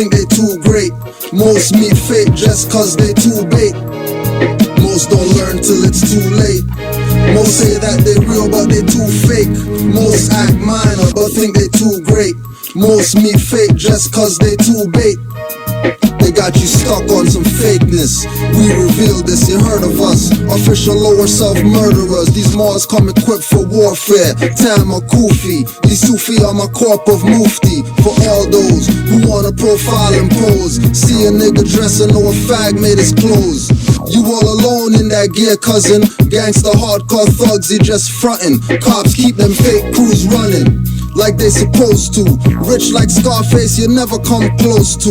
think they too great. Most meet fate just cause they too bait. Most don't learn till it's too late. Most say that they real but they too fake. Most act minor but think they too great. Most meet fate just cause they too bait. They got you stuck on some fakeness. We revealed this, you heard of us. Official lower self-murderers. These Mars come equipped for warfare. Tam or Kufi. These Sufi are my corp of Mufti. For all those who wanna profile and pose. See a nigga dressing or a fag made his clothes. You all alone in that gear, cousin. Gangsta hardcore thugs, he just frontin'. Cops keep them fake crews running like they supposed to. Rich like Scarface, you never come close to.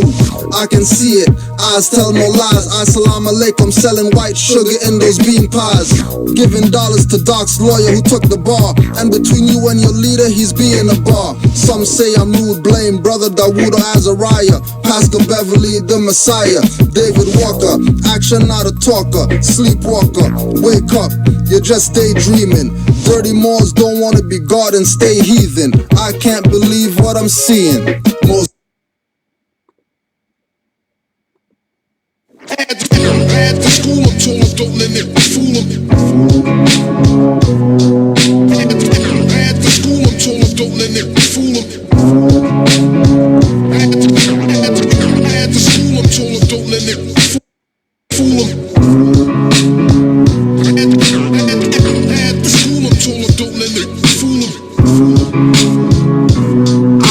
I can see it, eyes tell no lies. Assalamu alaikum, selling white sugar in those bean pies. Giving dollars to Doc's lawyer who took the bar. And between you and your leader, he's being a bar. Some say I'm rude, blame brother Dawood or Azariah. Pascal Beverly, the Messiah. David Walker, action not a talker. Sleepwalker, wake up, you're just daydreaming. Dirty Moors don't wanna be God and stay heathen. I can't believe what I'm seeing. Most Add to school, I'm told, don't let it fool them. Add to school, I'm told, don't let it fool them. Add to school, I'm told, don't let it fool them. Add to school, I'm told, don't let it fool them.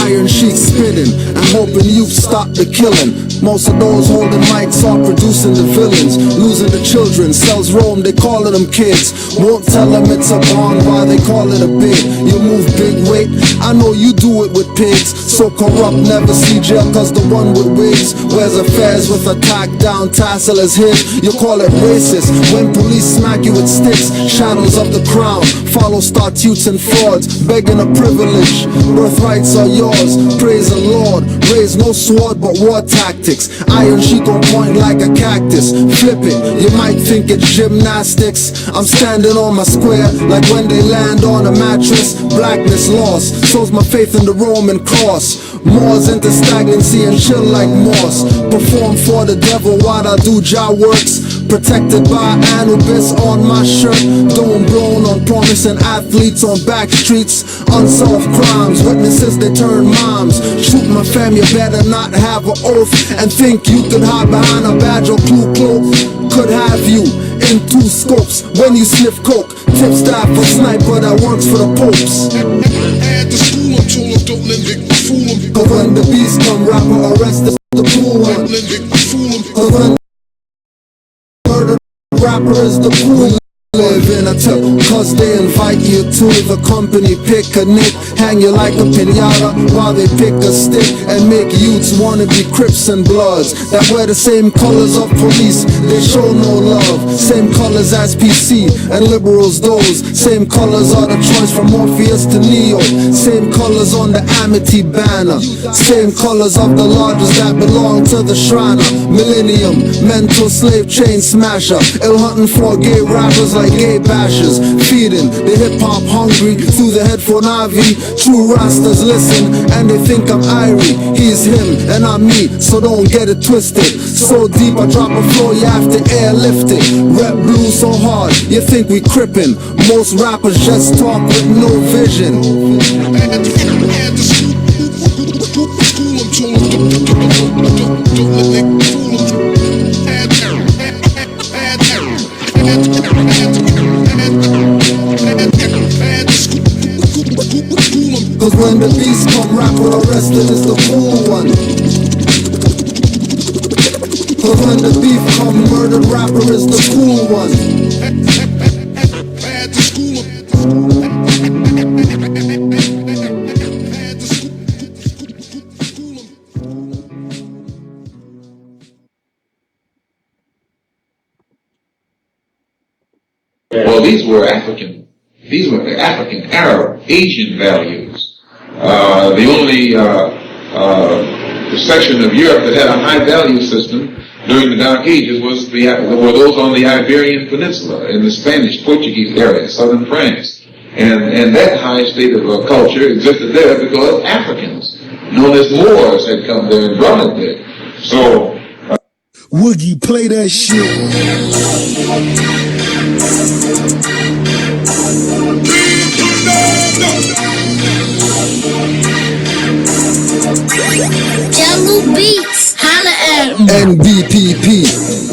iron sheets spinning and hoping you've stopped the killing. Most of those holding mics are producing the villains. Losing the children, cells roam, they calling them kids. Won't tell them it's a bond, why they call it a bid. You move big weight, I know you do it with pigs. So corrupt, never see jail cause the one with wigs wears affairs with a tack down tassel as his. You call it racist when police smack you with sticks. Shadows of the crown, follow statutes and frauds, begging a privilege. Birthrights are yours, praise the Lord. Raise no sword but war tactics. Iron sheet gon' point like a cactus. Flip it, you might think it's gymnastics. I'm standing on my square like when they land on a mattress. Blackness lost, so's my faith in the Roman cross. Moors into stagnancy and chill like moss. Perform for the devil while I do Jah works. Protected by Anubis on my shirt. Dome blown on promising athletes on back streets. Unsolved crimes, witnesses they turn moms. Shoot my fam, you better not have an oath. And think you could hide behind a badge or clue cloak. Could have you in two scopes when you sniff coke. Tip staff for sniper that works for the popes. Add to school, I'm told, don't let it fool them. Cause when the beast come, rapper arrest the cool one. Don't let it fool them. Cause when murder rapper is the cool. Live in a tip, cause they invite you to the company picnic. Hang you like a pinata while they pick a stick. And make youths wanna be Crips and Bloods that wear the same colors of police. They show no love, same colors as PC and liberals those. Same colors are the choice from Morpheus to Neo. Same colors on the Amity banner. Same colors of the lodges that belong to the Shriner. Millennium, mental slave chain smasher. Ill hunting for gay rappers like gay bashers, feeding the hip-hop hungry through the headphone IV. True rastas listen and they think I'm Irie. He's him and I'm me, so don't get it twisted. So deep I drop a floor, you have to airlift it. Rap blue so hard, you think we crippin'. Most rappers just talk with no vision. Cause when the beast come, rapper arrested is the cool one. Cause when the beef come, murdered rapper is the cool one. Well, these were African, Arab, Asian values. The only section of Europe that had a high value system during the Dark Ages were those on the Iberian Peninsula in the Spanish, Portuguese area, southern France. And that high state of culture existed there because Africans, known as Moors, had come there and brought it there. So, Woogie, play that shit. Jungle Beats, holla at 'em. NBPP,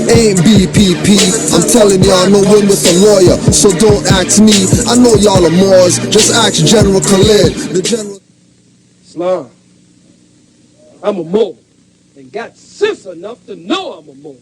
ain't BPP. I'm telling y'all, no win with the lawyer, so don't ask me. I know y'all are Moors, just ask General Khalid. The General. Islam. I'm a Moor and got sense enough to know I'm a Moor.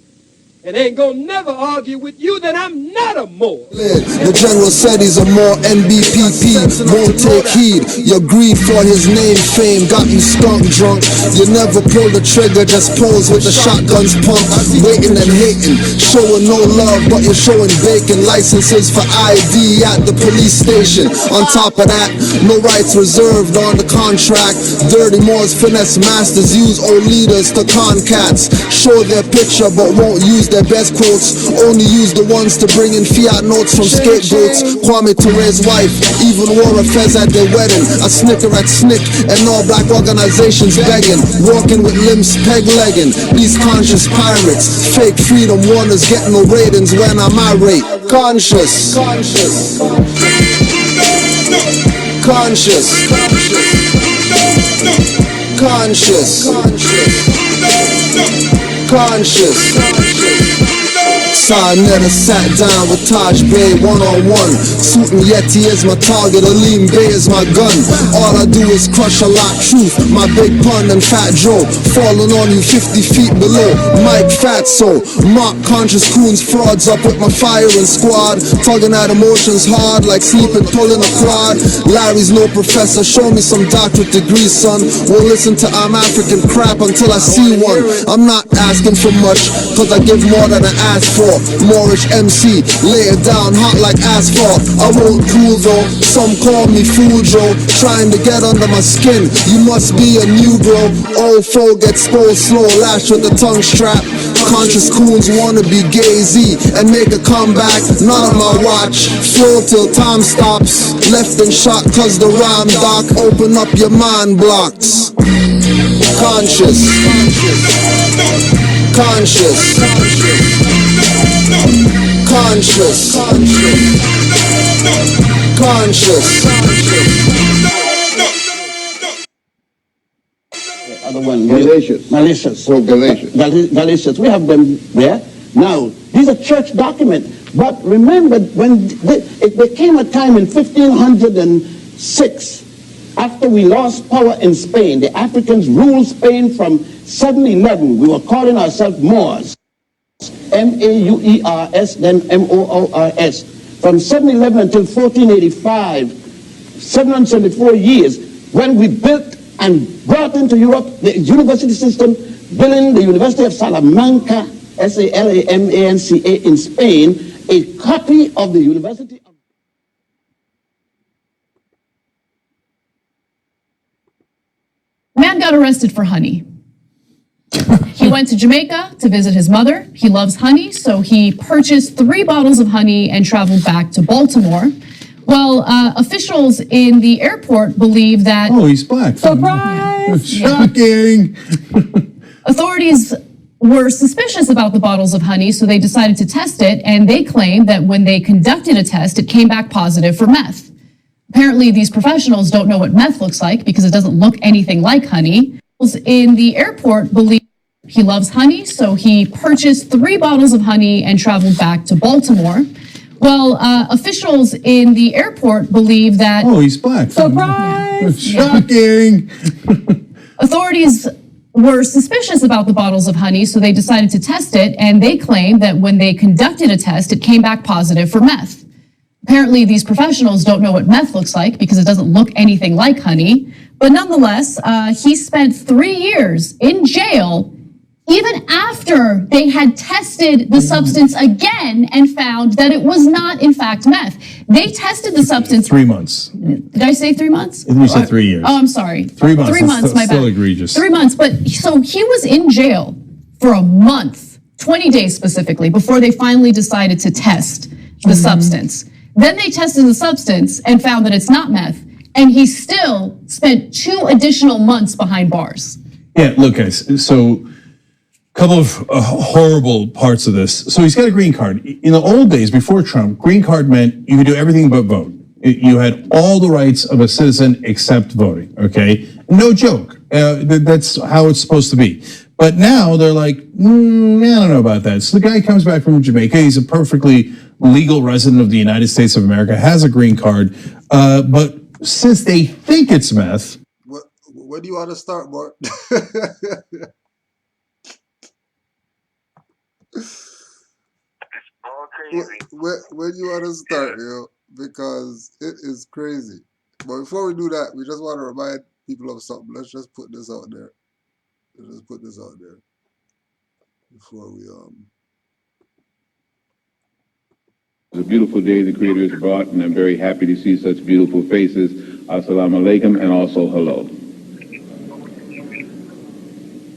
And ain't gonna never argue with you that I'm not a Moor. The general said he's a more NBPP. Won't take heed. Your greed for his name, fame got you skunk drunk. You never pull the trigger, just pose with the shotguns pumped. Waiting and hating, showing no love, but you're showing bacon. Licenses for ID at the police station. On top of that, no rights reserved on the contract. Dirty Moors finesse masters use old leaders to con cats. Show their picture but won't use their best quotes, only use the ones to bring in fiat notes from scapegoats. Kwame Toure's wife even wore a fez at their wedding. A snicker at Snick and all black organizations begging, walking with limbs peg-legging. These conscious pirates, fake freedom warners get no ratings when I'm irate. Conscious, conscious, conscious, conscious, conscious. Sarnetta sat down with Taj Bey one-on-one. Suit and Yeti is my target, Aleem Bey is my gun. All I do is crush a lot truth. My big pun and Fat Joe falling on you 50 feet below. Mike Fatso, mock conscious coons, frauds up with my firing squad. Tugging at emotions hard like sleeping, pulling a quad. Larry's no professor, show me some doctorate degrees, son. Won't listen to I'm African crap until I see one. I'm not asking for much, cause I give more than I ask for. Moorish MC, lay it down hot like asphalt. I won't cool though, some call me Fool Joe. Trying to get under my skin, you must be a new bro. Old foe gets spoiled slow, lashed with the tongue strap. Conscious coons wanna be Gay-Z and make a comeback. Not on my watch, flow till time stops. Left and shot cause the rhyme doc. Open up your mind blocks. Conscious, conscious, conscious, conscious. Other one, Galatians. malicious. Oh, Galatians. Galatians. We have them there. Now, these are church documents. But remember, when there came a time in 1506, after we lost power in Spain, the Africans ruled Spain from 711. We were calling ourselves Moors. M-A-U-E-R-S, then M-O-O-R-S. From 711 until 1485, 774 years, when we built and brought into Europe the university system, building the University of Salamanca, S-A-L-A-M-A-N-C-A in Spain, a copy of the University of... Man got arrested for honey. He went to Jamaica to visit his mother. He loves honey, so he purchased 3 bottles of honey and traveled back to Baltimore. Well, officials in the airport believe that... Oh, he's black. Surprise! Shocking! Authorities were suspicious about the bottles of honey, so they decided to test it, and they claimed that when they conducted a test, it came back positive for meth. Apparently, these professionals don't know what meth looks like because it doesn't look anything like honey. In the airport believe he loves honey, so he purchased 3 bottles of honey and traveled back to Baltimore. Well, officials in the airport believe that... Oh, he's black. Surprise! Shocking! Authorities were suspicious about the bottles of honey, so they decided to test it, and they claimed that when they conducted a test, it came back positive for meth. Apparently, these professionals don't know what meth looks like because it doesn't look anything like honey. But nonetheless, he spent 3 years in jail even after they had tested the substance again and found that it was not, in fact, meth. They tested the substance. 3 months. Did I say 3 months? You said 3 years. Oh, I'm sorry. 3 months. 3 months, my bad. Still egregious. 3 months. But so he was in jail for a month, 20 days specifically, before they finally decided to test the substance. Then they tested the substance and found that it's not meth. And he still spent 2 additional months behind bars. Yeah, look, guys, so couple of horrible parts of this. So he's got a green card. In the old days, before Trump, green card meant you could do everything but vote. You had all the rights of a citizen except voting. Okay, no joke. That's how it's supposed to be. But now they're like, I don't know about that. So the guy comes back from Jamaica. He's a perfectly legal resident of the United States of America, has a green card. But since they think it's meth, Where do you want to start, Bart? All crazy. Where do you want to start, yo? Because it is crazy. But before we do that, we just want to remind people of something. Let's just put this out there. Let's just put this out there before we It's a beautiful day the Creator has brought, and I'm very happy to see such beautiful faces. Assalamu alaikum, and also hello.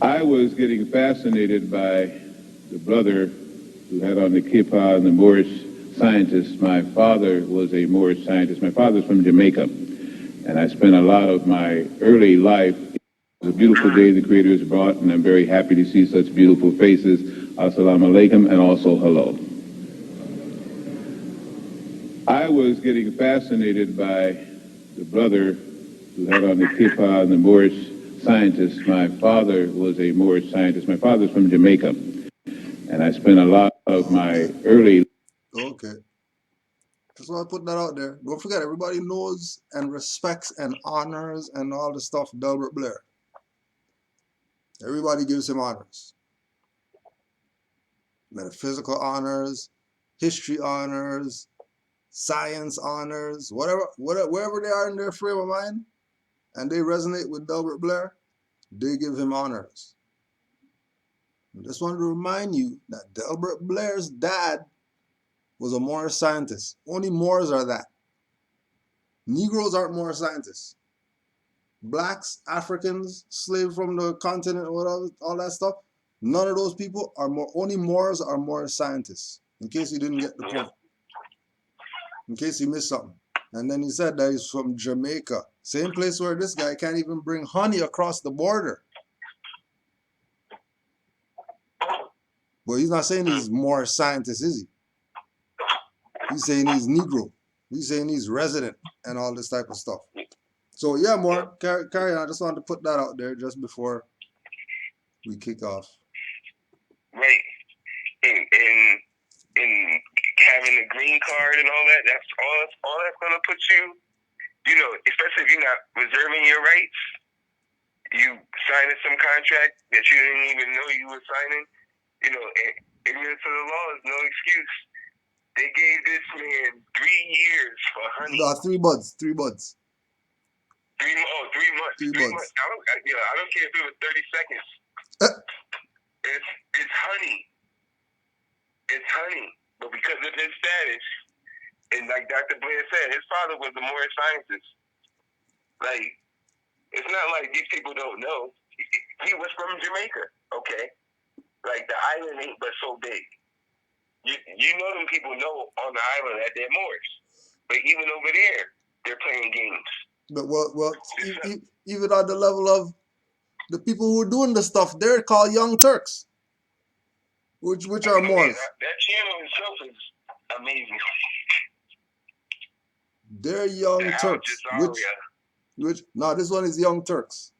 I was getting fascinated by the brother who had on the kippah and the Moorish scientist. My father was a Moorish scientist. My father's from Jamaica, and I spent a lot of my early life. It's a beautiful day the Creator has brought, and I'm very happy to see such beautiful faces. Assalamu alaikum, and also hello. I was getting fascinated by the brother who had on the kippah and the Moorish scientist. My father was a Moorish scientist. My father's from Jamaica, and I spent a lot of my early... Okay. Just want to put that out there. Don't forget, everybody knows and respects and honors and all the stuff Delbert Blair. Everybody gives him honors. Metaphysical honors, history honors, science honors, wherever they are in their frame of mind, and they resonate with Delbert Blair, they give him honors. I just wanted to remind you that Delbert Blair's dad was a Moorish scientist. Only Moors are that. Negroes aren't Moorish scientists. Blacks, Africans, slaves from the continent, whatever, all that stuff, none of those people are more, only Moors are Moorish scientists, in case you didn't get the point. In case you missed something. And then he said that he's from Jamaica. Same place where this guy can't even bring honey across the border. But he's not saying he's more scientist, is he? He's saying he's Negro. He's saying he's resident and all this type of stuff. So yeah, more carry on. I just wanted to put that out there just before we kick off. Right. And having a green card and all that, that's gonna put you, especially if you're not reserving your rights, you signing some contract that you didn't even know you were signing, ignorance of the law is no excuse. They gave this man 3 years for honey. No, 3 buds. 3 buds. 3 months. 3 months. I don't care if it was 30 seconds. It's honey. It's honey. But because of his status, and like Dr. Blair said, his father was a Moorish scientist. Like, it's not like these people don't know. He was from Jamaica, okay? Like, the island ain't but so big. You know them people know on the island that they're Moors. But even over there, they're playing games. But even on the level of the people who are doing the stuff, they're called Young Turks. Which are Moors. That channel itself is amazing. They're Young Turks. No, this one is Young Turks.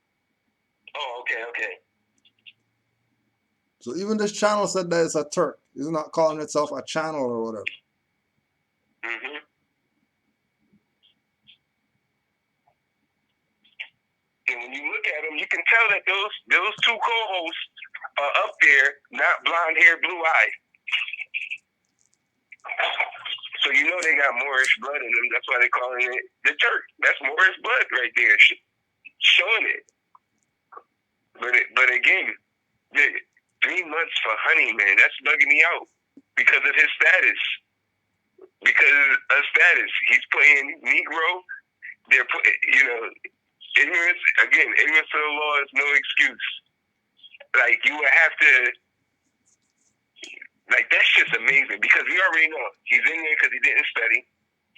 Oh, okay. So even this channel said that it's a Turk. It's not calling itself a channel or whatever. Mm-hmm. And when you look at them, you can tell that those 2 co-hosts are up there, not blonde hair, blue eye. So you know they got Moorish blood in them. That's why they're calling it the Turk. That's Moorish blood right there, showing it. But again, 3 months for honey, man, that's bugging me out because of his status. Because of status, he's playing Negro. They're ignorance of the law is no excuse. Like, you would have to, like, that's just amazing because we already know he's in there because he didn't study.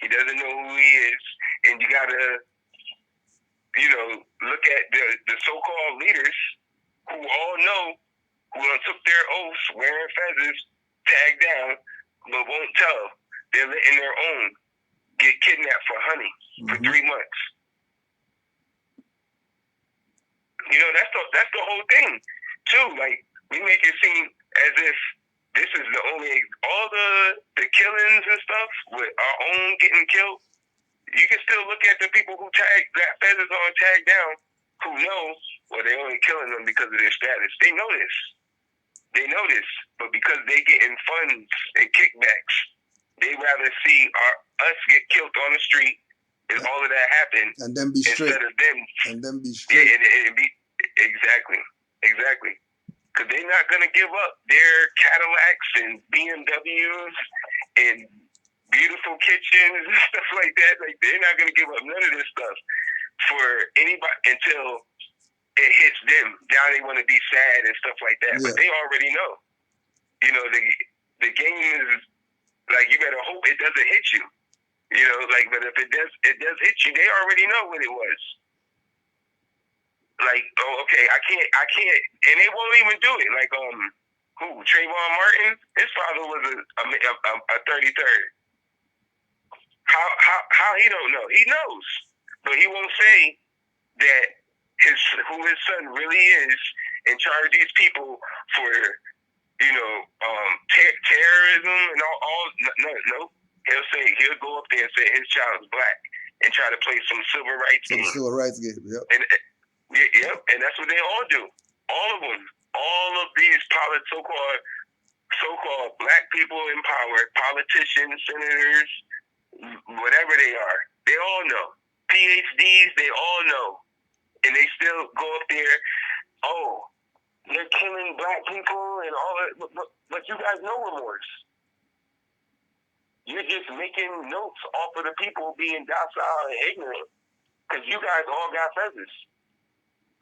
He doesn't know who he is. And you got to, look at the so-called leaders who all know who took their oaths wearing feathers, tagged down, but won't tell. They're letting their own get kidnapped for honey for 3 months. You know, that's the whole thing, too. Like, we make it seem as if this is the only, all the killings and stuff with our own getting killed. You can still look at the people who got feathers on, tagged down, who know, well, they're only killing them because of their status. They know this. They know this. But because they getting funds and kickbacks, they rather see us get killed on the street and all of that happen, and then be straight. Instead of them. And then be straight. Yeah, and be, exactly. Because they're not going to give up their Cadillacs and BMWs and beautiful kitchens and stuff like that. Like, they're not going to give up none of this stuff for anybody until it hits them. Now they want to be sad and stuff like that. Yeah. But they already know. You know, the game is like, you better hope it doesn't hit you. You know, like, but if it does hit you, they already know what it was. Like, oh, okay, I can't, and they won't even do it. Like, Trayvon Martin, his father was a 33rd. How he don't know? He knows, but he won't say that who his son really is and charge these people for, you know, terrorism and all. No. He'll go up there and say his child is black and try to play some civil rights game. Civil rights game, yep. And that's what they all do. All of them. All of these so-called black people in power, politicians, senators, whatever they are, they all know. PhDs, they all know. And they still go up there, oh, they're killing black people and all that. But you guys know remorse. You're just making notes off of the people being docile and ignorant. Because you guys all got feathers.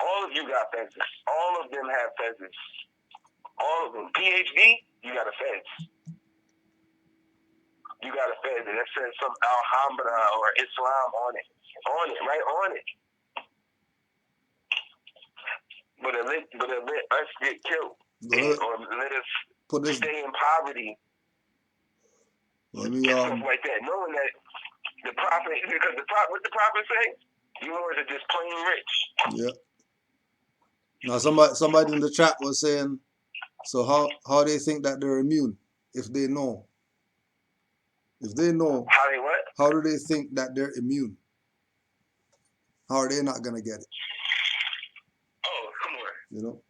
All of you got feathers. All of them have feathers. All of them. PhD, you got a fez. You got a fez. And that says some Alhambra or Islam on it. Right on it. But it let us get killed. Or let us stay in poverty. Stuff like that. Knowing that the prophet, because what the prophet say? Yours are just plain rich. Yeah. Now somebody in the chat was saying, so how they think that they're immune if they know? If they know, how they what? How do they think that they're immune? How are they not gonna get it? Oh, come on. You know,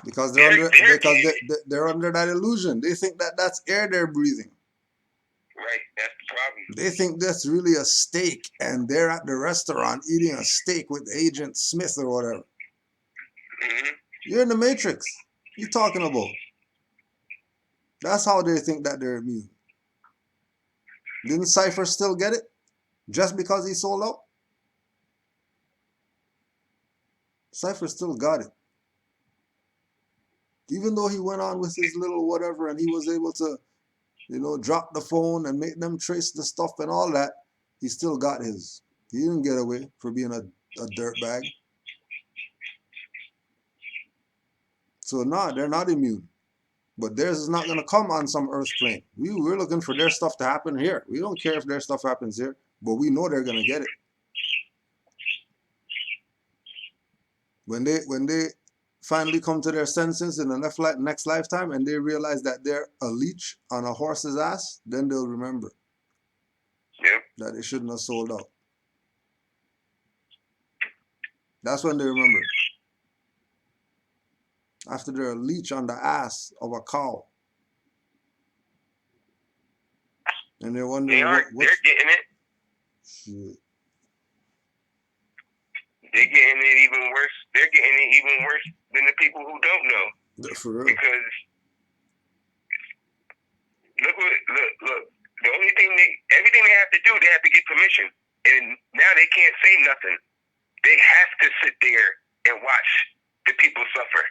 because they're under that illusion. They think that that's air they're breathing. Right, that's the problem. They think that's really a steak, and they're at the restaurant eating a steak with Agent Smith or whatever. Mm-hmm. You're in the Matrix. What you talking about? That's how they think that they're immune. Didn't Cypher still get it? Just because he sold out? Cypher still got it. Even though he went on with his little whatever and he was able to, you know, drop the phone and make them trace the stuff and all that, he still got his. He didn't get away for being a dirtbag. So nah, they're not immune. But theirs is not going to come on some earth plane. We're looking for their stuff to happen here. We don't care if their stuff happens here, but we know they're going to get it. When they finally come to their senses in the next lifetime and they realize that they're a leech on a horse's ass, then they'll remember that they shouldn't have sold out. That's when they remember. After they're a leech on the ass of a cow. And they're wondering they're getting it. Shit. They're getting it even worse. They're getting it even worse than the people who don't know. For real. Because look. The only thing everything they have to do, they have to get permission, and now they can't say nothing. They have to sit there and watch the people suffer.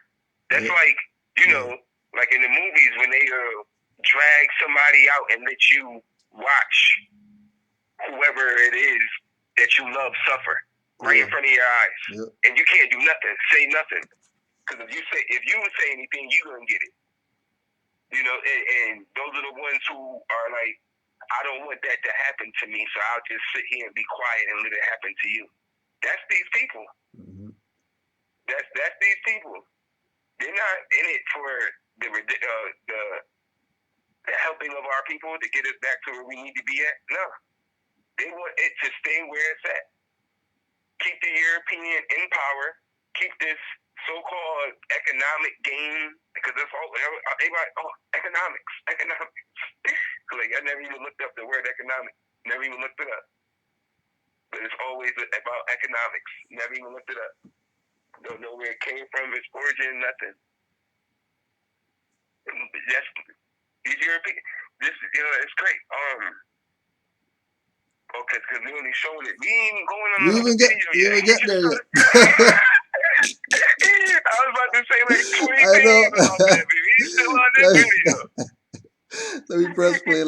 That's like, you know, like in the movies when they drag somebody out and let you watch whoever it is that you love suffer right in front of your eyes. And you can't do nothing, say nothing. Because if you say anything, you gonna get it. You know, and those are the ones who are like, I don't want that to happen to me, so I'll just sit here and be quiet and let it happen to you. That's these people. Mm-hmm. That's these people. They're not in it for the helping of our people to get us back to where we need to be at. No, they want it to stay where it's at. Keep the European in power. Keep this so-called economic gain, because that's all everybody. Oh, economics. Like, I never even looked up the word economic. Never even looked it up. But it's always about economics. Never even looked it up. Don't know where it came from, its origin, nothing. That's these European. This, it's great. Okay, because we only showing it. We ain't even going on the video yet. We even get there yet. I was about to say like 20 I know. things about that, baby. We still on this video. Let me press play.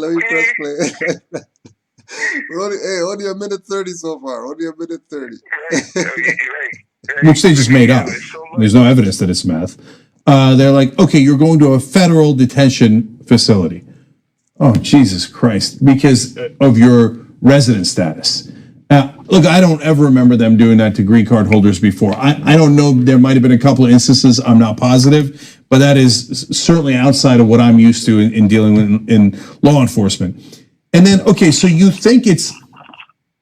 We're only a minute 30 so far. Only a minute 30. Right. Which they just made up. There's no evidence that it's meth. They're like, okay, you're going to a federal detention facility. Oh, Jesus Christ. Because of your resident status. Look, I don't ever remember them doing that to green card holders before. I don't know. There might have been a couple of instances. I'm not positive. But that is certainly outside of what I'm used to in dealing with in law enforcement. And then, okay, so you think it's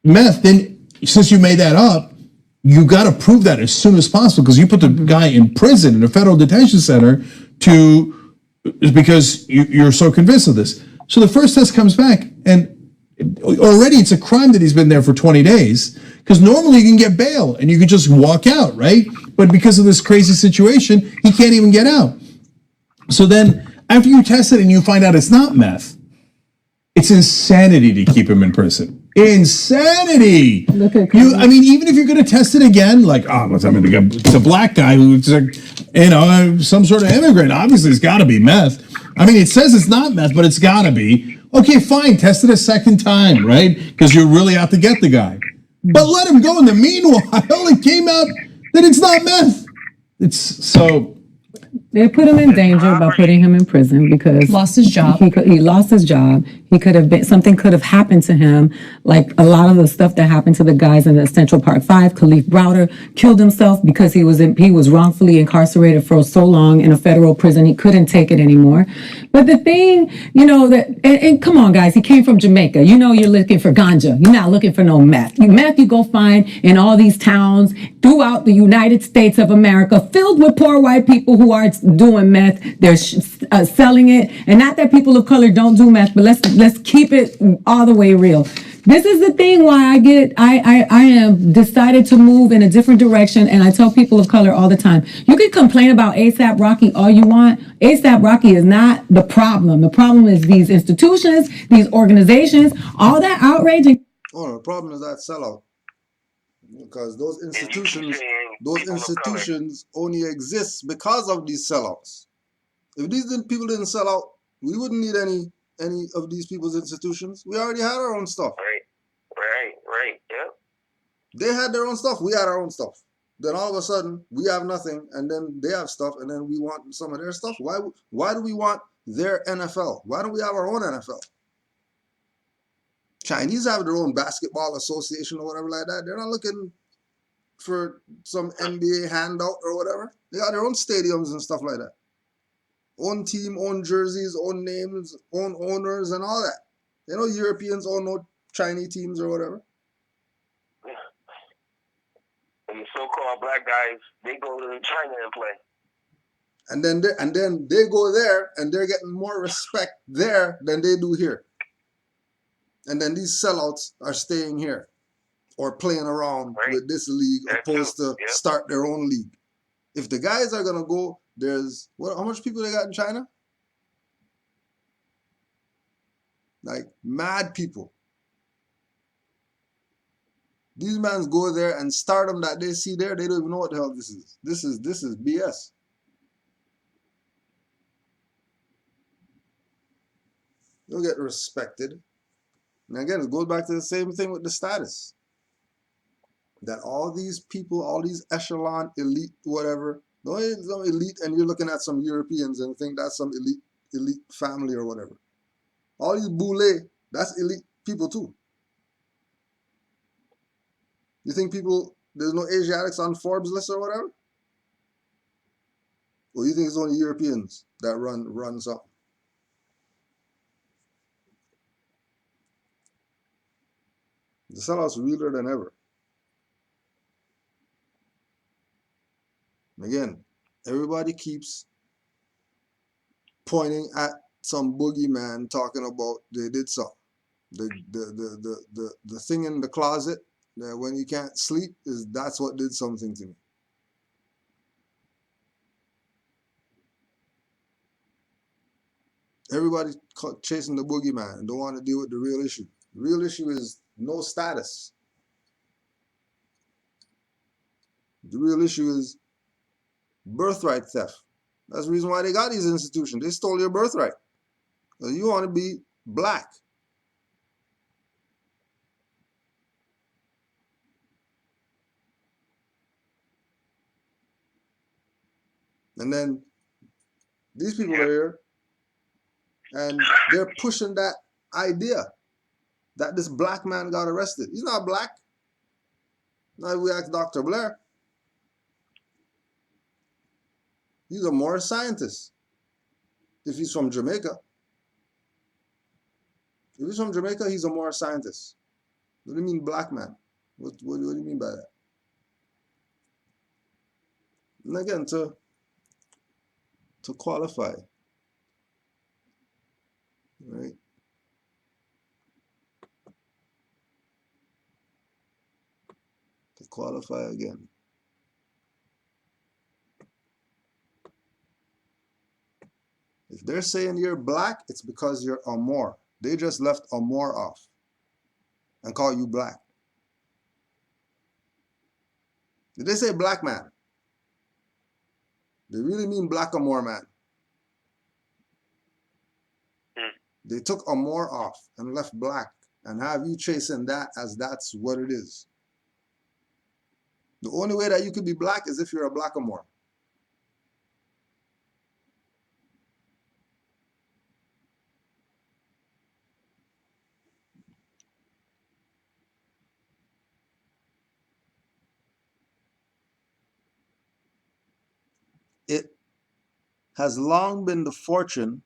meth. Then since you made that up, you got to prove that as soon as possible, because you put the guy in prison in a federal detention center because you're so convinced of this. So the first test comes back, and already it's a crime that he's been there for 20 days, because normally you can get bail and you can just walk out, right? But because of this crazy situation, he can't even get out. So then after you test it and you find out it's not meth, it's insanity to keep him in prison. Insanity. I mean, even if you're going to test it again, like, it's a black guy who's, some sort of immigrant. Obviously, it's got to be meth. I mean, it says it's not meth, but it's got to be. Okay, fine, test it a second time, right? Because you're really out to get the guy. But let him go. In the meanwhile, it came out that it's not meth. It's so... They put him in danger by putting him in prison because lost his job. He lost his job. He could have been, something could have happened to him, like a lot of the stuff that happened to the guys in the Central Park 5. Khalif Browder killed himself because he was wrongfully incarcerated for so long in a federal prison he couldn't take it anymore. But the thing, and come on, guys, he came from Jamaica. You're looking for ganja. You're not looking for no meth. Meth you go find in all these towns throughout the United States of America, filled with poor white people who are doing meth. They're selling it, and not that people of color don't do meth, but let's keep it all the way real. This is the thing why I am decided to move in a different direction, and I tell people of color all the time, you can complain about ASAP Rocky all you want. ASAP Rocky is not the problem. The problem is these institutions, these organizations, all that outrage. Oh, the problem is that sellout. Because those institutions only exist because of these sellouts. If these people didn't sell out, we wouldn't need any of these people's institutions. We already had our own stuff. Right, yeah. They had their own stuff. We had our own stuff. Then all of a sudden, we have nothing, and then they have stuff, and then we want some of their stuff. Why do we want their NFL? Why don't we have our own NFL? Chinese have their own basketball association or whatever like that. They're not looking for some NBA handout or whatever. They got their own stadiums and stuff like that. Own team, own jerseys, own names, own owners, and all that. They know Europeans own no Chinese teams or whatever. And the so-called black guys, they go to China and play. And then they go there and they're getting more respect there than they do here. And then these sellouts are staying here or playing around with this league opposed to start their own league. If the guys are gonna go, how much people they got in China? Like mad people. These mans go there and stardom that they see there, they don't even know what the hell this is. This is BS. You'll get respected. And again, it goes back to the same thing with the status. That all these people, all these echelon, elite, whatever, Don't ain't some elite, and you're looking at some Europeans and think that's some elite family or whatever. All these boule, that's elite people too. You think there's no Asiatics on Forbes list or whatever? Or you think it's only Europeans that run something? The sellout's realer than ever. And again, everybody keeps pointing at some boogeyman talking about they did something. The thing in the closet that when you can't sleep that's what did something to me. Everybody chasing the boogeyman and don't want to deal with the real issue. The real issue is no status. The real issue is birthright theft. That's the reason why they got these institutions. They stole your birthright. You want to be black. And then these people are here and they're pushing that idea that this black man got arrested. He's not black. Now we ask Dr. Blair. He's a Moorish scientist. If he's from Jamaica. If he's from Jamaica, he's a Moorish scientist. What do you mean black man? What do you mean by that? And again, to qualify, right? To qualify again. If they're saying you're black, it's because you're a Moor. They just left a Moor off and call you black. Did they say black man? They really mean black or Moor man. They took a Moor off and left black and have you chasing that as that's what it is. The only way that you could be black is if you're a black or Moor. It has long been the fortune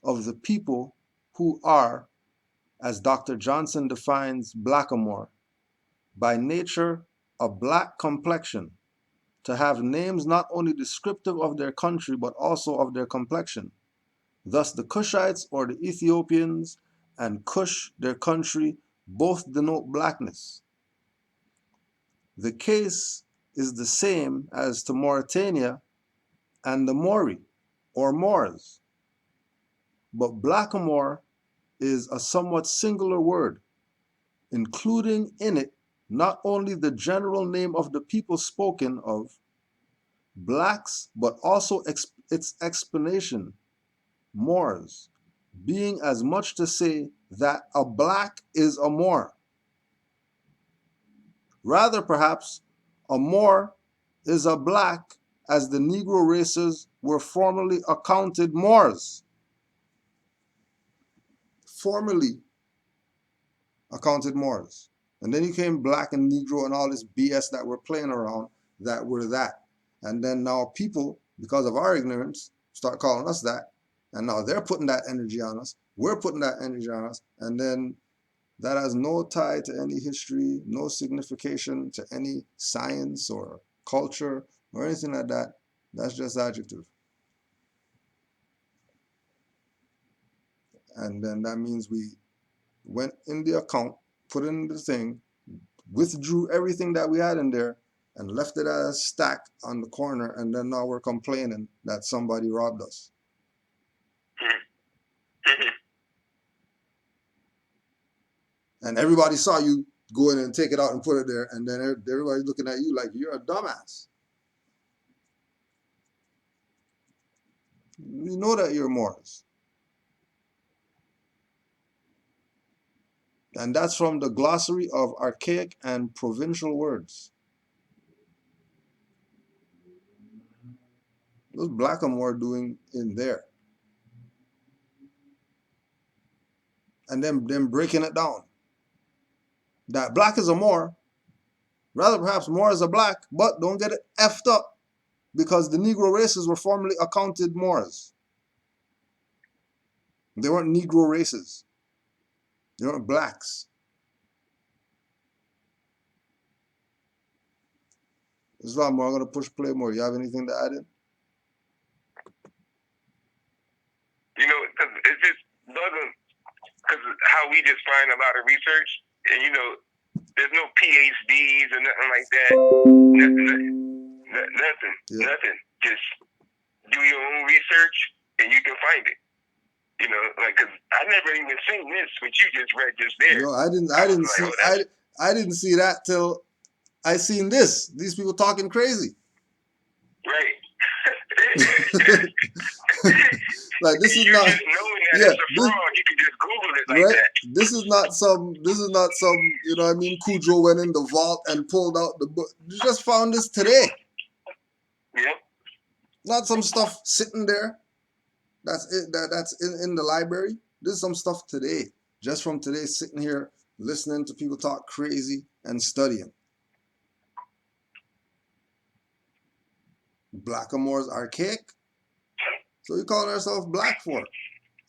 of the people who are, as Dr. Johnson defines blackamoor, by nature a black complexion, to have names not only descriptive of their country but also of their complexion. Thus the Cushites or the Ethiopians and Cush, their country, both denote blackness. The case is the same as to Mauritania and the Mori or Moors. But blackamoor is a somewhat singular word, including in it not only the general name of the people spoken of, blacks, but also its explanation, Moors, being as much to say that a black is a Moor. Rather, perhaps, a Moor is a black, as the Negro races were formerly accounted Moors. Formerly accounted Moors. And then you came black and Negro and all this BS that we're playing around that were that. And then now people, because of our ignorance, start calling us that. And now they're putting that energy on us. We're putting that energy on us. And then that has no tie to any history, no signification to any science or culture or anything like that. That's just adjective. And then that means we went in the account, put in the thing, withdrew everything that we had in there and left it as a stack on the corner, and then now we're complaining that somebody robbed us. And everybody saw you go in and take it out and put it there, and then everybody's looking at you like you're a dumbass. You know that you're Moors. And that's from the glossary of archaic and provincial words. What's Blackamoor doing in there? And then breaking it down. That black is a Moor. Rather perhaps Moor is a black, but don't get it effed up. Because the Negro races were formerly accounted Moors. They weren't Negro races. They weren't blacks. Islam, I'm going to push play more. You have anything to add in? You know, cause it's just bugging, because how we just find a lot of research, and you know, there's no PhDs or nothing like that. Nothing. Just do your own research, and you can find it. You know, like, cause I never even seen this, which you just read just there. No, I didn't see that till I seen this. These people talking crazy. Right. Like this is not. Just knowing that it's a fraud, you can just Google it like that. This is not some. You know what I mean? Cujo went in the vault and pulled out the book. You just found this today. Yep. Not some stuff sitting there. That's it. That's in the library. This is some stuff today. Just from today, sitting here listening to people talk crazy and studying. Blackamoor's archaic. So we calling ourselves black for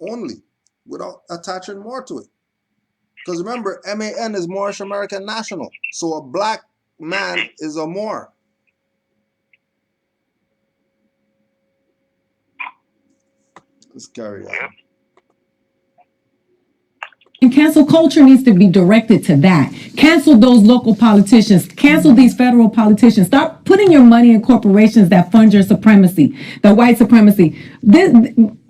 only, without attaching more to it. Because remember, MAN is Moorish American National. So a black man is a Moor. Let's carry on. And cancel culture needs to be directed to that. Cancel those local politicians. Cancel these federal politicians. Stop putting your money in corporations that fund your supremacy, the white supremacy.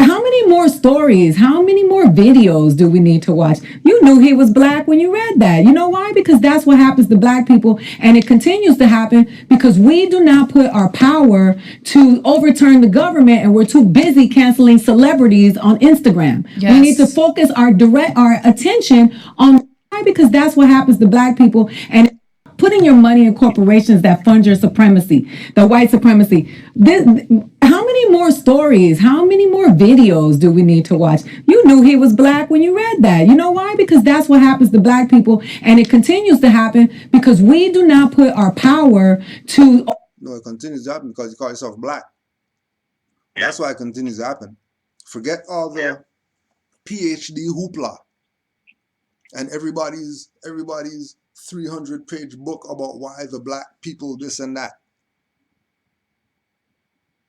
How many more stories, how many more videos do we need to watch? You knew he was black when you read that. You know why? Because that's what happens to black people. And it continues to happen because we do not put our power to overturn the government, and we're too busy canceling celebrities on Instagram. Yes. We need to focus our attention on why, because that's what happens to black people, and putting your money in corporations that fund your supremacy, the white supremacy. How many more stories, how many more videos do we need to watch? You knew he was black when you read that. You know why? Because that's what happens to black people, and it continues to happen because we do not put our power to... No, it continues to happen because you call yourself black. That's why it continues to happen. Forget all the PhD hoopla and everybody's 300-page book about why the black people this and that.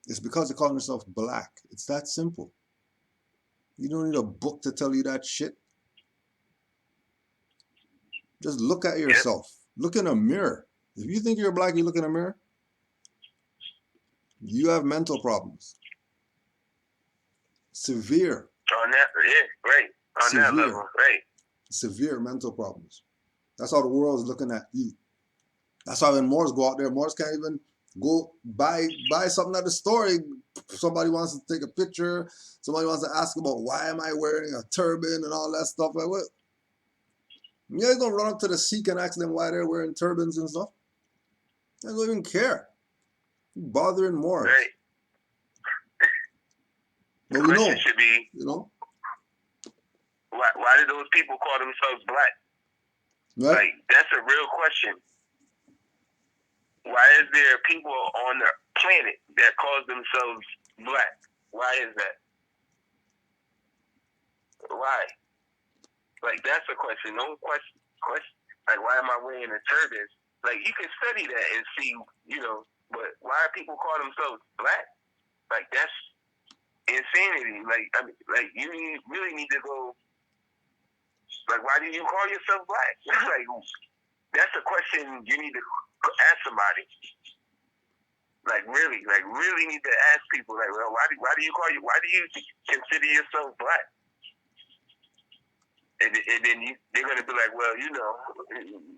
It's because they call themselves black. It's that simple. You don't need a book to tell you that shit. Just look at yourself. Look in a mirror. If you think you're black, you look in a mirror, you have mental problems. Severe. On that, right. On that level, right. Severe mental problems. That's how the world is looking at you. That's why when Moors go out there, Moors can't even go buy something at the store. Somebody wants to take a picture. Somebody wants to ask about why am I wearing a turban and all that stuff. Like what? You guys don't run up to the Sikh and ask them why they're wearing turbans and stuff. They don't even care. You're bothering Moors. Right. But we know, should be, you know, why do those people call themselves black? right? Like, that's a real question. Why is there people on the planet that call themselves black? Why is that? Why? Like, that's a question. No question. Like, why am I wearing a turban? Like, you can study that and see, you know, but why people call themselves black? Like, that's insanity. Like, I mean, like, you really need to go. Like, why do you call yourself black? Like, that's a question you need to ask somebody. Like, really need to ask people. Like, well, why do you consider yourself black? And then they're gonna be like, well, you know,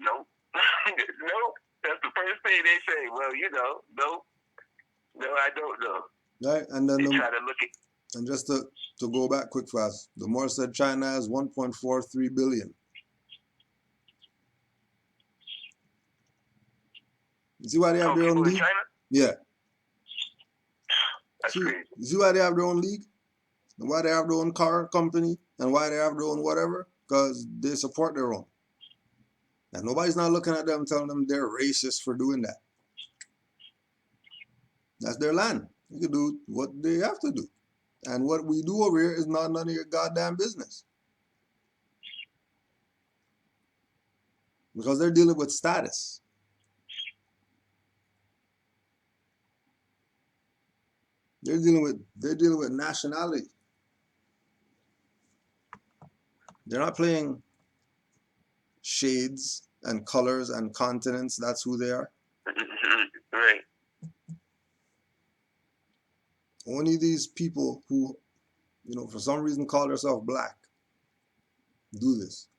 no, no. That's the first thing they say. Well, you know, no, I don't know. Right, and then they try to look at. And just to go back quick fast, the Moor said China has 1.43 billion. You see why they have their own league? China? Yeah. That's crazy. See why they have their own league? And why they have their own car company? And why they have their own whatever? Because they support their own. And nobody's not looking at them telling them they're racist for doing that. That's their land. You can do what they have to do. And what we do over here is not none of your goddamn business. Because they're dealing with status. They're dealing with nationality. They're not playing shades and colors and continents. That's who they are. Right. Only these people who, for some reason call themselves black do this.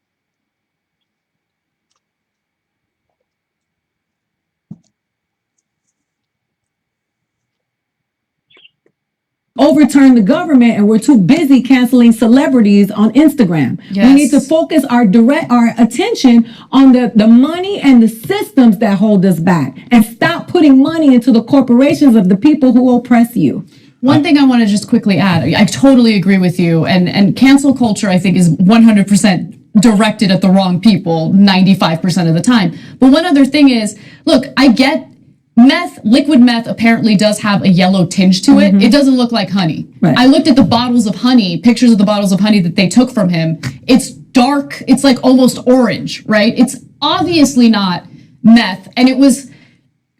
Overturn the government, and we're too busy canceling celebrities on Instagram. Yes. We need to focus our attention on the money and the systems that hold us back, and stop putting money into the corporations of the people who oppress you. One thing I want to just quickly add, I totally agree with you, and cancel culture, I think, is 100% directed at the wrong people 95% of the time. But one other thing is, look, I get liquid meth apparently does have a yellow tinge to it. It doesn't look like honey. Right. I looked at the bottles of honey, pictures of the bottles of honey that they took from him. It's dark, it's like almost orange, right? It's obviously not meth. And it was,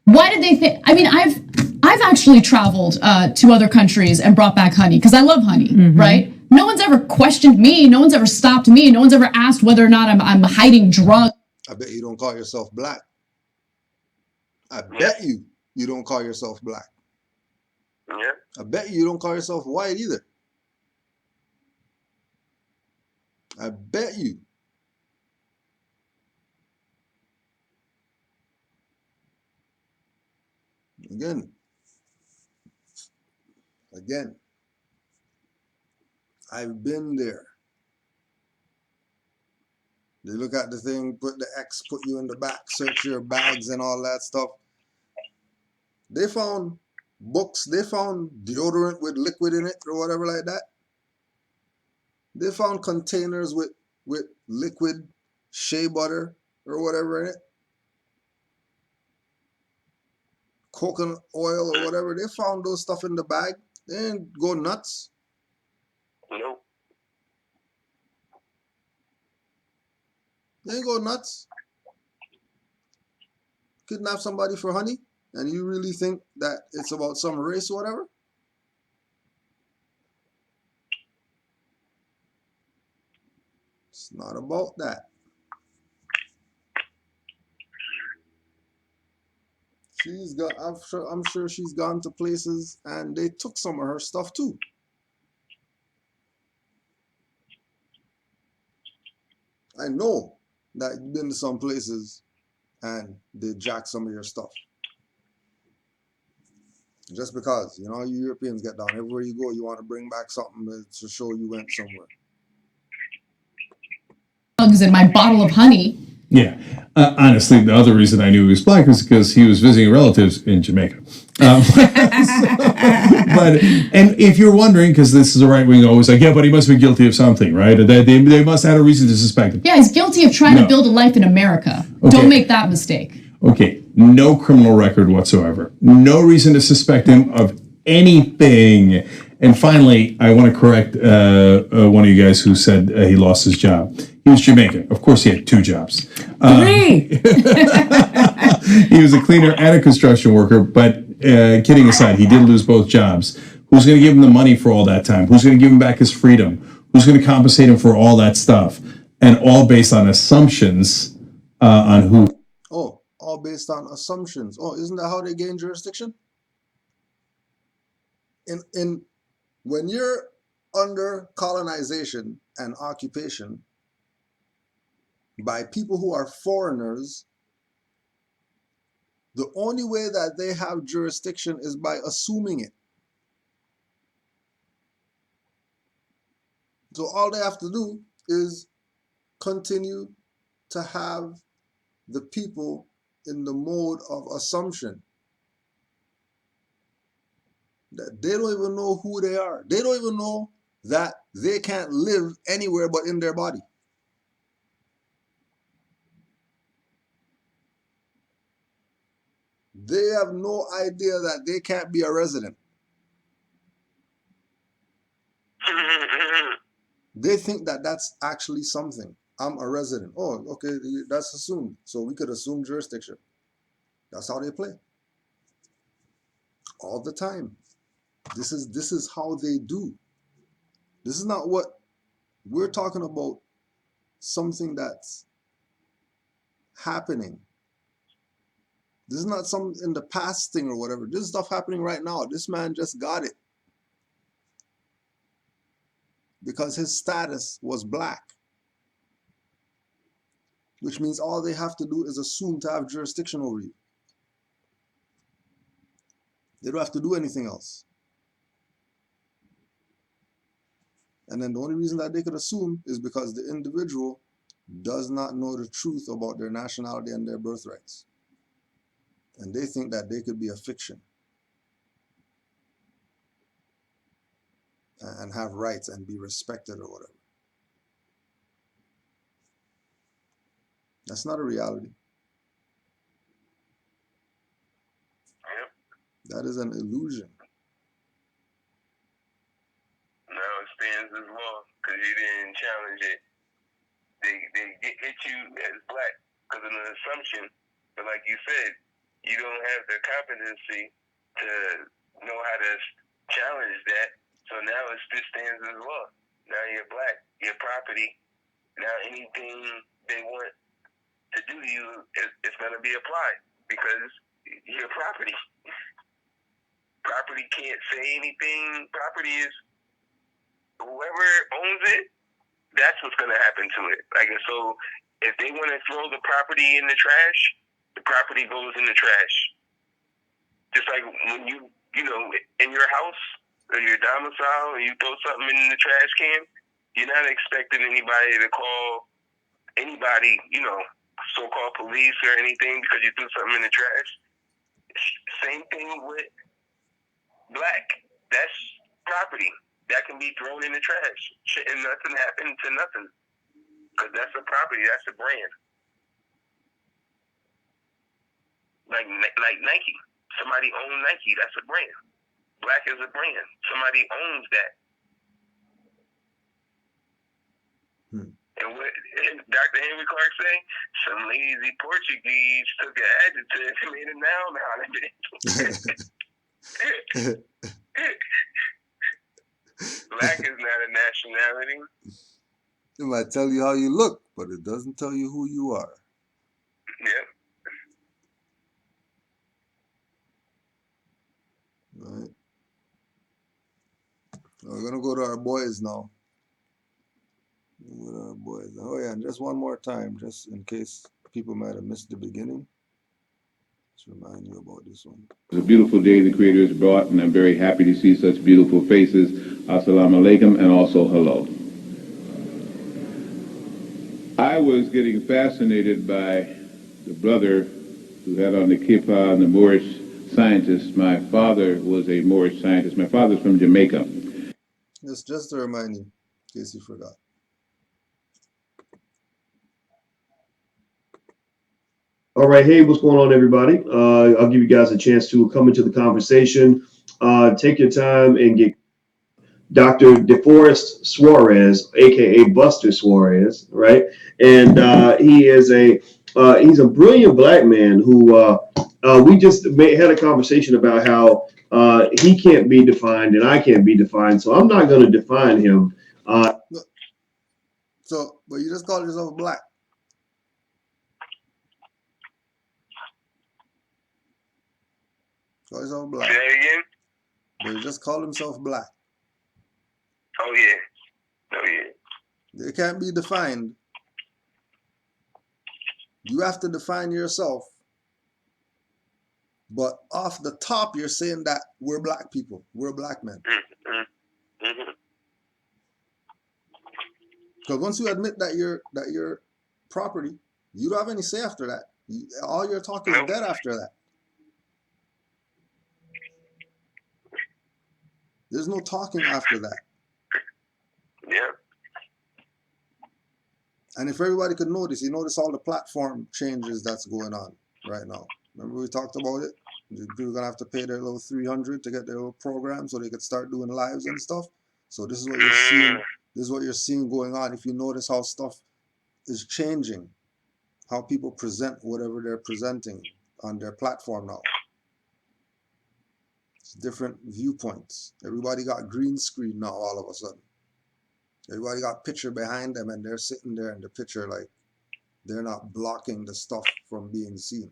why did they think, I mean, I've actually traveled to other countries and brought back honey because I love honey, right? No one's ever questioned me. No one's ever stopped me. No one's ever asked whether or not I'm hiding drugs. I bet you don't call yourself black. I bet you don't call yourself black. Yeah. I bet you don't call yourself white either. I bet you. Again, I've been there. They look at the thing, put the X, put you in the back, search your bags and all that stuff. They found books, they found deodorant with liquid in it or whatever like that. They found containers with liquid shea butter or whatever in it. Coconut oil or whatever. They found those stuff in the bag. They didn't go nuts. Nope. They ain't go nuts. Kidnap somebody for honey, and you really think that it's about some race or whatever? It's not about that. I'm sure she's gone to places and they took some of her stuff too. I know that you've been to some places and they jack some of your stuff. Just because, you Europeans get down. Everywhere you go, you want to bring back something to show you went somewhere. Drugs in my bottle of honey. Yeah. Honestly, the other reason I knew he was black was because he was visiting relatives in Jamaica. And if you're wondering, because this is a right wing always like, yeah, but he must be guilty of something, right? They must have had a reason to suspect him. Yeah, he's guilty of trying to build a life in America. Okay. Don't make that mistake. Okay, no criminal record whatsoever. No reason to suspect him of anything. And finally, I want to correct one of you guys who said he lost his job. He was Jamaican. Of course, he had 2 jobs. 3. He was a cleaner and a construction worker, but kidding aside, he did lose both jobs. Who's going to give him the money for all that time? Who's going to give him back his freedom? Who's going to compensate him for all that stuff? And all based on assumptions on who. Oh, all based on assumptions. Oh, isn't that how they gain jurisdiction? When you're under colonization and occupation by people who are foreigners, the only way that they have jurisdiction is by assuming it. So all they have to do is continue to have the people in the mode of assumption. That they don't even know who they are. They don't even know that they can't live anywhere but in their body. They have no idea that they can't be a resident. They think that that's actually something. I'm a resident. Oh, okay, that's assumed. So we could assume jurisdiction. That's how they play. All the time. This is how they do. This is not what we're talking about. Something that's happening. This is not some in the past thing or whatever. This is stuff happening right now. This man just got it because his status was black, which means all they have to do is assume to have jurisdiction over you. They don't have to do anything else. And then the only reason that they could assume is because the individual does not know the truth about their nationality and their birthrights. And they think that they could be a fiction and have rights and be respected or whatever. That's not a reality. That is an illusion. Now it stands as law because you didn't challenge it. They hit you as black because of an assumption. But like you said, you don't have the competency to know how to challenge that. So now it just stands as law. Now you're black. You're property. Now anything they want to do to you is going to be applied because you're property. Property can't say anything. Property is whoever owns it. That's what's going to happen to it. Like, so if they want to throw the property in the trash, the property goes in the trash. Just like when you know, in your house or your domicile, and you throw something in the trash can, you're not expecting anybody to call anybody, you know, so-called police or anything because you threw something in the trash. Same thing with black. That's property. That can be thrown in the trash. And nothing happened to nothing. Because that's a property. That's a brand. Like Nike. Somebody owns Nike. That's a brand. Black is a brand. Somebody owns that. And what Dr. Henry Clark say? Some lazy Portuguese took an adjective and made a noun out of it. Black is not a nationality. It might tell you how you look, but it doesn't tell you who you are. Yeah. Right. We're going to go to our boys now. Oh yeah, and just one more time, just in case people might have missed the beginning. Let's remind you about this one. It's a beautiful day the Creator has brought, and I'm very happy to see such beautiful faces. Assalamu alaikum, and also hello. I was getting fascinated by the brother who had on the kippah and the Moorish scientist. My father was a Moorish scientist. My father's from Jamaica. Just to remind you, in case you forgot. All right, hey, what's going on, everybody? I'll give you guys a chance to come into the conversation. Take your time and get Dr. DeForest Suarez, aka Buster Suarez, right? And he is he's a brilliant black man who we just had a conversation about how he can't be defined and I can't be defined, so I'm not going to define him. So, but you just called yourself black. Call yourself black. Say that again? But he just called himself black. Oh yeah. Oh yeah. They can't be defined. You have to define yourself. But off the top, you're saying that we're black people. We're black men. Because once you admit that you're property, you don't have any say after that. All your talk is dead after that. There's no talking after that. Yeah. And if everybody could notice, you notice all the platform changes that's going on right now. Remember we talked about it? People are gonna have to pay their little 300 to get their little program so they could start doing lives and stuff. So this is what you're seeing. This is what you're seeing going on. If you notice how stuff is changing, how people present whatever they're presenting on their platform now. It's different viewpoints. Everybody got green screen now all of a sudden. Everybody got picture behind them and they're sitting there in the picture like they're not blocking the stuff from being seen.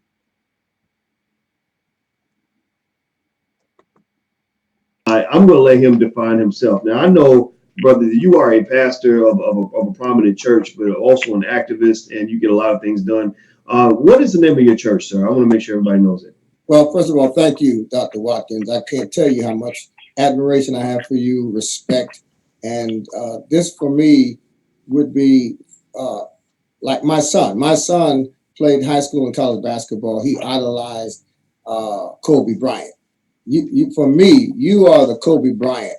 I'm going to let him define himself. Now, I know, brother, that you are a pastor of a prominent church, but also an activist, and you get a lot of things done. What is the name of your church, sir? I want to make sure everybody knows it. Well, first of all, thank you, Dr. Watkins. I can't tell you how much admiration I have for you, respect. And this for me would be like my son. My son played high school and college basketball. He idolized Kobe Bryant. For me, you are the Kobe Bryant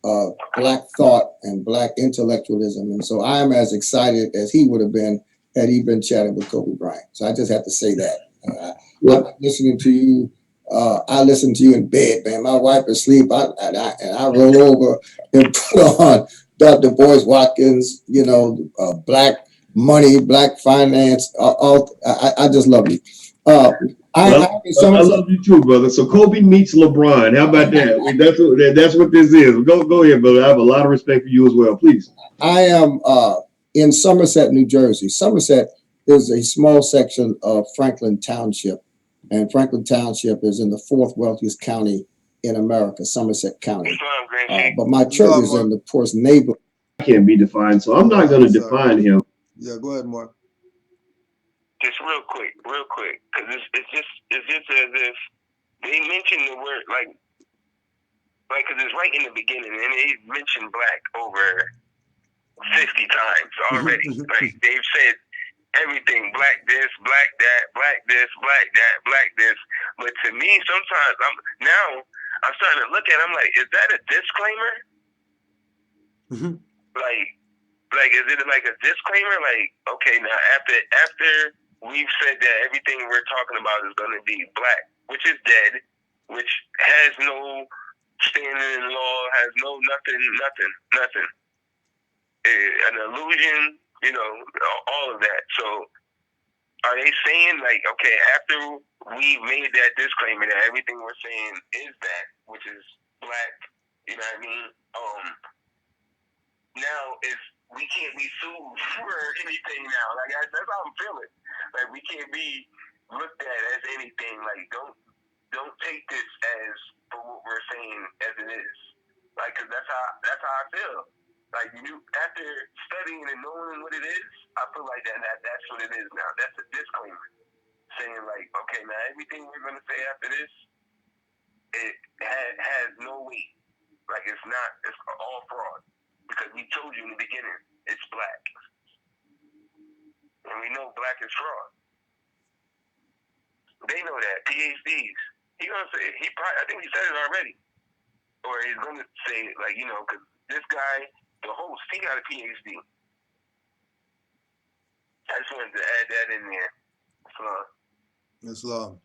of Black thought and Black intellectualism. And so I am as excited as he would have been had he been chatting with Kobe Bryant. So I just have to say that. I'm listening to you. I listen to you in bed, man. My wife is asleep, and I roll over and put on Dr. Boyce Watkins, Black money, Black finance. I just love you. I love you too, brother. So Kobe meets LeBron. How about that? That's what this is. Go ahead, brother. I have a lot of respect for you as well. Please. I am in Somerset, New Jersey. Somerset is a small section of Franklin Township, and Franklin Township is in the fourth wealthiest county in America, Somerset County. But my church is in the poorest neighborhood. Can't be defined, so I'm not going to define him. Yeah, go ahead, Mark. Just real quick, because it's just as if they mentioned the word like, because it's right in the beginning, and they mentioned Black over 50 times already. Like they've said everything, Black this, Black that, Black this, Black that, Black this. But to me, sometimes I'm starting to look at it, I'm like, is that a disclaimer? Like, is it like a disclaimer? Like, okay, now after we've said that everything we're talking about is going to be Black, which is dead, which has no standing in law, has no nothing. An illusion, all of that. So are they saying like, okay, after we made that disclaimer that everything we're saying is that, which is Black, you know what I mean? Now we can't be sued for anything now. Like that's how I'm feeling. Like we can't be looked at as anything. Like don't take this as for what we're saying as it is. Like, cause that's how I feel. Like after studying and knowing what it is, I feel like that's what it is now. That's a disclaimer saying like, okay, now everything we're gonna say after this, it has no weight. Like it's all fraud. Because we told you in the beginning, it's Black. And we know Black is fraud. They know that. PhDs. He gonna say, I think he said it already. Or he's gonna say it, like, because this guy, the host, he got a PhD. I just wanted to add that in there. Islam.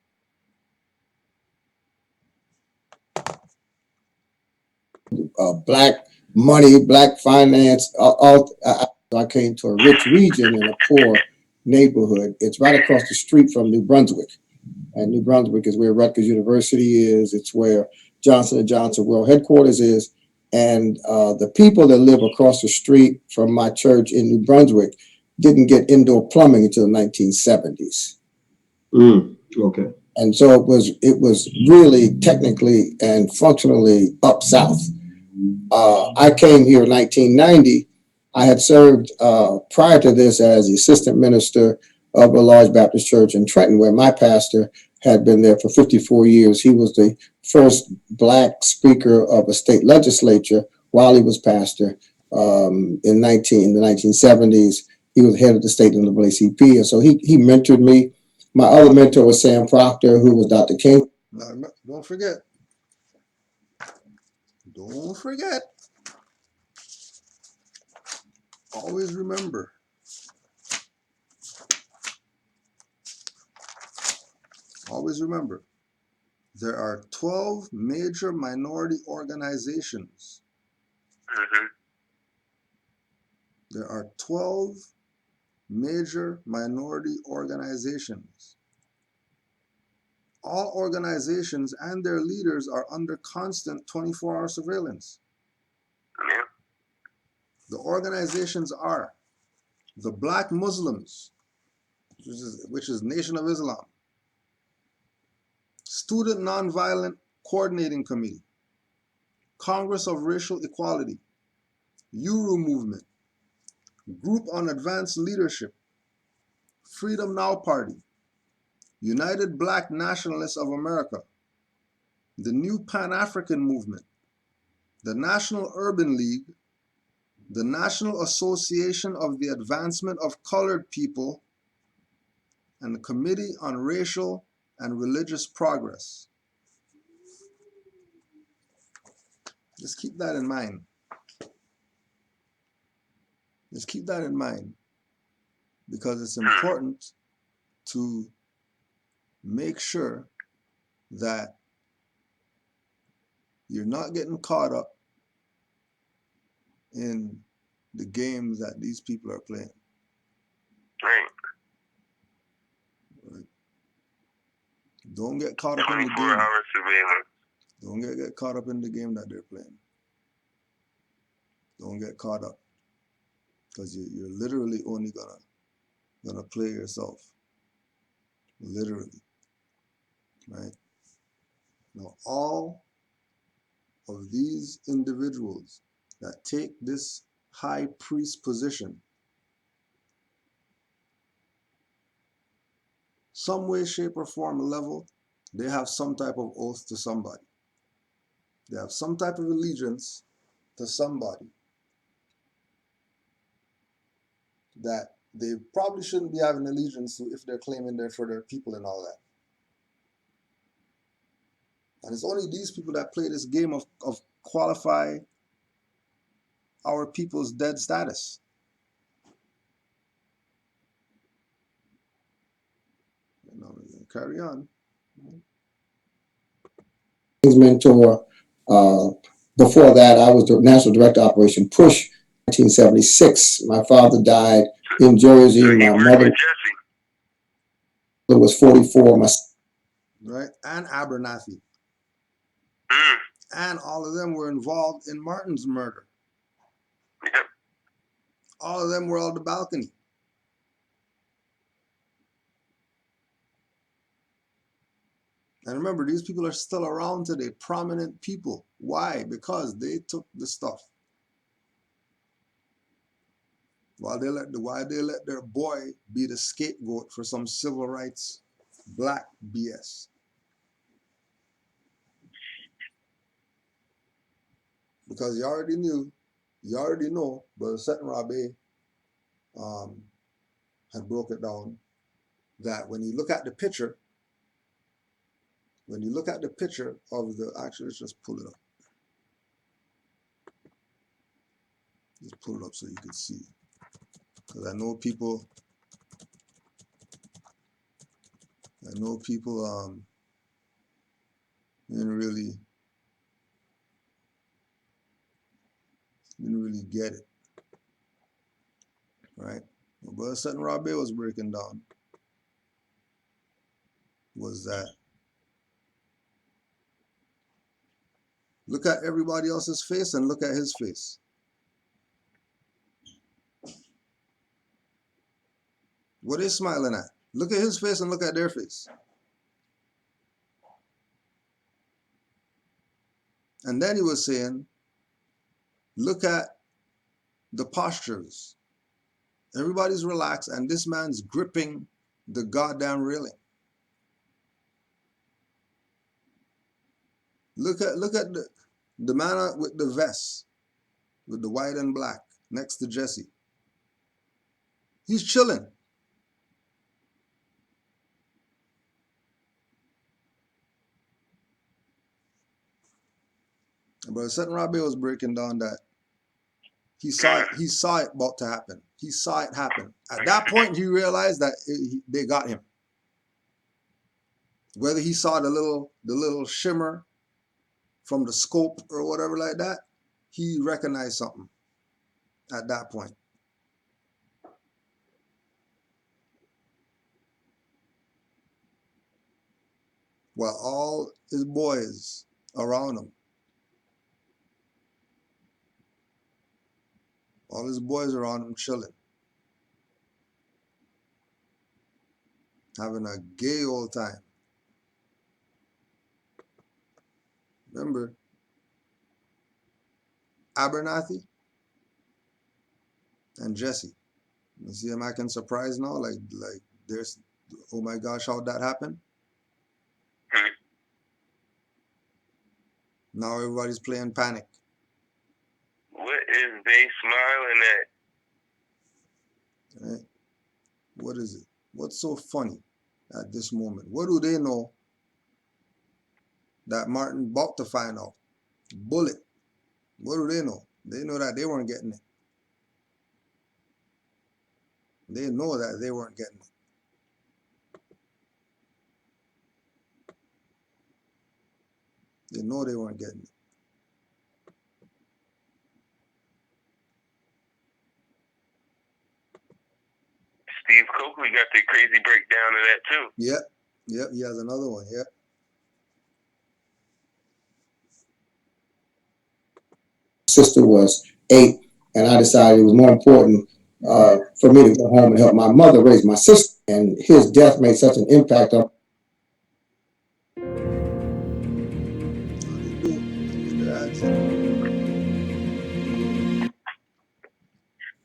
Black money, Black finance. I came to a rich region in a poor neighborhood. It's right across the street from New Brunswick. And New Brunswick is where Rutgers University is. It's where Johnson & Johnson World Headquarters is. And the people that live across the street from my church in New Brunswick didn't get indoor plumbing until the 1970s. Okay. And so it was really technically and functionally up south. I came here in 1990. I had served prior to this as the assistant minister of a large Baptist church in Trenton, where my pastor had been there for 54 years. He was the first Black speaker of a state legislature while he was pastor in the 1970s. He was head of the state NAACP, and so he mentored me. My other mentor was Sam Proctor, who was Dr. King. Don't forget. Don't forget. Always remember. Always remember. There are 12 major minority organizations. There are 12 major minority organizations. All organizations and their leaders are under constant 24-hour surveillance. The organizations are the Black Muslims, which is Nation of Islam, Student Nonviolent Coordinating Committee, Congress of Racial Equality, Uru Movement, Group on Advanced Leadership, Freedom Now Party, United Black Nationalists of America, the New Pan-African Movement, the National Urban League, the National Association of the Advancement of Colored People, and the Committee on Racial and Religious Progress. Just keep that in mind. Just keep that in mind, because it's important to make sure that you're not getting caught up in the games that these people are playing. Right. Don't get caught up in the game. Don't get caught up in the game that they're playing. Don't get caught up, because you're literally only gonna play yourself. Literally, right? Now, all of these individuals that take this high priest position, some way, shape, or form, level, they have some type of oath to somebody. They have some type of allegiance to somebody that they probably shouldn't be having allegiance to if they're claiming they're for their people and all that. And it's only these people that play this game of qualify our people's dead status. Carry on. His mentor. Before that, I was the National Director of Operation Push, 1976. My father died in Jersey. My mother was 44. Right, and Abernathy. And all of them were involved in Martin's murder. All of them were on the balcony. And remember, these people are still around today, prominent people. Why? Because they took the stuff. Why they let their boy be the scapegoat for some civil rights black BS. Because you already know, Brother Seton Rabe had broke it down, that when you look at the picture, of the, actually, let's just pull it up. Just pull it up so you can see. Because I know people didn't really get it. Right? What Brother Seton Rabe was breaking down was that look at everybody else's face and look at his face. What are they smiling at? Look at his face and look at their face. And then he was saying, look at the postures. Everybody's relaxed and this man's gripping the goddamn railing. Look at the man with the vest, with the white and black, next to Jesse. He's chilling. But Seton Rabe was breaking down that he saw it about to happen. He saw it happen. At that point, he realized that they got him. Whether he saw the little shimmer from the scope or whatever like that, he recognized something at that point. While all his boys around him, chilling, having a gay old time. Remember, Abernathy and Jesse. You see him acting surprised now, like there's, oh my gosh, how'd that happen? Now everybody's playing panic. What is they smiling at? Right? What is it? What's so funny at this moment? What do they know that Martin about to find out? Bullet. What do they know? They know that they weren't getting it. They know that they weren't getting it. They know they weren't getting it. Steve Coakley got the crazy breakdown of that too. Yep, he has another one, yep. Sister was 8, and I decided it was more important for me to go home and help my mother raise my sister. And his death made such an impact on.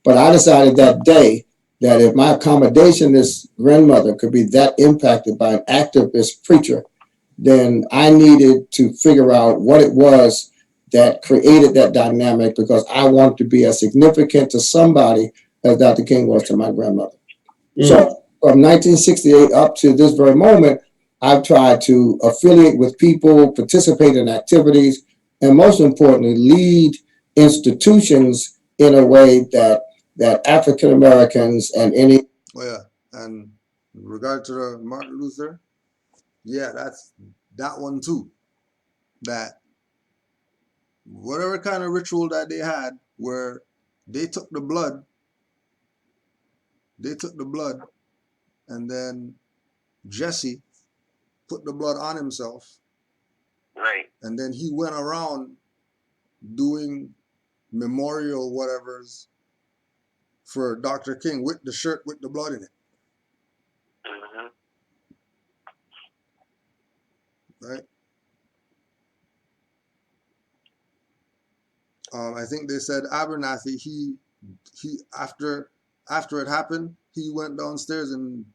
But I decided that day that if my accommodationist grandmother could be that impacted by an activist preacher, then I needed to figure out what it was that created that dynamic, because I wanted to be as significant to somebody as Dr. King was to my grandmother. So from 1968 up to this very moment, I've tried to affiliate with people, participate in activities, and most importantly, lead institutions in a way that African Americans and any. Oh yeah, and in regard to the Martin Luther, yeah, that's that one too. That whatever kind of ritual that they had, where they took the blood, and then Jesse put the blood on himself, right? And then he went around doing memorial whatevers for Dr. King with the shirt with the blood in it. Right? I think they said Abernathy, he after it happened, he went downstairs and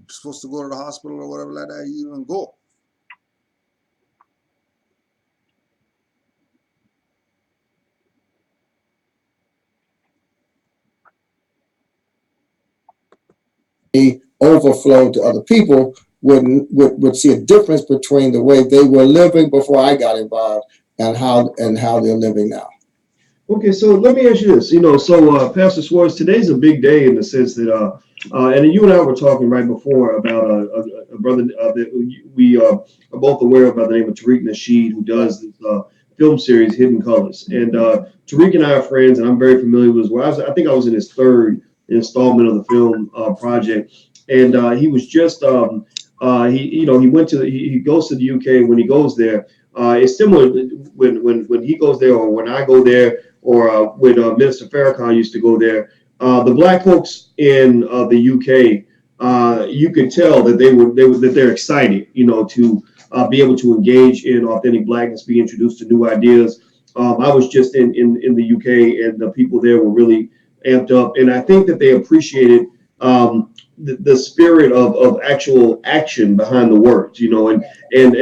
supposed to go to the hospital or whatever like that. He didn't go. Overflow to other people would see a difference between the way they were living before I got involved and how they're living now. Okay, so let me ask you this. Pastor Swartz, today's a big day in the sense that, and you and I were talking right before about a brother that we are both aware of by the name of Tariq Nasheed, who does this film series, Hidden Colors. And Tariq and I are friends, and I'm very familiar with his work. I think I was in his third installment of the film project, and he was just he goes to the UK. When he goes there, it's similar when he goes there or when I go there, or when Minister Farrakhan used to go there. The black folks in the UK, you could tell that they're excited, to be able to engage in authentic blackness, be introduced to new ideas. I was just in the UK, and the people there were really amped up, and I think that they appreciated the spirit of actual action behind the words, and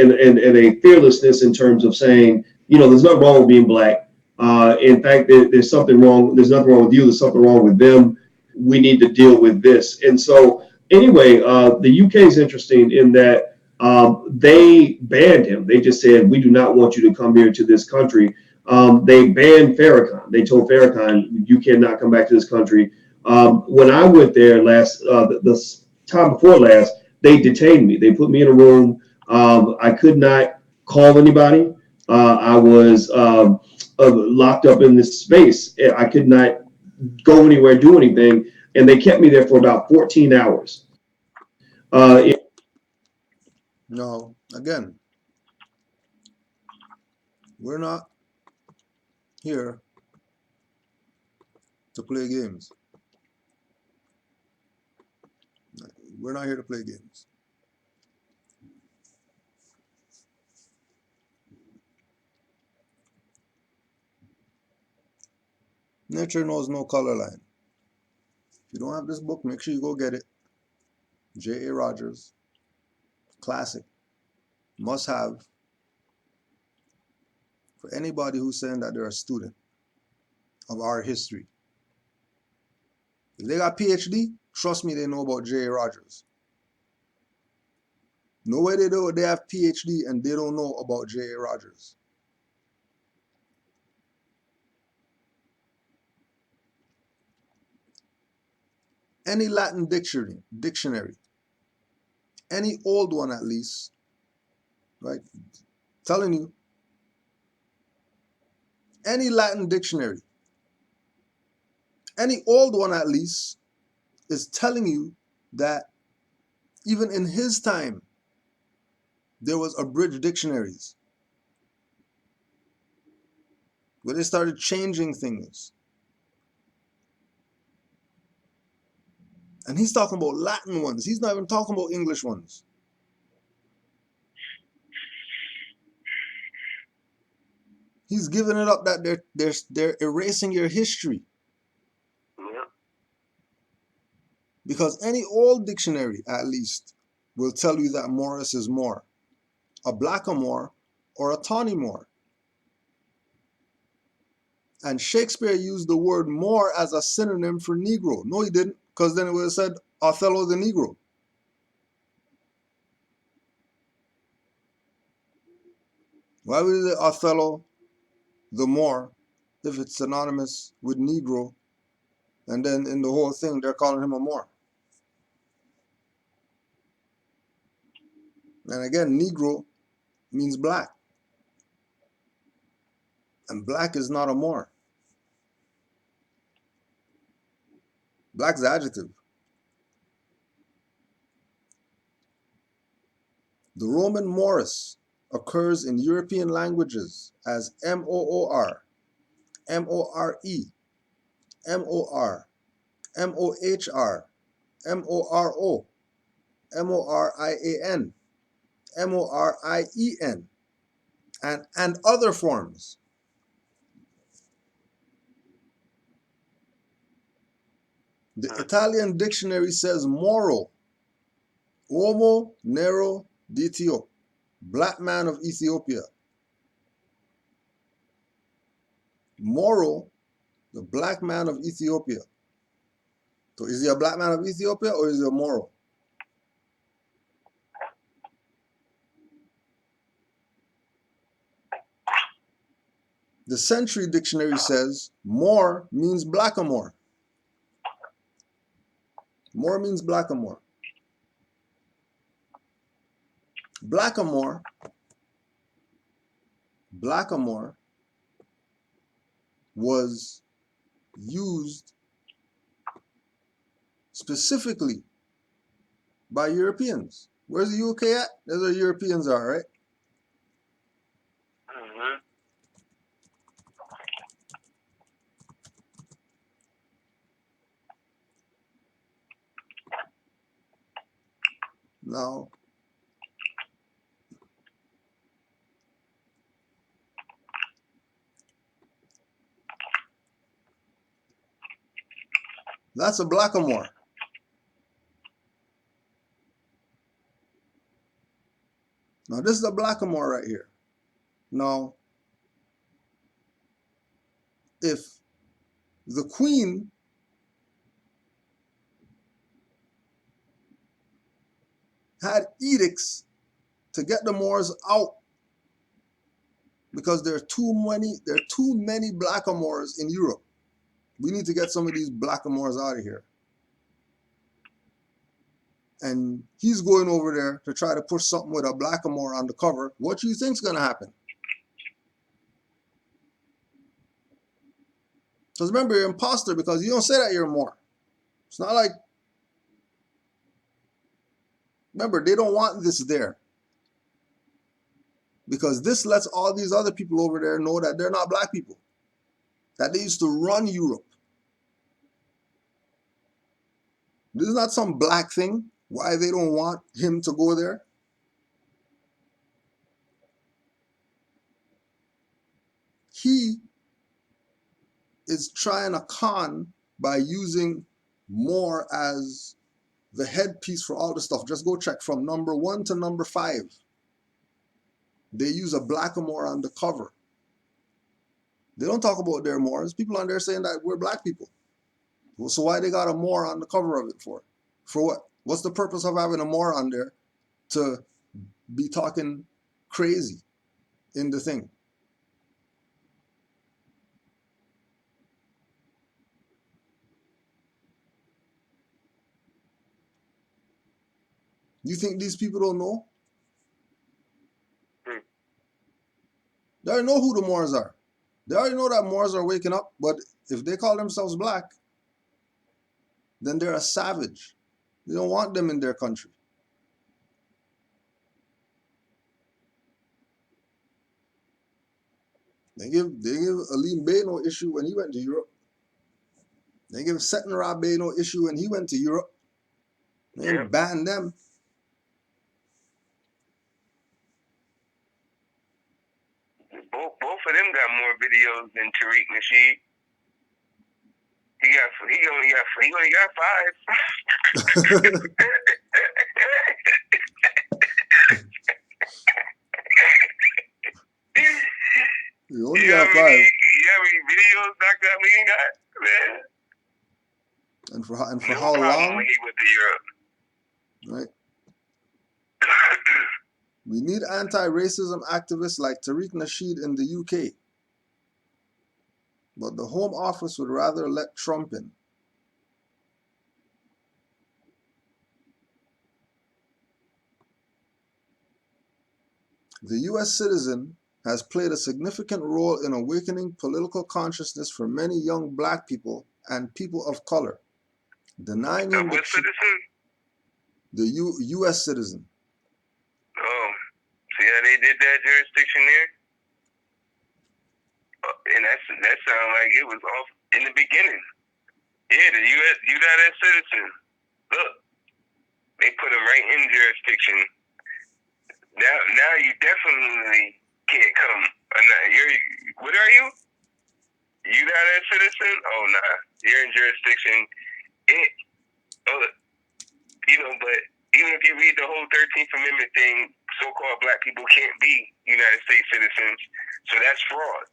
a fearlessness in terms of saying, there's nothing wrong with being black. In fact, there's something wrong. There's nothing wrong with you. There's something wrong with them. We need to deal with this. And so, anyway, the UK is interesting in that they banned him. They just said, we do not want you to come here to this country. They banned Farrakhan. They told Farrakhan, you cannot come back to this country. When I went there the time before last, they detained me. They put me in a room. I could not call anybody. I was locked up in this space. I could not go anywhere, do anything. And they kept me there for about 14 hours. No, again, we're not here to play games. We're not here to play games. Nature knows no color line. If you don't have this book, make sure you go get it. J.A. Rogers, classic, must have for anybody who's saying that they're a student of our history. If they got PhD, trust me, they know about J.A. Rogers. No way they do. They have PhD and they don't know about J.A. Rogers. Any Latin dictionary, any old one at least, right? Telling you, any Latin dictionary, any old one at least, is telling you that even in his time, there was abridged dictionaries where they started changing things. And he's talking about Latin ones. He's not even talking about English ones. He's giving it up that they're erasing your history. Because any old dictionary, at least, will tell you that Morris is Moor, a Blackamoor or a Tawny Moor. And Shakespeare used the word Moor as a synonym for Negro. No, he didn't, because then it would have said Othello the Negro. Why would it say Othello the Moor if it's synonymous with Negro, and then in the whole thing they're calling him a Moor? And again, Negro means black. And black is not a Moor. Black is adjective. The Roman Morris occurs in European languages as M-O-O-R, M-O-R-E, M-O-R, M-O-H-R, M-O-R-O, M-O-R-I-A-N, M-O-R-I-E-N, and other forms. The Italian dictionary says Moro, Uomo Nero d'Etio, black man of Ethiopia. Moro, the black man of Ethiopia. So is he a black man of Ethiopia or is he a Moro? The Century Dictionary says Moor means blackamoor. Moor means blackamoor. Blackamoor was used specifically by Europeans. Where's the UK at? That's where Europeans are, right? Now, that's a blackamoor. Now, this is a blackamoor right here. Now, if the Queen had edicts to get the Moors out because there are too many blackamoors in Europe. We need to get some of these blackamoors out of here. And he's going over there to try to push something with a blackamoor on the cover. What do you think's gonna happen? Because remember, you're an imposter because you don't say that you're a Moor. It's not like, remember, they don't want this there. Because this lets all these other people over there know that they're not black people. That they used to run Europe. This is not some black thing. Why they don't want him to go there? He is trying to con by using Moor as the headpiece for all the stuff. Just go check from number 1 to number 5. They use a blackamoor on the cover. They don't talk about their Moors. People on there saying that we're black people. Well, so why they got a Moor on the cover of it for? For what? What's the purpose of having a Moor on there to be talking crazy in the thing? You think these people don't know? They already know who the Moors are. They already know that Moors are waking up, but if they call themselves black, then they're a savage. They don't want them in their country. They give Alim Bey no issue when he went to Europe. They give Seton Bey no issue when he went to Europe. They ban them. Both of them got more videos than Tariq Nasheed. He only got 5. You only got 5. You know how many videos Dr. Amin got, man? And for how long? When he went to Europe. Right. We need anti-racism activists like Tariq Nasheed in the UK. But the Home Office would rather let Trump in. The US citizen has played a significant role in awakening political consciousness for many young black people and people of color. Denying him what citizen? The US citizen. Oh, see how they did that jurisdiction there? And that sounded like it was off in the beginning. Yeah, the United citizen. Look, they put him right in jurisdiction. Now you definitely can't come. What are you? United citizen? Oh nah, you're in jurisdiction. But even if you read the whole 13th Amendment thing, so-called black people can't be United States citizens. So that's fraud.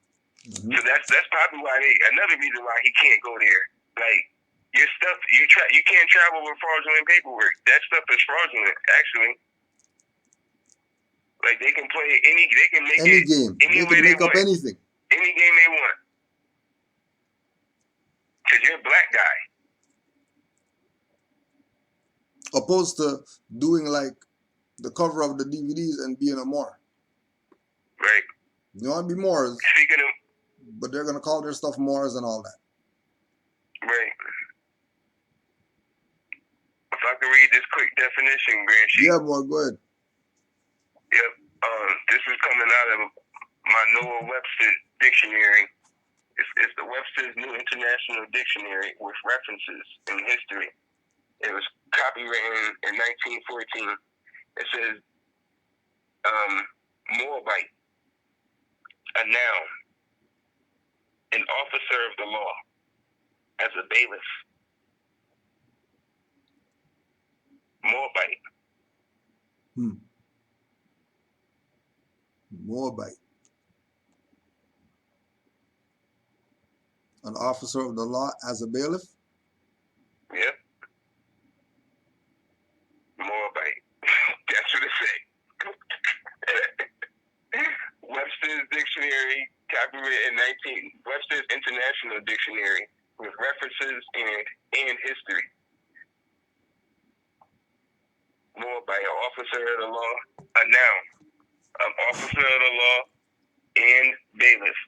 Mm-hmm. So that's probably why another reason why he can't go there. Like your stuff, you can't travel with fraudulent paperwork. That stuff is fraudulent, actually. Like they can play they can make any it game. Any they can make up anything. Any game they want. Because you're a black guy. Opposed to doing like the cover of the DVDs and being a Moor. Right. You want to be Moors. Speaking of, but they're going to call their stuff Moors and all that. Right. If I could read this quick definition, Grand Sheik. Yeah, boy, go ahead. Yep. This is coming out of my Noah Webster dictionary. It's the Webster's New International Dictionary with references in history. It was copywritten in 1914. It says, Moabite, a noun, an officer of the law, as a bailiff. Moabite. Moabite. An officer of the law as a bailiff? Yep. Moabite. That's what it say. Webster's Webster's Dictionary, copyright in 19 Webster's International Dictionary with references and history. More by an officer of the law, a noun, an officer of the law and bailiff.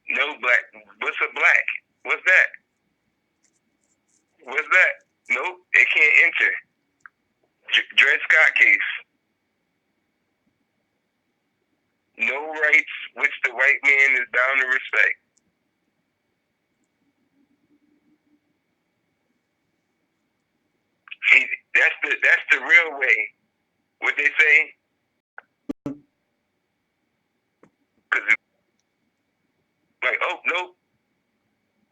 No black. What's a black? What's that? What's that? Nope, it can't enter. Dred Scott case. No rights which the white man is bound to respect. See, that's the real way. What they say. Cause like, oh nope,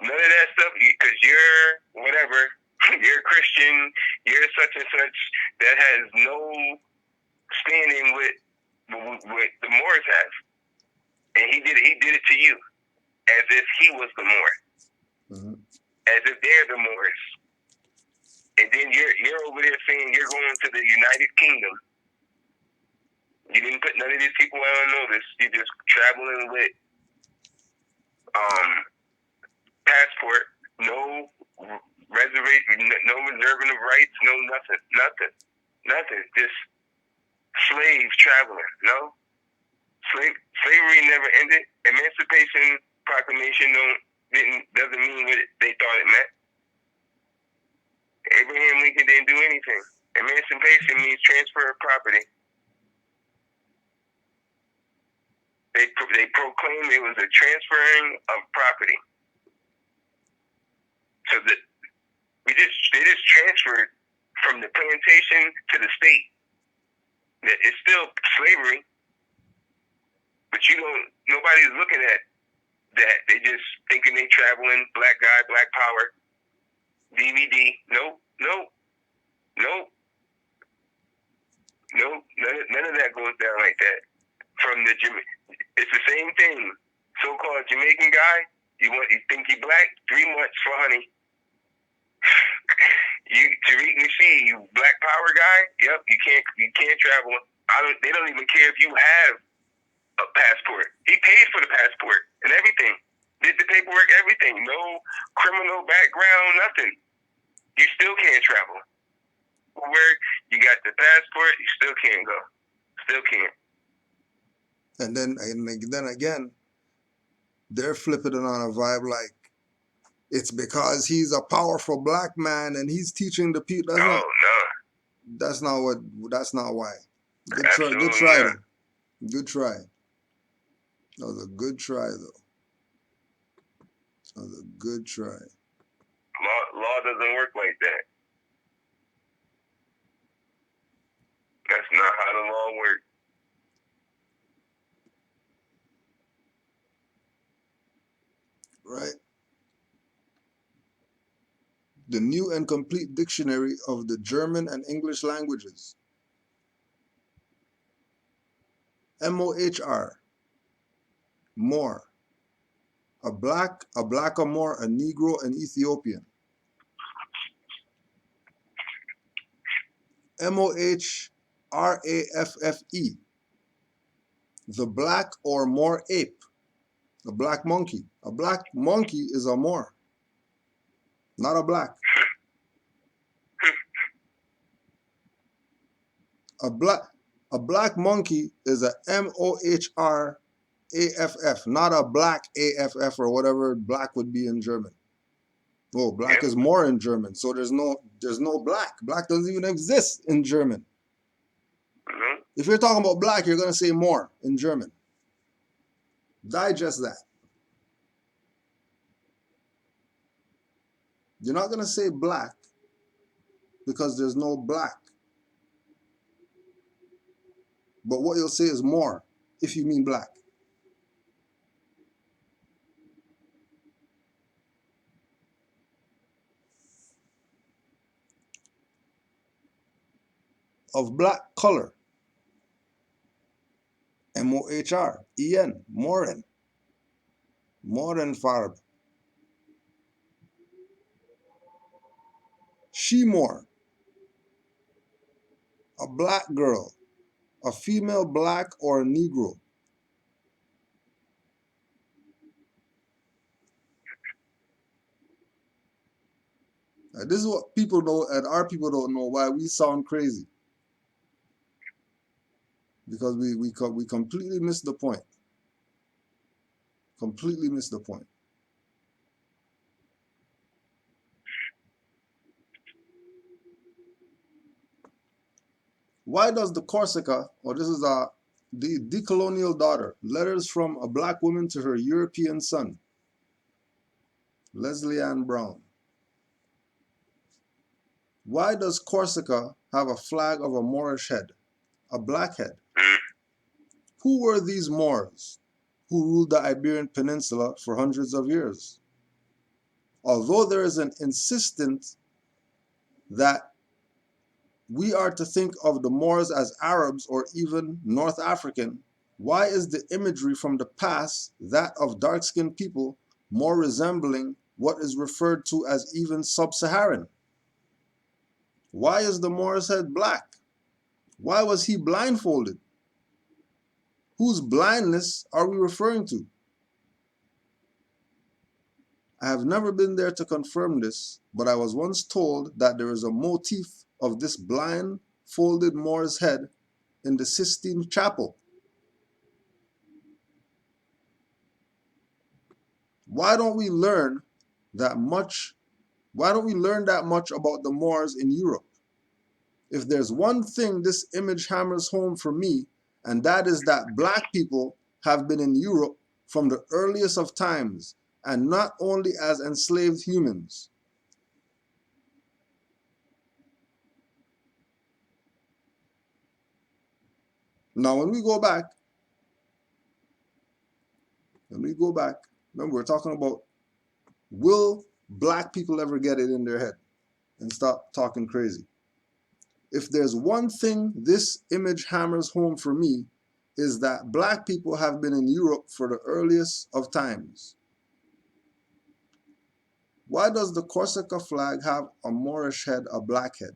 none of that stuff. Cause you're whatever. You're a Christian. You're such and such. That has no standing with the Moors have. And he did it to you, as if he was the Moor, as if they're the Moors. And then you're over there saying you're going to the United Kingdom. You didn't put none of these people on notice. You're just traveling with passport, no reservation, no reserving of rights, no nothing. Just slaves traveling. No, slavery never ended. Emancipation Proclamation doesn't mean what they thought it meant. Abraham Lincoln didn't do anything. Emancipation means transfer of property. They proclaimed it was a transferring of property. So that they just transferred from the plantation to the state. It's still slavery, but nobody's looking at that. They just thinking they traveling, black guy, black power, DVD. Nope. None of that goes down like that. It's the same thing. So-called Jamaican guy, you think he black? 3 months for honey. Tariq Nasheed, you black power guy? Yep, you can't travel. They don't even care if you have a passport. He paid for the passport and everything. Did the paperwork, everything. No criminal background, nothing. You still can't travel. Where you got the passport, you still can't go. Still can't. And then again, they're flipping it on a vibe like it's because he's a powerful black man and he's teaching the people. That's not why. Good try. Good try. That was a good try, though. That was a good try. Law doesn't work like that. That's not how the law works. Right. The New and Complete Dictionary of the German and English Languages. MOHR. Moor. A blackamoor, a Negro, an Ethiopian. MOHRAFFE. The black or Moor ape. A black monkey. A black monkey is a Moor, not a black. A black monkey is a MOHRAFF, not a black AFF or whatever black would be in German. Oh, black is more in German, so there's no black. Black doesn't even exist in German. If you're talking about black, you're gonna say more in German. Digest that. You're not gonna say black because there's no black. But what you'll say is more if you mean black. Of black color. MOHREN, Moren. Morenfarbe. She-Moor. a black girl, a female black or a Negro. This is what people know, and our people don't know why we sound crazy. Because we completely miss the point. Completely miss the point. Why does the Corsica, or this is the decolonial daughter, letters from a black woman to her European son, Leslie Ann Brown. Why does Corsica have a flag of a Moorish head, a black head? Who were these Moors who ruled the Iberian Peninsula for hundreds of years? Although there is an insistence that we are to think of the Moors as Arabs or even North African, why is the imagery from the past, that of dark-skinned people, more resembling what is referred to as even sub-Saharan? Why is the Moor's head black? Why was he blindfolded? Whose blindness are we referring to? I have never been there to confirm this, but I was once told that there is a motif of this blindfolded Moor's head in the Sistine Chapel. Why don't we learn that much? Why don't we learn that much about the Moors in Europe? If there's one thing this image hammers home for me, and that is that black people have been in Europe from the earliest of times, and not only as enslaved humans. Now, when we go back, remember we're talking about, will black people ever get it in their head and stop talking crazy? If there's one thing this image hammers home for me, is that black people have been in Europe for the earliest of times. Why does the Corsica flag have a Moorish head, a black head?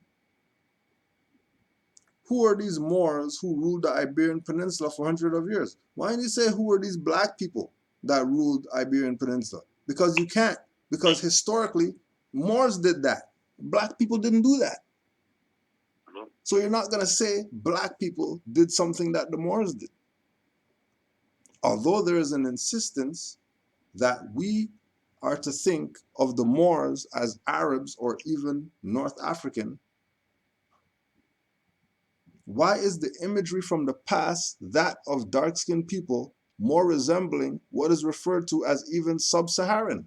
Who are these Moors who ruled the Iberian Peninsula for hundreds of years? Why didn't you say who are these black people that ruled Iberian Peninsula? Because you can't. Because historically, Moors did that. Black people didn't do that. So you're not going to say black people did something that the Moors did. Although there is an insistence that we are to think of the Moors as Arabs or even North African, why is the imagery from the past, that of dark-skinned people, more resembling what is referred to as even sub-Saharan?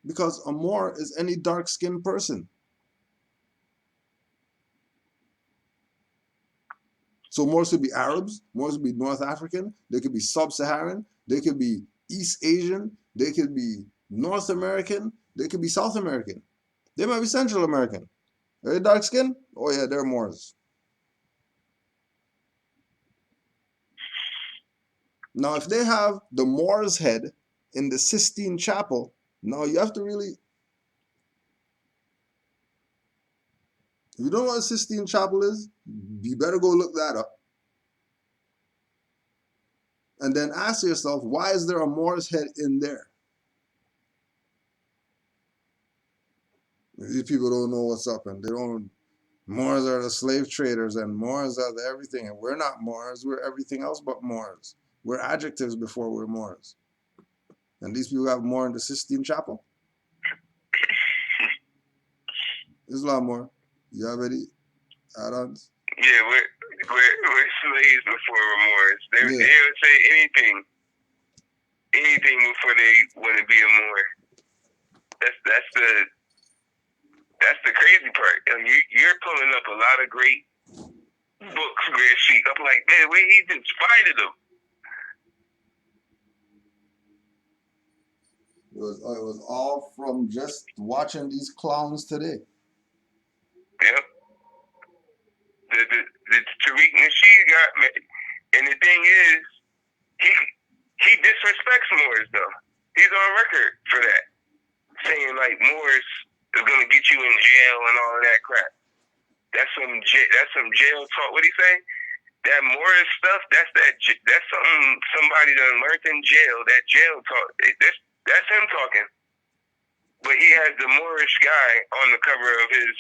Because a Moor is any dark-skinned person. So Moors could be Arabs, Moors could be North African, they could be sub-Saharan, they could be East Asian, they could be North American, they could be South American. They might be Central American. Are they dark skinned? Oh yeah, they're Moors. Now if they have the Moor's head in the Sistine Chapel, now you have to really, if you don't know what the Sistine Chapel is, you better go look that up. And then ask yourself, why is there a Moor's head in there? These people don't know what's up, and they don't. Moors are the slave traders, and Moors are the everything, and we're not Moors. We're everything else but Moors. We're adjectives before we're Moors. And these people have more in the Sistine Chapel. Islam more. You have any add-ons? Yeah, we're slaves before we're Moors. They would say anything before they want to be a Moor. That's the crazy part. I mean, you're pulling up a lot of great books where I'm like, man, where he's inspired them. It was all from just watching these clowns today. Yep. The Tariq Nasheed got, and the thing is, he disrespects Moors though. He's on record for that, saying like Moors is gonna get you in jail and all of that crap. That's some jail talk. What do you say? That Morris stuff. That's something somebody done learned in jail. That jail talk. That's him talking. But he has the Moorish guy on the cover of his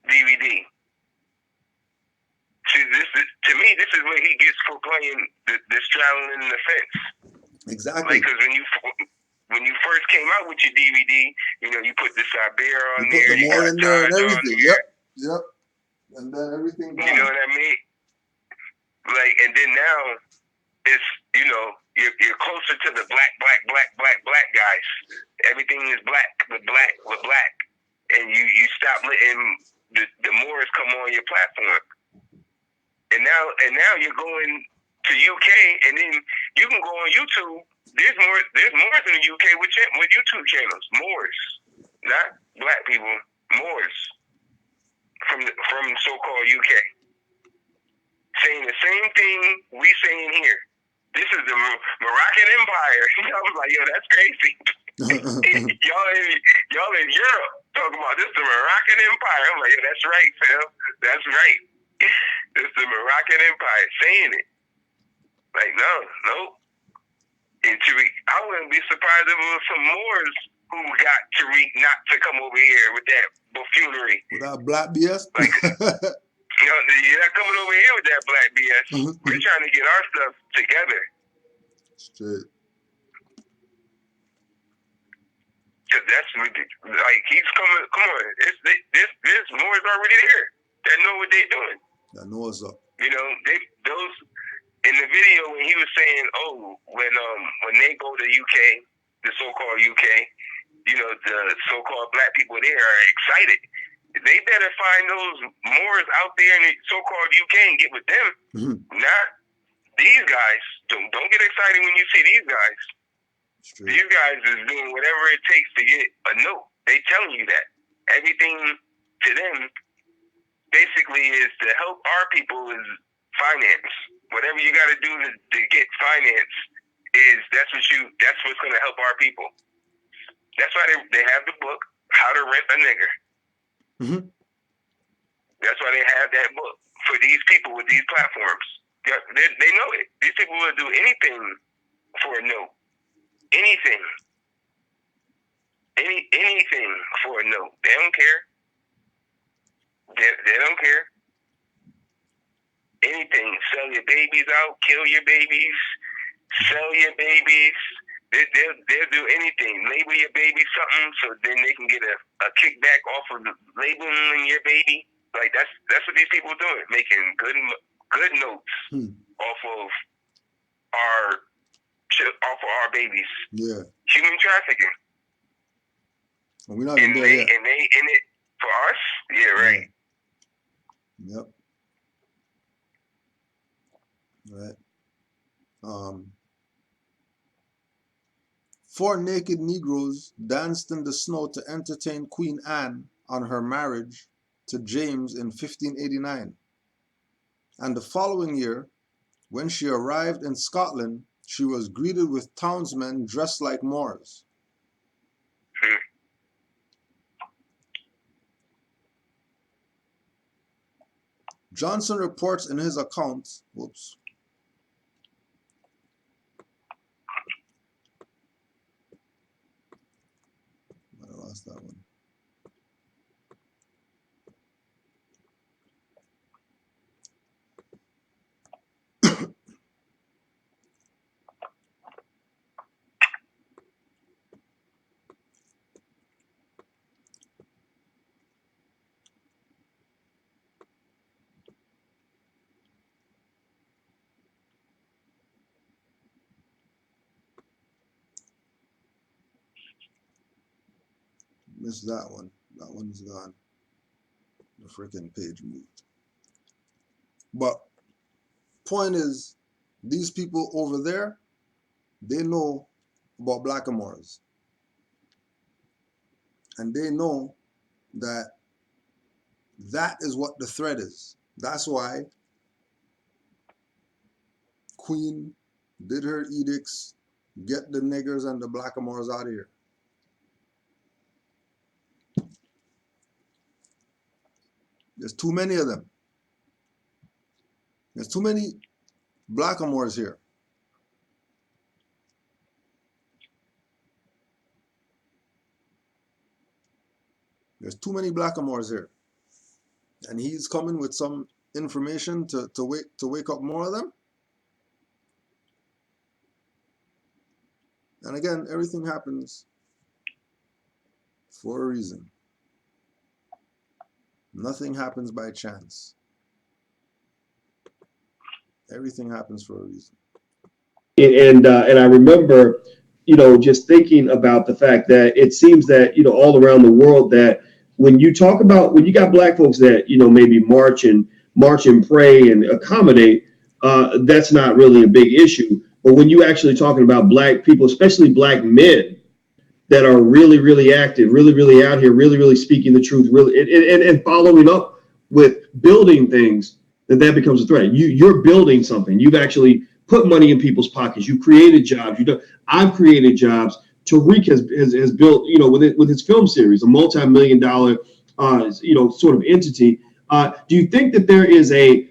DVD. See, to me, this is what he gets for playing the straddling the fence. Exactly. Like, because when you first came out with your DVD, you put the Siberia on there, put the you more got in there and Taj on everything. there. Yep. And then everything. You know what I mean? Like, and then now it's you're closer to the black guys. Everything is black, with black, and you stop letting the Moors come on your platform. And now you're going to UK, and then you can go on YouTube. There's Moors in the UK with YouTube channels. Moors, not black people. Moors from so-called UK, saying the same thing we saying here. This is the Moroccan Empire. I was like, yo, that's crazy. y'all in Europe talking about this the Moroccan Empire. I'm like, yo, that's right, Phil. That's right. It's the Moroccan Empire saying it. Like, no. And I wouldn't be surprised if it was some Moors who got Tariq not to come over here with that buffoonery. With that black BS? Like, you're not coming over here with that black BS. We're trying to get our stuff together. Straight. Cause that's ridiculous. Like, he's coming. Come on, this Moors already there. They know what they're doing. That know what's up. Those in the video when he was saying, when they go to UK, the so-called UK, the so-called black people there are excited. They better find those Moors out there in the so-called UK and get with them. Not these guys. Don't get excited when you see these guys. These guys is doing whatever it takes to get a note. They telling you that. Everything to them basically is to help our people is finance. Whatever you got to do to get finance that's what's going to help our people. That's why they have the book, How to Rent a Nigger. That's why they have that book for these people with these platforms. They know it. These people will do anything for a note. Anything. Anything for a note. They don't care. They don't care. Anything. Sell your babies out, kill your babies, sell your babies. They'll do anything. Label your baby something so then they can get a kickback off of labeling your baby. Like that's what these people are doing, making good notes off of our babies. Yeah. Human trafficking. Well, we're not even there yet. And they in it for us? Yeah, right. Yep. Right. 4 naked Negroes danced in the snow to entertain Queen Anne on her marriage to James in 1589. And the following year, when she arrived in Scotland, she was greeted with townsmen dressed like Moors. Johnson reports in his account, whoops, I lost that one. Missed that one. That one's gone. The freaking page moved. But point is, these people over there, they know about blackamoors. And they know that is what the threat is. That's why Queen did her edicts, get the niggers and the blackamoors out of here. There's too many of them. There's too many blackamoors here. There's too many blackamoors here. And he's coming with some information to wake up more of them. And again, everything happens for a reason. Nothing happens by chance. Everything happens for a reason. And I remember, just thinking about the fact that it seems that, all around the world, that when you got black folks that, maybe march and pray and accommodate, that's not really a big issue. But when you actually talking about black people, especially black men that are really, really active, really, really out here, really, really speaking the truth, really, and following up with building things, that becomes a threat. You're building something. You've actually put money in people's pockets. You created jobs. I've created jobs. Tariq has built, with his film series, a multi-million-dollar, sort of entity. Do you think that there is a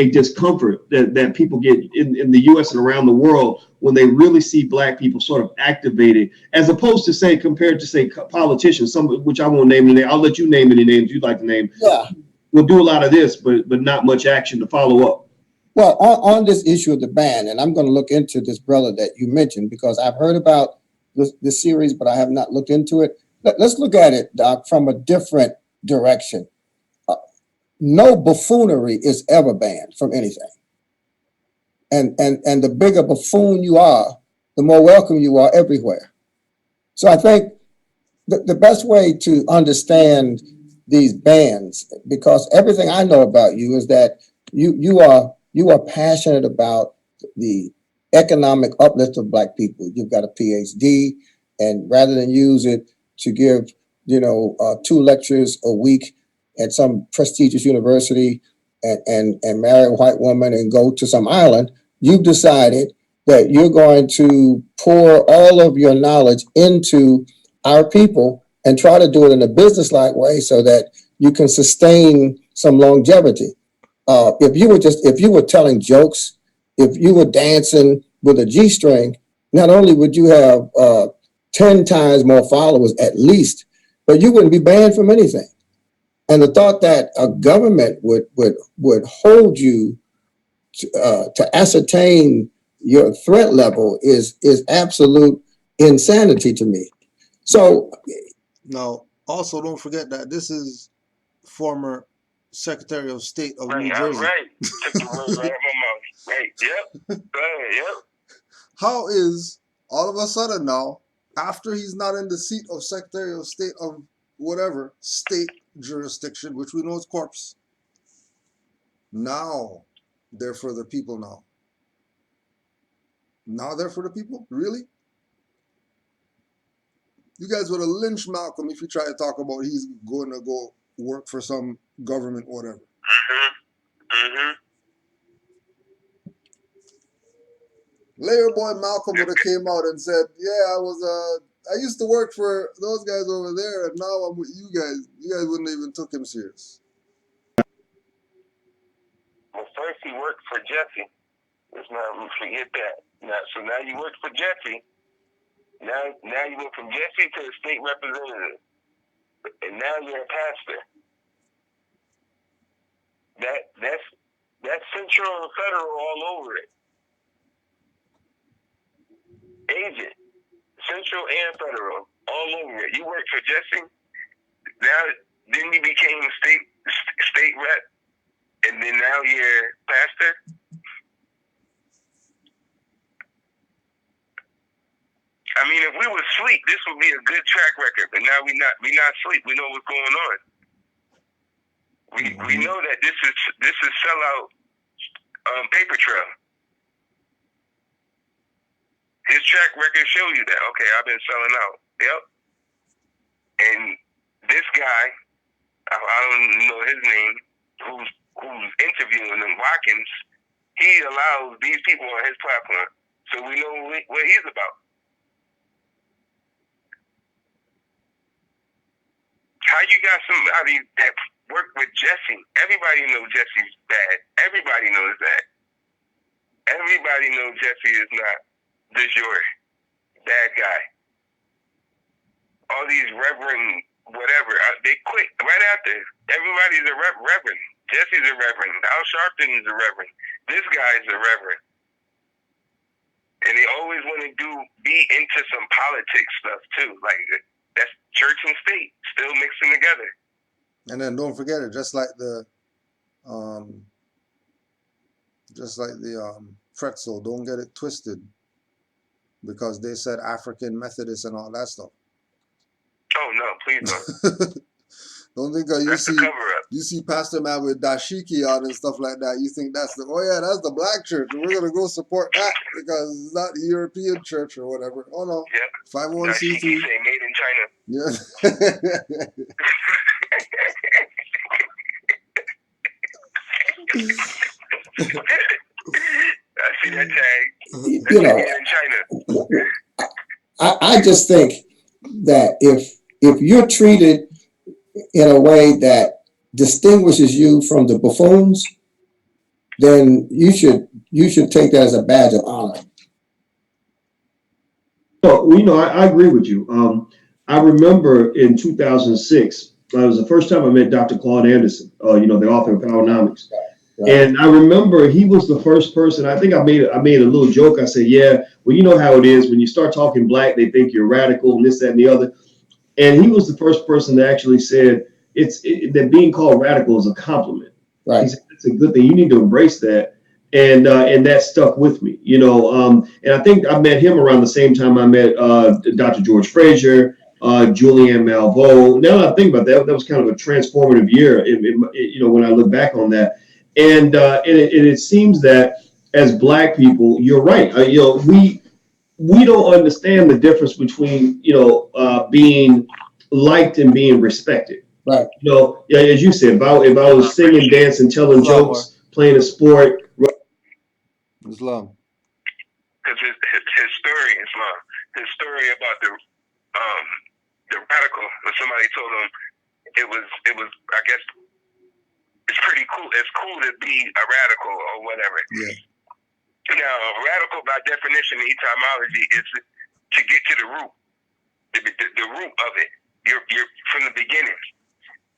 discomfort that people get in the U.S. and around the world when they really see black people sort of activated, as opposed to compared to politicians, some which I won't name any name. I'll let you name any names you'd like to name. Yeah. We'll do a lot of this, but not much action to follow up. Well, on this issue of the ban, and I'm going to look into this brother that you mentioned, because I've heard about this series, but I have not looked into it. Let's look at it, Doc, from a different direction. No buffoonery is ever banned from anything. And the bigger buffoon you are, the more welcome you are everywhere. So I think the best way to understand these bans, because everything I know about you is that you are passionate about the economic uplift of black people. You've got a PhD, and rather than use it to give 2 lectures a week at some prestigious university and marry a white woman and go to some island, you've decided that you're going to pour all of your knowledge into our people and try to do it in a business-like way so that you can sustain some longevity. If you were telling jokes, if you were dancing with a G-string, not only would you have 10 times more followers at least, but you wouldn't be banned from anything. And the thought that a government would hold you to ascertain your threat level is absolute insanity to me. So now, also don't forget that this is former Secretary of State of New Jersey. Right. Took the words right out of my mouth. Right. Yep. Yep. How is all of a sudden now, after he's not in the seat of Secretary of State of whatever state jurisdiction, which we know is corpse, now they're for the people now? Now they're for the people? Really? You guys would have lynched Malcolm if you try to talk about he's going to go work for some government, whatever. Later boy Malcolm would have came out and said, yeah, I used to work for those guys over there, and now I'm with you guys. You guys wouldn't even took him serious. Well, first he worked for Jesse. Let's not forget that. So now you work for Jesse. Now you went from Jesse to a state representative, and now you're a pastor. That's central and federal all over it. Agent, central and federal, all over it. You worked for Jesse. Now, then you became state rep, and then now you're pastor. I mean, if we were asleep, this would be a good track record. But now we not asleep. We know what's going on. We know that this is sellout paper trail. His track record show you that. Okay, I've been selling out. Yep. And this guy, I don't know his name, who's interviewing him, Watkins, he allows these people on his platform, so we know what he's about. How you got somebody that work with Jesse. Everybody knows Jesse's bad. Everybody knows that. Everybody knows Jesse is not de jure bad guy. All these reverend whatever, they quit right after. Everybody's a reverend. Jesse's a reverend. Al Sharpton's a reverend. This guy's a reverend. And they always want to be into some politics stuff too. Like that's church and state still mixing together. And then don't forget it, just like the pretzel, don't get it twisted, because they said African Methodist and all that stuff. Oh no, please don't. Don't think you see Pastor Man with dashiki on and stuff like that. You think that's that's the black church, and we're gonna go support that because it's not the European church or whatever. Oh no, 501c3. Dashiki say made in China. Yeah. I see that tag. You know, made in China. I just think that if you're treated in a way that distinguishes you from the buffoons, then you should take that as a badge of honor. Well, I agree with you. I remember in 2006, it was the first time I met Dr. Claude Anderson, the author of Powernomics. Right. And I remember he was the first person. I think I made a little joke. I said, yeah, well, you know how it is. When you start talking black, they think you're radical and this, that, and the other. And he was the first person that actually said that being called radical is a compliment. Right. He said, it's a good thing. You need to embrace that. And that stuck with me, and I think I met him around the same time I met Dr. George Frazier, Julianne Malveaux. Now that I think about that, that was kind of a transformative year, when I look back on that. And it seems that as Black people, you're right. We don't understand the difference between, being liked and being respected. Right. As you said, if I was singing, dancing, telling jokes, playing a sport. Islam. Because his story, Islam, his story about the radical, when somebody told him it was I guess it's pretty cool. It's cool to be a radical or whatever. Yeah. Now, radical by definition in etymology is to get to the root, the root of it. You're from the beginning.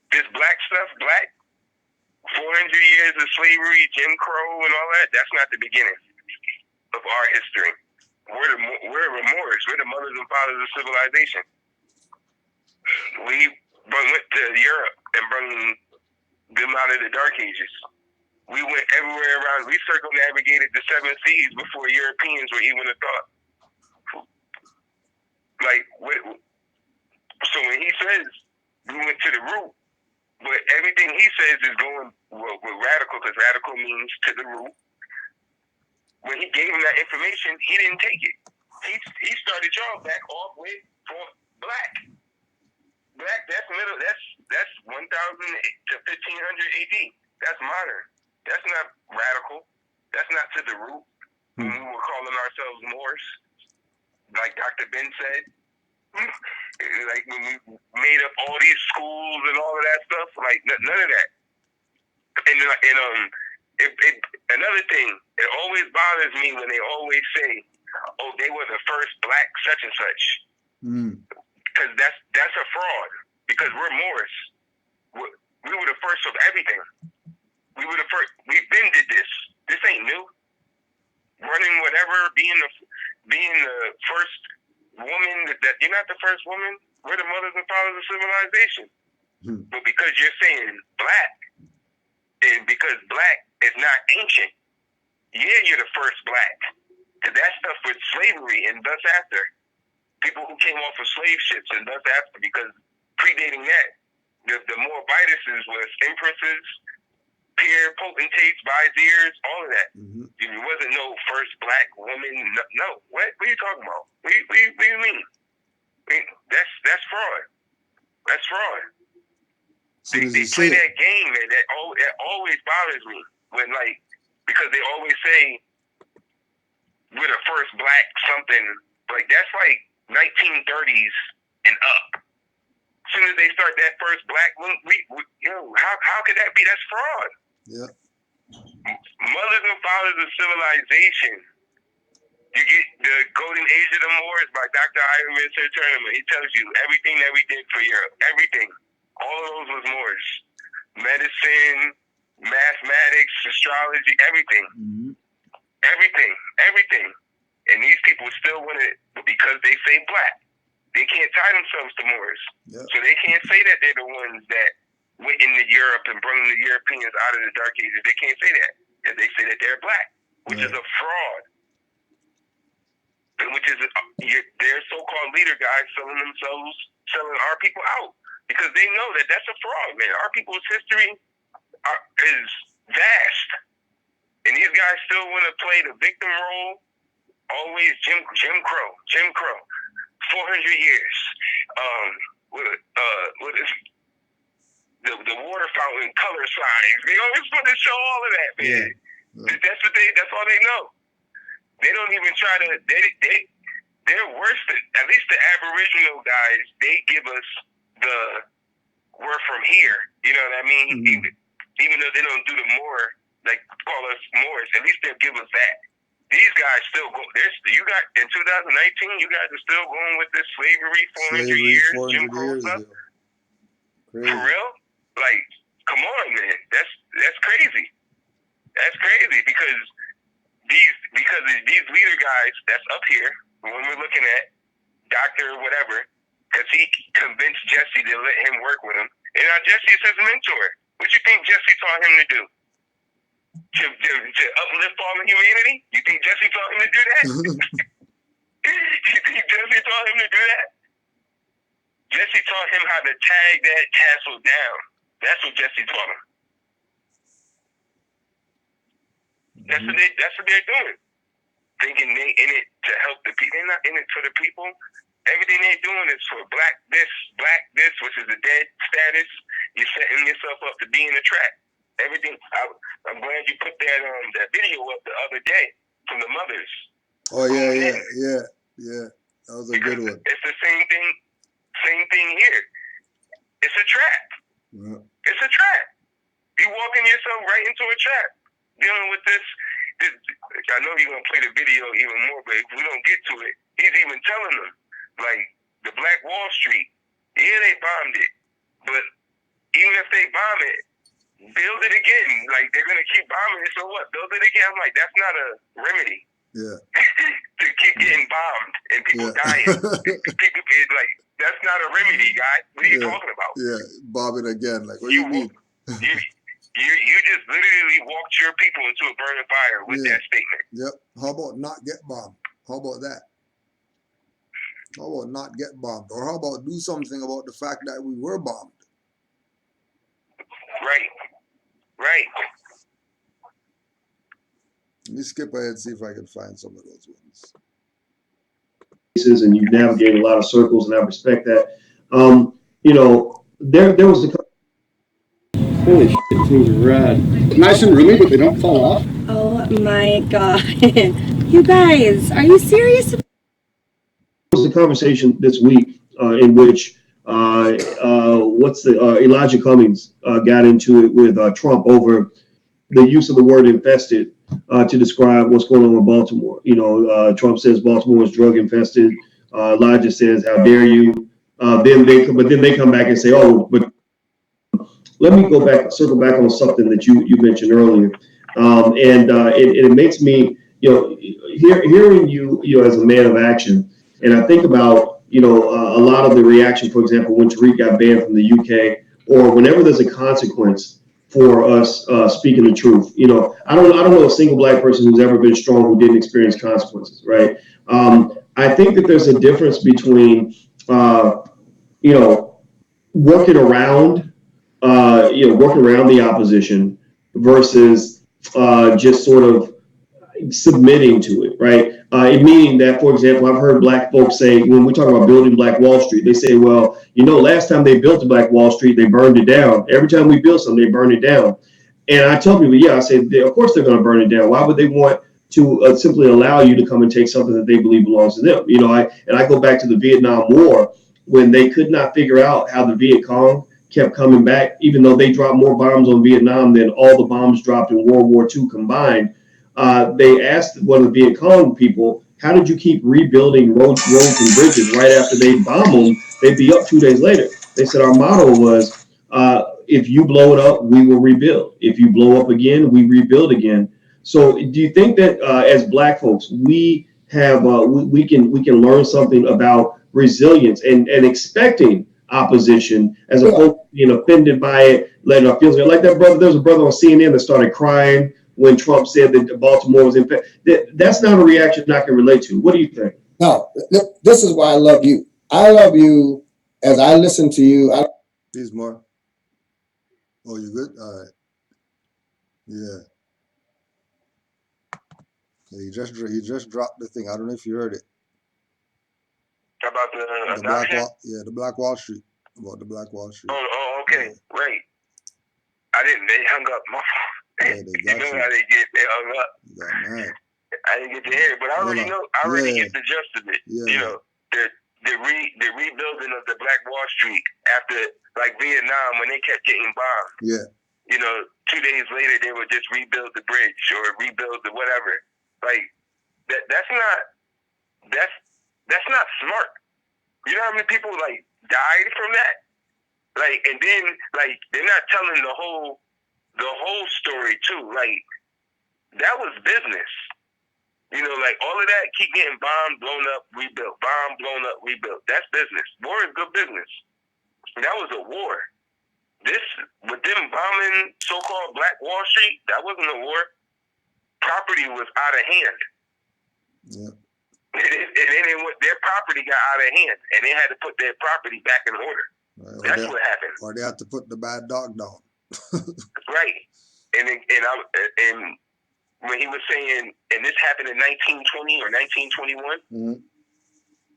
This black stuff, 400 years of slavery, Jim Crow, and all that, that's not the beginning of our history. We're the Moors. We're the mothers and fathers of civilization. We went to Europe and brought them out of the Dark Ages. We went everywhere around. We circumnavigated the 7 seas before Europeans were even a thought. So when he says we went to the root, but everything he says is going with radical, because radical means to the root. When he gave him that information, he didn't take it. He started y'all back off with black. Black, that's 1,000 to 1,500 AD. That's modern. That's not radical. That's not to the root. When we were calling ourselves Moors, like Dr. Ben said. Like when we made up all these schools and all of that stuff, like none of that. And another thing, it always bothers me when they always say, "Oh, they were the first black such and such," because that's a fraud. Because we're Moors, we were the first of everything. We were the first. We've been did this. This ain't new. Running whatever, being the first woman. That you're not the first woman. We're the mothers and fathers of civilization. But because you're saying black, and because black is not ancient, yeah, you're the first black. Cause that stuff with slavery and thus after, people who came off of slave ships and thus after, because predating that, the Moabites was empresses, peer potentates, viziers, all of that. There wasn't no first black woman. No. What are you talking about? What do you mean? That's fraud. That's fraud. They play that game that always bothers me when because they always say we're the first black something. Like that's like 1930s and up. soon as they start that first black link, how could that be? That's fraud. Yeah. Mothers and fathers of civilization. You get the Golden Age of the Moors by Dr. Ivan Tournament. He tells you everything that we did for Europe. Everything. All of those was Moors. Medicine, mathematics, astrology, everything. Mm-hmm. Everything. And these people still want it because they say black. They can't tie themselves to Moors. Yep. So they can't say that they're the ones that went into Europe and brought the Europeans out of the Dark Ages. They can't say that. Because they say that they're black, which is a fraud. And which is their so-called leader guys selling our people out. Because they know that that's a fraud, man. Our people's history is vast. And these guys still want to play the victim role. Always Jim Crow. 400 years. What is the water fountain color signs? They always want to show all of that, man. Yeah. That's all they know. They don't even try to. They're worse than at least the Aboriginal guys. They give us the we're from here. You know what I mean? Mm-hmm. Even though they don't do the more like call us Moors, at least they'll give us that. These guys still go. You got in 2019. You guys are still going with this slavery 400 years, Jim Crow stuff. Crazy. For real? Like, come on, man. That's crazy. That's crazy because these leader guys that's up here when we're looking at Dr. whatever, because he convinced Jesse to let him work with him, and now Jesse is his mentor. What you think Jesse taught him to do? To uplift all of humanity? You think Jesse taught him to do that? You think Jesse taught him to do that? Jesse taught him how to tag that tassel down. That's what Jesse taught him. That's what they're doing. Thinking they in it to help the people. They're not in it for the people. Everything they're doing is for black this, which is a dead status. You're setting yourself up to be in a trap. Everything. I'm glad you put that video up the other day from the mothers. Oh yeah. That was a good one. It's the same thing here. It's a trap. Yeah. It's a trap. You're walking yourself right into a trap. Dealing with this, I know you're gonna play the video even more, but if we don't get to it, he's even telling them like the Black Wall Street. Yeah, they bombed it, but even if they bomb it, build it again. Like they're gonna keep bombing it. So what? Build it again. I'm like, that's not a remedy. Yeah. To keep getting bombed and people dying. People like that's not a remedy, guys. What are you talking about? Yeah, bomb it again. Like what do you mean? You just literally walked your people into a burning fire with that statement. Yep. How about not get bombed? How about that? How about not get bombed? Or how about do something about the fact that we were bombed? Right. Let me skip ahead and see if I can find some of those ones. And you navigate a lot of circles, and I respect that. There was the. Holy shit, things are rad. Nice and roomy, but they don't fall off. Oh my god. You guys, are you serious? There was a conversation this week in which Elijah Cummings got into it with Trump over the use of the word infested to describe what's going on in Baltimore. Trump says Baltimore is drug infested. Elijah says, how dare you? Then they come back and say, oh, but let me circle back on something that you mentioned earlier. It makes me, hearing you as a man of action, and I think about, a lot of the reaction, for example, when Tariq got banned from the UK, or whenever there's a consequence for us speaking the truth. I don't know a single black person who's ever been strong who didn't experience consequences, right? I think that there's a difference between, working around the opposition versus just sort of submitting to it, right? Meaning that, for example, I've heard black folks say, when we talk about building Black Wall Street, they say, well, last time they built the Black Wall Street, they burned it down. Every time we build something, they burn it down. And I tell people, I say, of course they're going to burn it down. Why would they want to simply allow you to come and take something that they believe belongs to them? I go back to the Vietnam War, when they could not figure out how the Viet Cong kept coming back, even though they dropped more bombs on Vietnam than all the bombs dropped in World War II combined. They asked one of the Viet Cong people, how did you keep rebuilding roads and bridges right after they bomb them? They'd be up 2 days later. They said, our motto was, if you blow it up, we will rebuild. If you blow up again, we rebuild again. So do you think that as Black folks, we have we can learn something about resilience and expecting opposition as opposed to being offended by it, letting our feelings go? Like that brother, there was a brother on CNN that started crying when Trump said that Baltimore was infected. That's not a reaction I can relate to. What do you think? No, this is why I love you. I love you as I listen to you. Please more. Oh, you good? All right. Yeah. He just dropped the thing. I don't know if you heard it. About the adoption? The Black Wall Street. About the Black Wall Street. Oh, okay, yeah. Right. I didn't. They hung up. Yeah, they got you know how they get? They hung up. You got mad. I didn't get to hear it, but I already know. I already get the gist of it. Yeah. You know, the rebuilding of the Black Wall Street after like Vietnam when they kept getting bombed. Yeah. You know, 2 days later they would just rebuild the bridge or rebuild the whatever. Like that's not smart. You know how many people like died from that? Like, and then like they're not telling the whole story too. Like that was business. You know, like all of that, keep getting bombed, blown up, rebuilt, bomb, blown up, rebuilt. That's business. War is good business. That was a war. This, with them bombing so-called Black Wall Street, that wasn't a war. Property was out of hand. Yeah. Their property got out of hand, and they had to put their property back in order. Right. That's what happened. Or they had to put the bad dog down. Right. And when he was saying, and this happened in 1920 or 1921,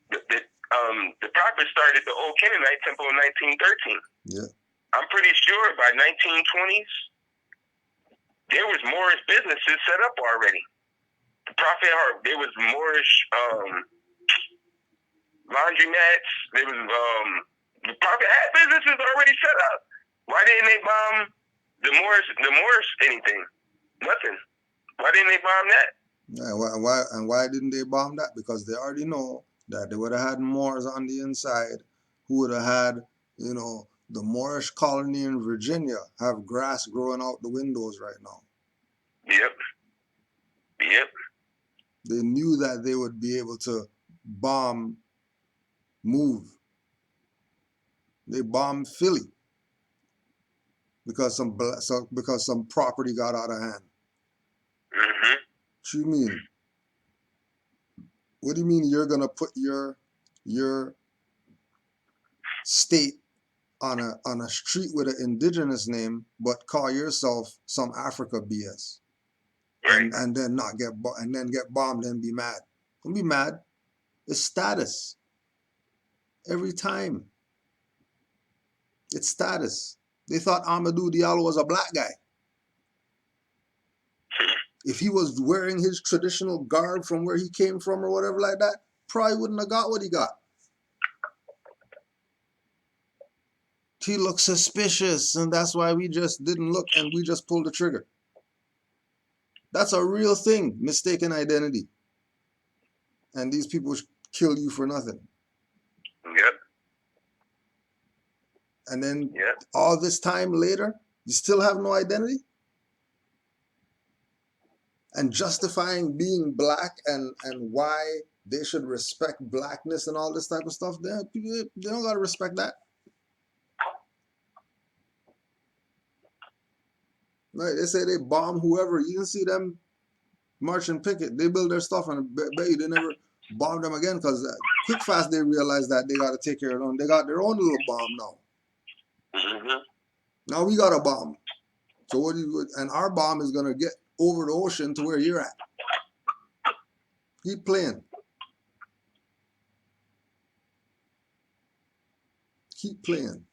the prophet started the old Canaanite temple in 1913. Yeah. I'm pretty sure by 1920s, there was Moorish businesses set up already. The prophet, there was Moorish laundromats. There was the prophet had businesses already set up. Why didn't they bomb the Moorish anything? Nothing. Why didn't they bomb that? Yeah, why didn't they bomb that? Because they already know that they would have had Moors on the inside who would have had, you know, the Moorish colony in Virginia have grass growing out the windows right now. Yep. They knew that they would be able to move. They bombed Philly because some property got out of hand. Mm-hmm. What you mean? What do you mean you're gonna put your state on a street with an indigenous name, but call yourself some Africa BS, right. and then get bombed and be mad? Don't be mad. It's status. Every time. It's status. They thought Amadou Diallo was a black guy. If he was wearing his traditional garb from where he came from or whatever like that, probably wouldn't have got what he got. He looked suspicious, and that's why we just didn't look and we just pulled the trigger. That's a real thing, mistaken identity. And these people kill you for nothing. Yep. And then all this time later, you still have no identity? And justifying being black and why they should respect blackness and all this type of stuff, they don't got to respect that. Right? They say they bomb whoever. You didn't see them march and picket. They build their stuff, and I bet you they never bomb them again because quick fast they realize that they got to take care of them. They got their own little bomb now. Mm-hmm. Now we got a bomb. So what do you? And our bomb is gonna get over the ocean to where you're at. Keep playing. Keep playing.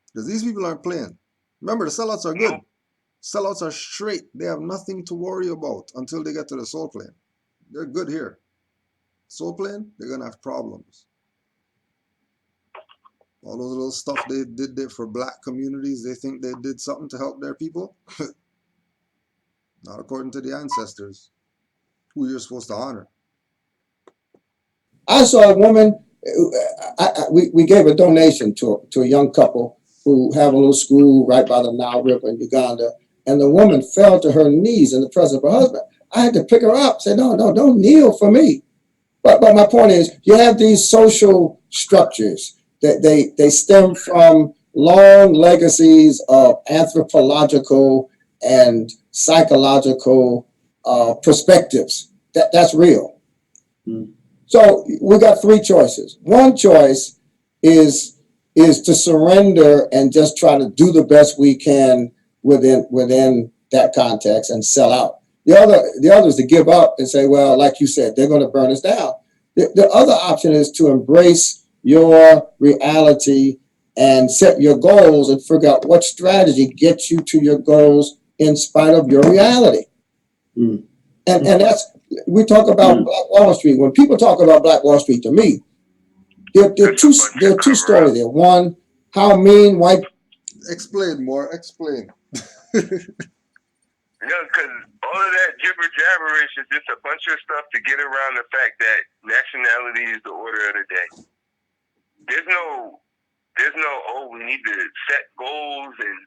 Because these people aren't playing. Remember, the sellouts are good. Sellouts are straight. They have nothing to worry about until they get to the soul plane. They're good here. soul plane, they're gonna have problems. All those little stuff they did there for black communities, they think they did something to help their people. Not according to the ancestors, who you're supposed to honor. I saw a woman. We gave a donation to a young couple who have a little school right by the Nile River in Uganda, and the woman fell to her knees in the presence of her husband. I had to pick her up. Say, no, don't kneel for me. But my point is, you have these social structures that they stem from long legacies of anthropological and psychological perspectives. That's real. So we got three choices. One choice is to surrender and just try to do the best we can within that context and sell out. The other is to give up and say, well, like you said, they're going to burn us down. The other option is to embrace your reality and set your goals and figure out what strategy gets you to your goals in spite of your reality. And that's, we talk about Black Wall Street. When people talk about Black Wall Street, to me, there are two stories there. One, how mean white. Explain more. Explain. Yeah, because all of that jibber jabberish is just a bunch of stuff to get around the fact that nationality is the order of the day. There's no, oh, we need to set goals and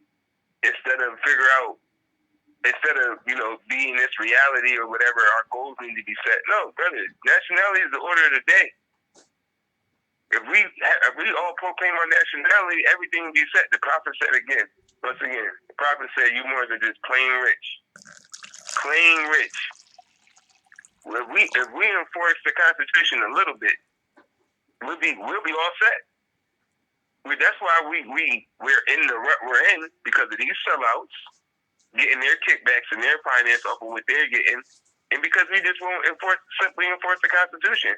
instead of being this reality or whatever, our goals need to be set. No, brother, nationality is the order of the day. If we all proclaim our nationality, everything will be set. The prophet said once again, the prophet said, you more than just plain rich. Plain rich. If we enforce the Constitution a little bit, we'll be all set. That's why we're in the rut we're in, because of these sellouts getting their kickbacks and their finance off of what they're getting, and because we just won't simply enforce the Constitution.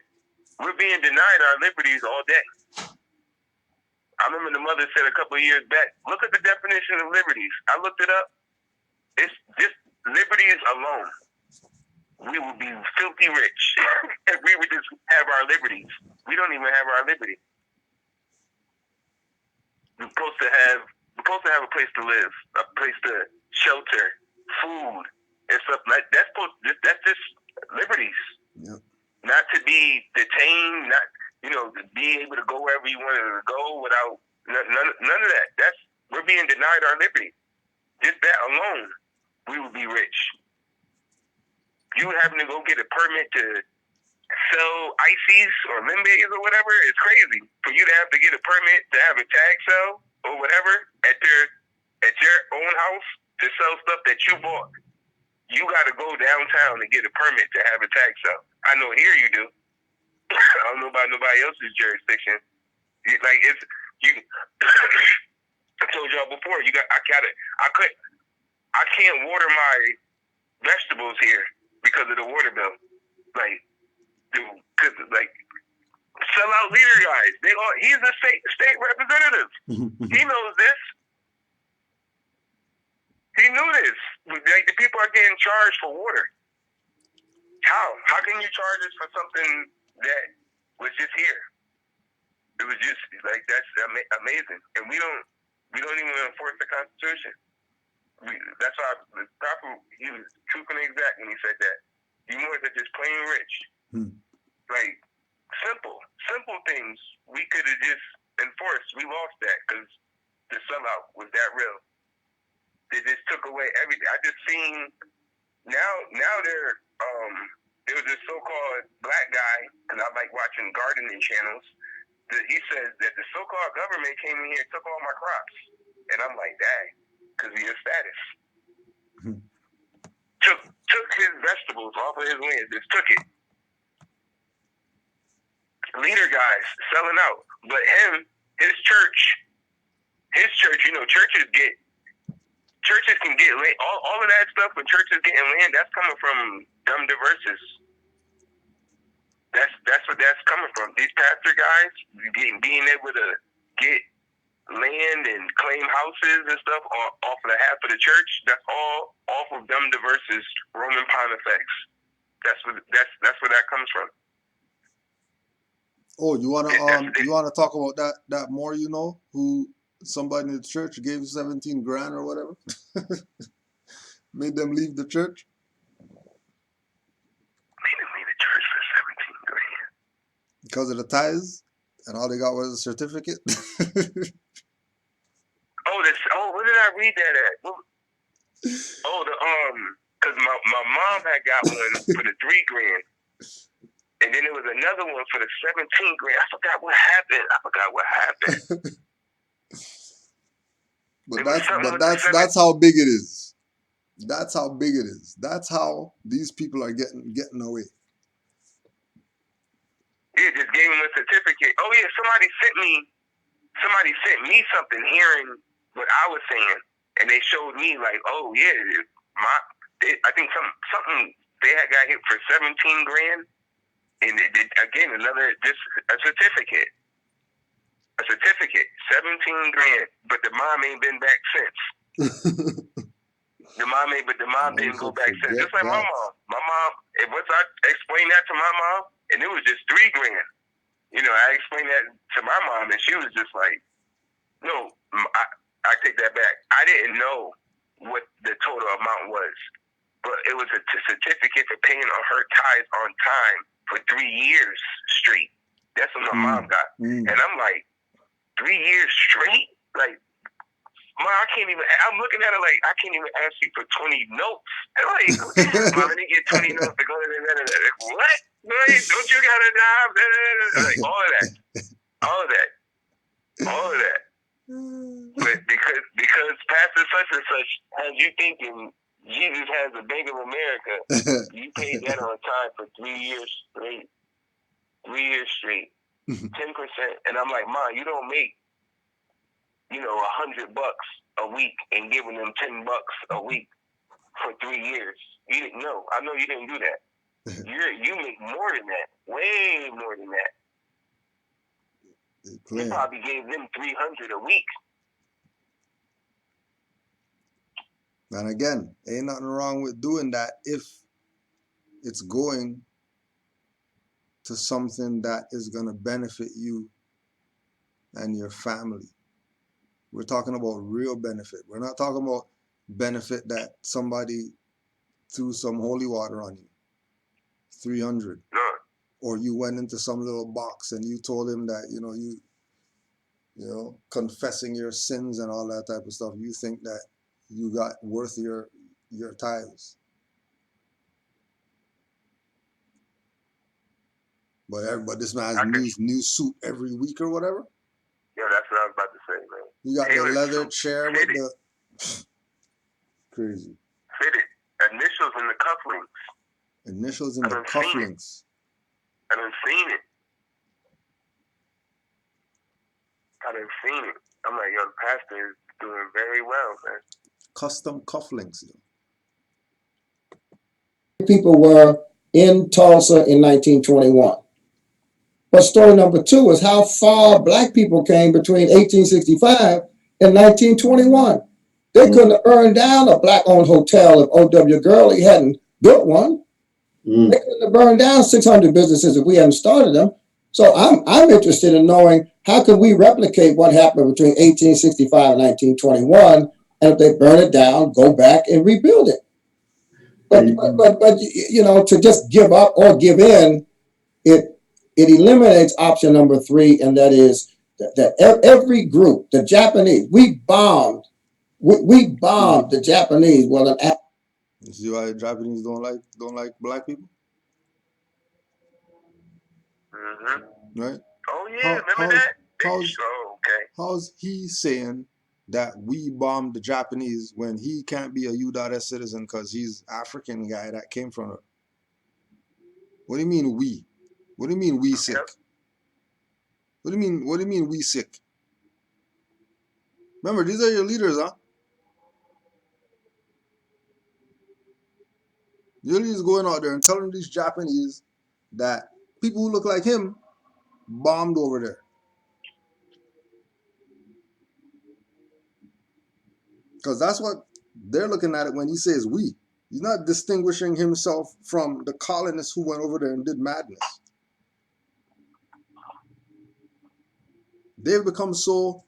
We're being denied our liberties all day. I remember the mother said a couple of years back, look at the definition of liberties. I looked it up. It's just liberties alone. We would be filthy rich if we would just have our liberties. We don't even have our liberty. We're supposed to have a place to live, a place to shelter, food, and stuff like that. That's just liberties. Yep. Not to be detained, not to be able to go wherever you wanted to go without none of that. We're being denied our liberty. Just that alone, we would be rich. You having to go get a permit to sell ices or limbays or whatever is crazy. For you to have to get a permit to have a tag sale or whatever at your own house to sell stuff that you bought, you got to go downtown and get a permit to have a tag sale. I know here you do. I don't know about nobody else's jurisdiction. I told y'all before. I can't water my vegetables here because of the water bill. Sellout leader guys. He's a state representative. He knows this. He knew this. The people are getting charged for water. How can you charge us for something that was just here? It was just that's amazing, and we don't even enforce the Constitution. That's why the prophet, he was truth and exact when he said that. You more than just plain rich. Simple things we could have just enforced. We lost that because the sellout was that real. They just took away everything. I just seen now there was this so-called black guy, because I like watching gardening channels, that he says that the so-called government came in here and took all my crops. And I'm like, dang, because of your status. Took his vegetables off of his land, just took it. Leader guys selling out. But his church, churches can get land. All of that stuff when churches getting land, that's coming from dumb diverses. That's what that's coming from. These pastor guys being able to get land and claim houses and stuff off of the half of the church. That's all off of dumb diverses Roman Pontifex. That's where that comes from. Oh, you wanna talk about that more? You know, who somebody in the church gave 17 grand or whatever, made them leave the church Made him leave the church for 17 grand. because of the tithes, and all they got was a certificate. Where did I read that at? Because my mom had got one for the 3 grand. And then there was another one for the 17 grand. I forgot what happened. That's how big it is. That's how big it is. That's how these people are getting away. Yeah, just gave him a certificate. Oh yeah, somebody sent me something hearing what I was saying, and they showed me like, oh yeah, I think something they had got hit for 17 grand, and again just a certificate. A certificate, 17 grand, but the mom ain't been back since. The mom didn't go back since. Just like my mom. My mom, once I explained that to my mom, and it was just 3 grand. You know, I explained that to my mom, and she was just like, no, I take that back. I didn't know what the total amount was, but it was a certificate for paying on her tithes on time for 3 years straight. That's what my mom got. And I'm like, 3 years straight? Like, Mom, I'm looking at her like, I can't even ask you for 20 notes. And like, Mom, I didn't get 20 notes to go to like, what? Don't you got a job? Like, all of that. But because Pastor such and such has you thinking Jesus has a Bank of America, you paid that on time for 3 years straight. 3 years straight. 10%. And I'm like, Mom, you don't make, $100 a week and giving them $10 a week for 3 years. You didn't know. I know you didn't do that. You make more than that. Way more than that. You probably gave them $300 a week. And again, ain't nothing wrong with doing that if it's going to something that is going to benefit you and your family. We're talking about real benefit. We're not talking about benefit that somebody threw some holy water on you. 300. Or you went into some little box and you told him that, confessing your sins and all that type of stuff. You think that you got worth your tithes. But this man has new suit every week or whatever. Yeah, that's what I was about to say, man. You got the leather chair with the crazy. Fitted. Initials in the cufflinks. Initials in the cufflinks. I done seen it. I'm like, yo, the pastor is doing very well, man. Custom cufflinks. People were in Tulsa in 1921. But story number 2 is how far black people came between 1865 and 1921. They couldn't have burned down a black-owned hotel if O.W. Gurley hadn't built one. They couldn't have burned down 600 businesses if we hadn't started them. So I'm interested in knowing how can we replicate what happened between 1865 and 1921, and if they burn it down, go back and rebuild it. But to just give up or give in, it eliminates option number 3, and that is that every group, the Japanese, we bombed the Japanese. Well, you see why the Japanese don't like black people? Mm-hmm. Right? Oh yeah, remember that? How's he saying that we bombed the Japanese when he can't be a U.S. citizen because he's African guy that came from it? What do you mean we? What do you mean we sick? What do you mean we sick? Remember, these are your leaders, huh? Your leaders going out there and telling these Japanese that people who look like him bombed over there. Because that's what they're looking at it when he says we. He's not distinguishing himself from the colonists who went over there and did madness. They've become so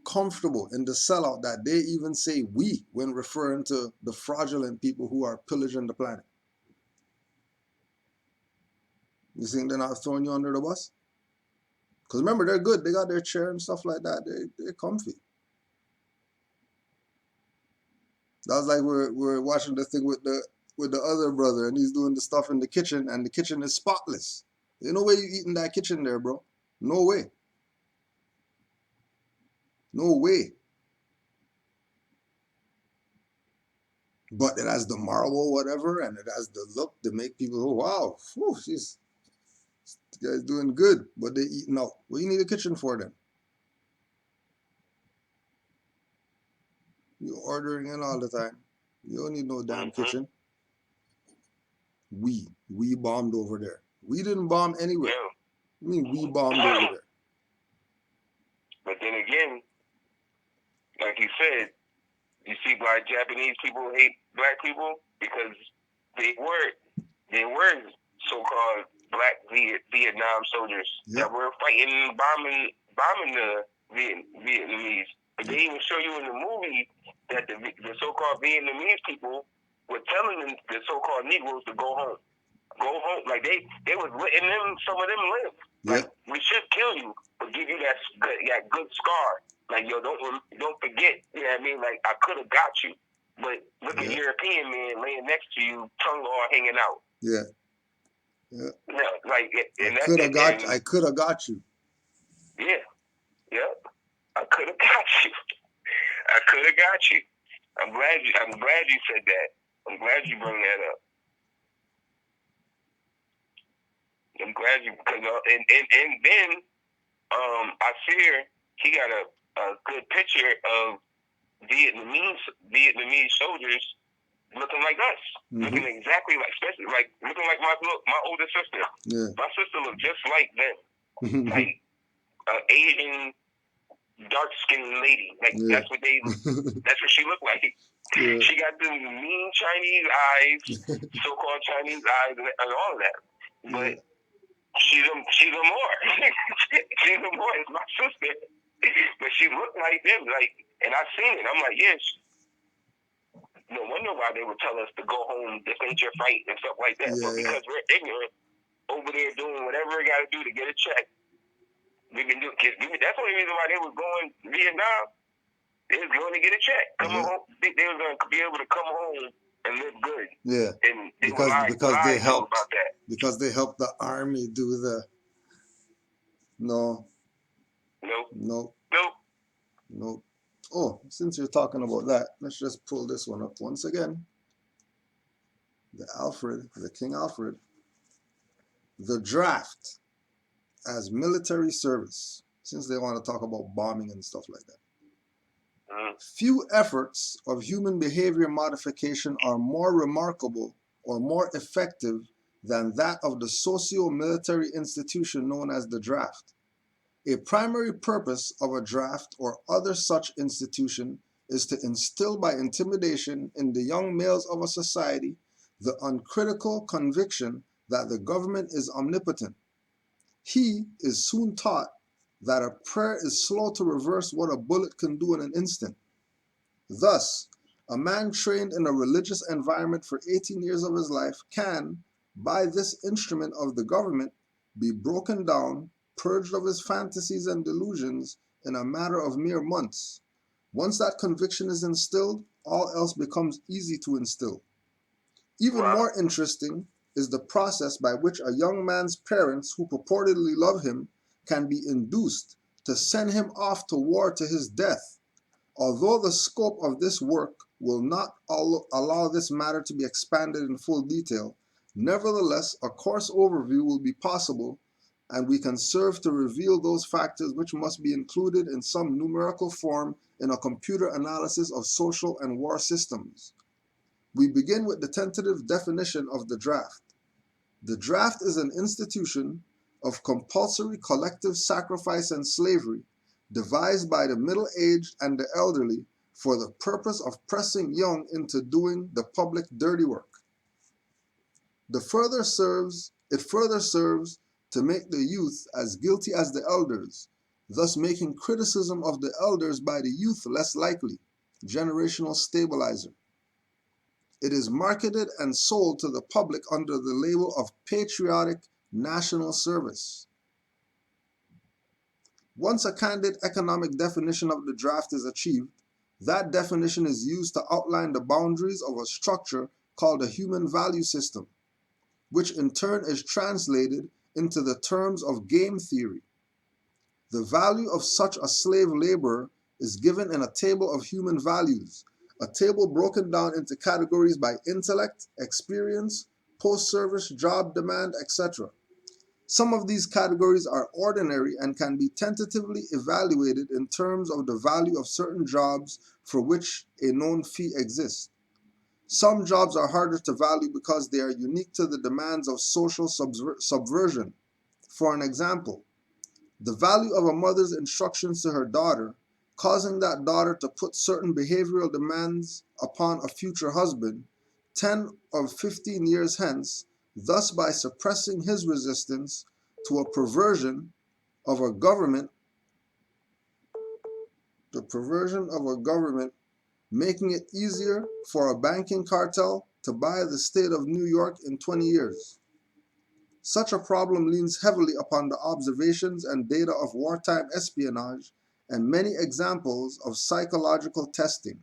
comfortable in the sellout that they even say we when referring to the fraudulent people who are pillaging the planet. You think they're not throwing you under the bus? Because remember, they're good. They got their chair and stuff like that. They're comfy. That was like we're watching the thing with the other brother, and he's doing the stuff in the kitchen, and the kitchen is spotless. There's no way you eat in that kitchen there, bro. No way. No way. But it has the marble, whatever, and it has the look to make people go, wow, whew, this guy's doing good. But they eating out. What do you need a kitchen for then? You're ordering in all the time. You don't need no damn kitchen. We bombed over there. We didn't bomb anywhere. I mean, we bombed over there. But then again, like you said, you see why Japanese people hate black people? Because they were so-called black Vietnam soldiers that were fighting, bombing the Vietnamese. But they even show you in the movie that the so-called Vietnamese people were telling them, the so-called Negroes, to go home. Go home. Like they was letting them, some of them live. Like, we should kill you, but give you that good scar. Like, yo, don't forget, you know what I mean? Like, I could have got you, but look at European man laying next to you, tongue all hanging out. Yeah. Yeah. No, like, I could have got you. Yeah. Yep. I could have got you. I could have got you. I'm glad you said that. I'm glad you bring that up. I'm glad you, because and then I fear he got a good picture of Vietnamese soldiers looking like us, looking exactly like, especially like looking like my older sister. Yeah. My sister looked just like them, like Asian dark skinned lady. Like that's what she looked like. Yeah. She got the mean Chinese eyes, so-called Chinese eyes, and all of that. But she's a more. She's a more. It's my sister, but she looked like them. Like, and I seen it. I'm like, yes. No wonder why they would tell us to go home. This ain't your fight and stuff like that. But because we're ignorant, over there doing whatever we got to do to get a check. We can do. That's the only reason why they was going to Vietnam. They was going to get a check. Come home. They was going to be able to come home and live good. Yeah. And they because they helped about that. Because they helped the army do the. No. Oh, since you're talking about that, let's just pull this one up once again. The King Alfred. The draft as military service, since they want to talk about bombing and stuff like that. Few efforts of human behavior modification are more remarkable or more effective than that of the socio-military institution known as the draft. A primary purpose of a draft or other such institution is to instill by intimidation in the young males of a society the uncritical conviction that the government is omnipotent. He is soon taught that a prayer is slow to reverse what a bullet can do in an instant. Thus, a man trained in a religious environment for 18 years of his life can, by this instrument of the government, be broken down, purged of his fantasies and delusions in a matter of mere months. Once that conviction is instilled, all else becomes easy to instill. Even more interesting is the process by which a young man's parents, who purportedly love him, can be induced to send him off to war to his death. Although the scope of this work will not allow this matter to be expanded in full detail, nevertheless, a coarse overview will be possible, and we can serve to reveal those factors which must be included in some numerical form in a computer analysis of social and war systems. We begin with the tentative definition of the draft. The draft is an institution of compulsory collective sacrifice and slavery devised by the middle-aged and the elderly for the purpose of pressing young into doing the public dirty work. It further serves to make the youth as guilty as the elders, thus making criticism of the elders by the youth less likely. Generational stabilizer. It is marketed and sold to the public under the label of patriotic national service. Once a candid economic definition of the draft is achieved, that definition is used to outline the boundaries of a structure called a human value system, which in turn is translated into the terms of game theory. The value of such a slave laborer is given in a table of human values, a table broken down into categories by intellect, experience, post-service job demand, etc. Some of these categories are ordinary and can be tentatively evaluated in terms of the value of certain jobs for which a known fee exists. Some jobs are harder to value because they are unique to the demands of social subversion. For an example, the value of a mother's instructions to her daughter, causing that daughter to put certain behavioral demands upon a future husband, 10 or 15 years hence, thus by suppressing his resistance to a perversion of a government, making it easier for a banking cartel to buy the state of New York in 20 years. Such a problem leans heavily upon the observations and data of wartime espionage and many examples of psychological testing.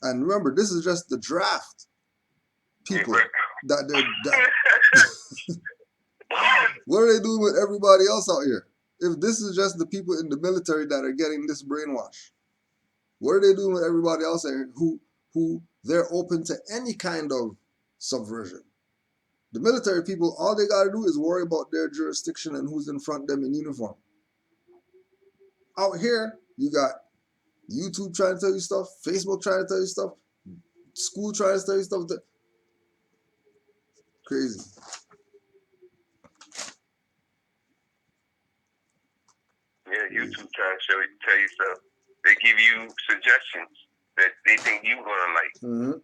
And remember, this is just the draft people that what are they doing with everybody else out here? If this is just the people in the military that are getting this brainwash, what are they doing with everybody else out here who they're open to any kind of subversion? The military people, all they got to do is worry about their jurisdiction and who's in front of them in uniform. Out here, you got YouTube trying to tell you stuff, Facebook trying to tell you stuff, school trying to tell you stuff. Crazy. Yeah, YouTube trying to tell you stuff. They give you suggestions that they think you're gonna like. Mm-hmm.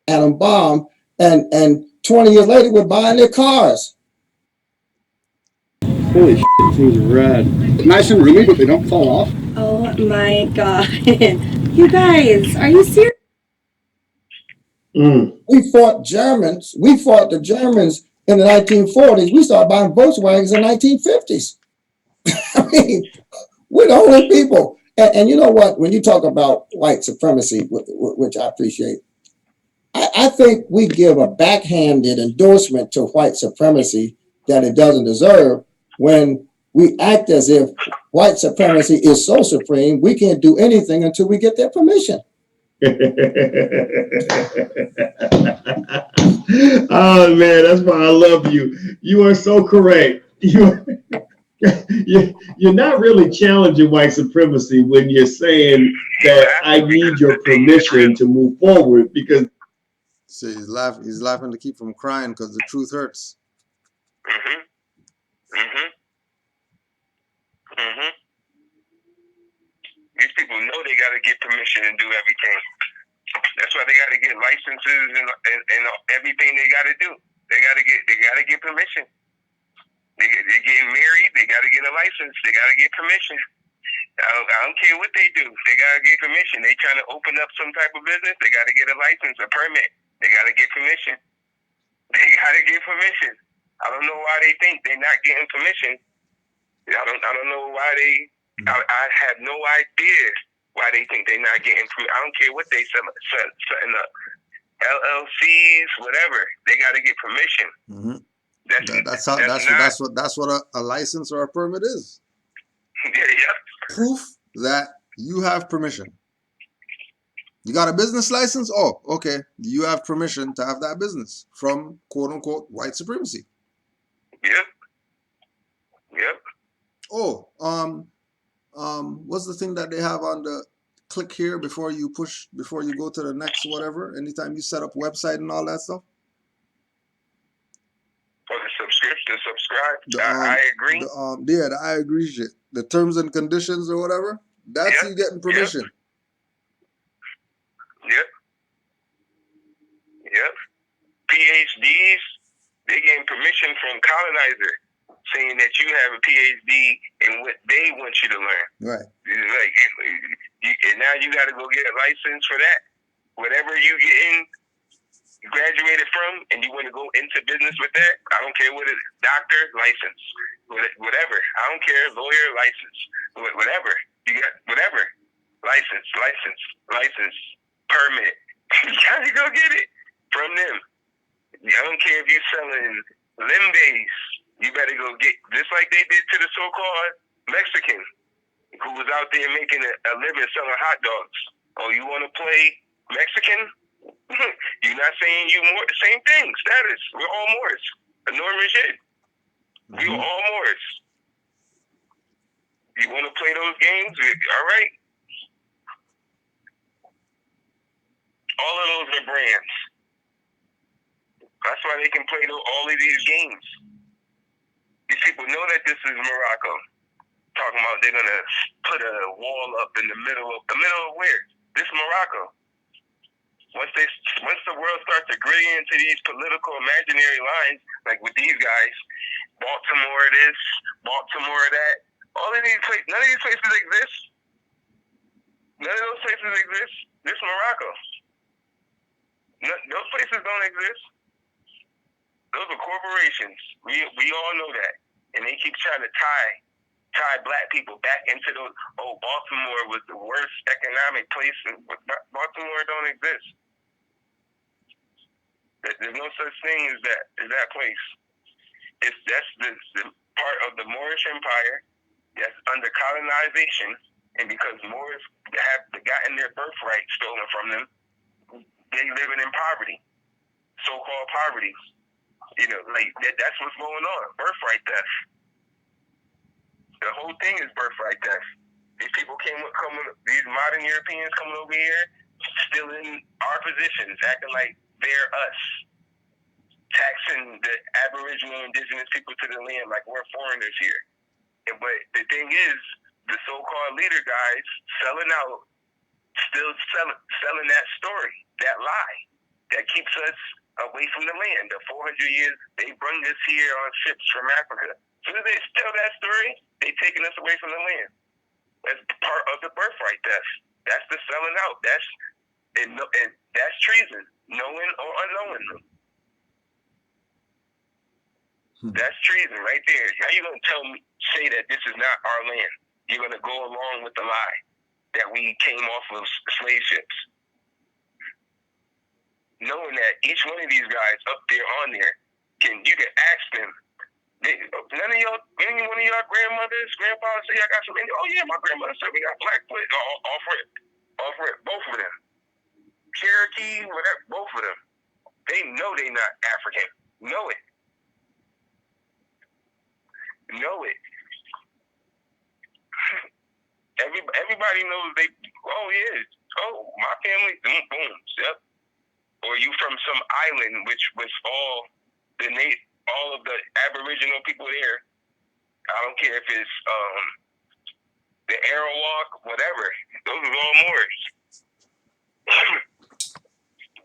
Atom bomb, and 20 years later we're buying their cars. Holy shit, these things are rad. Nice and roomy, but they don't fall off. Oh my god. You guys, are you serious? We fought the Germans in the 1940s. We started buying Volkswagens in the 1950s. I mean, we're the only people. And you know what? When you talk about white supremacy, which I appreciate, I think we give a backhanded endorsement to white supremacy that it doesn't deserve when we act as if white supremacy is so supreme, we can't do anything until we get their permission. Oh man, that's why I love you. You are so correct. You're not really challenging white supremacy when you're saying that I need your permission to move forward, because so he's laughing to keep from crying because the truth hurts. These people know they got to get permission and do everything. That's why they got to get licenses and everything they got to do. They got to get permission. They're getting married. They got to get a license. They got to get permission. I don't care what they do. They got to get permission. They trying to open up some type of business. They got to get a license, a permit. They got to get permission. They got to get permission. I don't know why they think they're not getting permission. I don't know why they. I have no idea why they think they're not getting permission. I don't care what they setting up. LLCs, whatever. They got to get permission. Mm-hmm. That's what a license or a permit is. Yeah. Proof that you have permission. You got a business license? Oh, okay. You have permission to have that business from quote unquote white supremacy. Yep. Oh, what's the thing that they have on the click here before you go to the next whatever? Anytime you set up website and all that stuff. For the subscribe. I agree. The I agree shit. The terms and conditions or whatever. That's you getting permission. Yep. Yep. PhDs, they getting permission from colonizer saying that you have a PhD in what they want you to learn. Right. Like, and now you got to go get a license for that. Whatever you graduated from, and you want to go into business with that, I don't care what it is. Doctor, license. Whatever. I don't care. Lawyer, license. Whatever. You got whatever. License. Permit. You got to go get it from them. I don't care if you're selling limbays. You better go get, just like they did to the so-called Mexican who was out there making a living selling hot dogs. Oh, you want to play Mexican? You're not saying you more. Same thing. Status. We're all Moors. Enormous shit. We are all Moors. You want to play those games? All right. All of those are brands. That's why they can play all of these games. These people know that this is Morocco. Talking about they're gonna put a wall up in the middle of where? This Morocco. Once the world starts to grid into these political imaginary lines, like with these guys, Baltimore this, Baltimore that, all of these places, none of these places exist. None of those places exist. This Morocco. Those places don't exist. Those are corporations. We all know that, and they keep trying to tie black people back into those. Oh, Baltimore was the worst economic place. Baltimore don't exist. There's no such thing as that place. That's the part of the Moorish Empire that's under colonization, and because Moors have gotten their birthright stolen from them, they living in poverty, so-called poverty. You know, like that's what's going on. Birthright theft. The whole thing is birthright theft. These people these modern Europeans coming over here, stealing our positions, acting like they're us, taxing the Aboriginal indigenous people to the land like we're foreigners here. But the thing is, the so-called leader guys selling out, still selling that story, that lie, that keeps us away from the land. The 400 years they bring us here on ships from Africa. As soon as they tell that story, they taking us away from the land. That's part of the birthright theft. That's the selling out. And that's treason, knowing or unknowingly. That's treason right there. How you gonna say that this is not our land? You're gonna go along with the lie that we came off of slave ships, knowing that each one of these guys up there on there you can ask them. None of y'all, any one of y'all grandmothers, grandfathers say I got some. Oh yeah, my grandmother said we got Blackfoot. Offer it, both of them. Cherokee, whatever, both of them. They know they not African. Know it. Everybody knows they. Oh yeah. Oh, my family. Boom. Yep. Or you from some island, which was all of the Aboriginal people there. I don't care if it's the Arawak, whatever. Those are all Moors.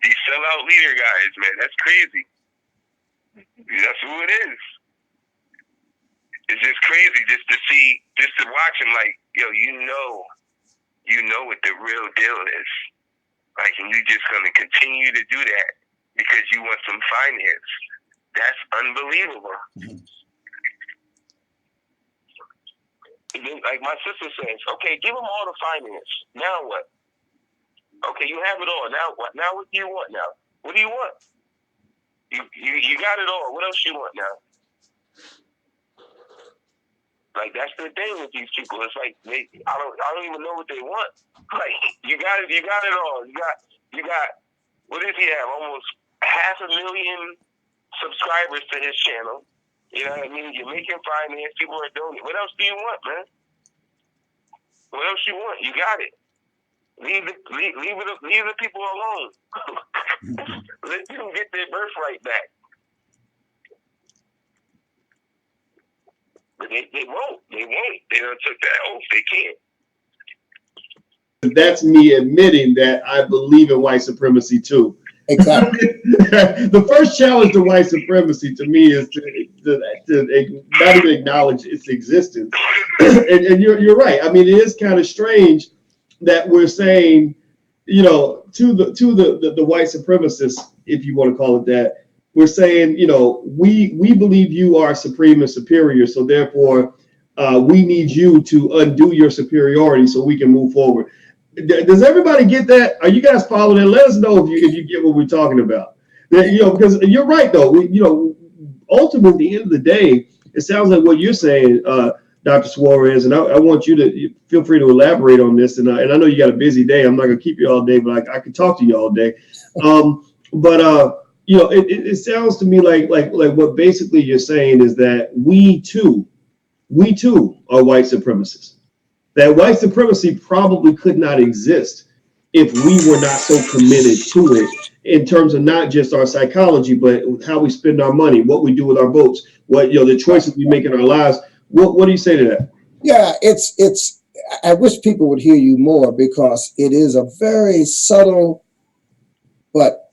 These sellout leader guys, man, that's crazy. That's who it is. It's just crazy just to watch him like, yo, you know what the real deal is. Like, and you just gonna continue to do that because you want some finance. That's unbelievable. Like my sister says, okay, give them all the finance. Now what? Okay, you have it all. Now what? Now what do you want now? What do you want? You got it all. What else you want now? Like, that's the thing with these people. It's like I don't even know what they want. Like, you got it all. You got what does he have? Almost 500,000 subscribers to his channel. You know what I mean? You're making finance. People are donating. What else do you want, man? What else you want? You got it. Leave the people alone. Let them get their birthright back. But they won't. They done took that oath. They can't. that's me admitting that I believe in white supremacy too. Exactly. The first challenge to white supremacy to me is to not even acknowledge its existence. And you're right. I mean, it is kind of strange that we're saying, you know, to the white supremacists, if you want to call it that, we're saying, you know, we believe you are supreme and superior, so therefore we need you to undo your superiority so we can move forward. Does everybody get that? Are you guys following it? Let us know if you get what we're talking about. You know, because you're right though. You know, ultimately, at the end of the day, it sounds like what you're saying, Dr. Suarez, and I want you to feel free to elaborate on this. And I know you got a busy day. I'm not going to keep you all day, but I can talk to you all day. You know, it sounds to me like what basically you're saying is that we too are white supremacists. That white supremacy probably could not exist if we were not so committed to it in terms of not just our psychology, but how we spend our money, what we do with our votes, what, you know, the choices we make in our lives. What do you say to that? Yeah, it's. I wish people would hear you more because it is a very subtle, but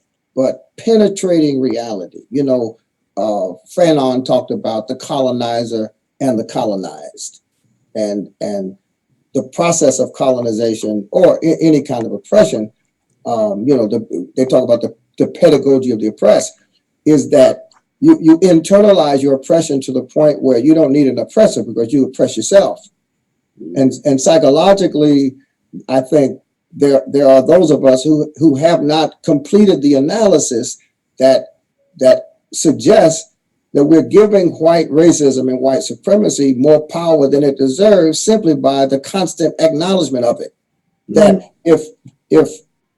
penetrating reality. You know, Fanon talked about the colonizer and the colonized, and the process of colonization or any kind of oppression, you know, they talk about the pedagogy of the oppressed, is that you internalize your oppression to the point where you don't need an oppressor because you oppress yourself. And psychologically, I think there are those of us who have not completed the analysis that suggests that we're giving white racism and white supremacy more power than it deserves simply by the constant acknowledgement of it. That if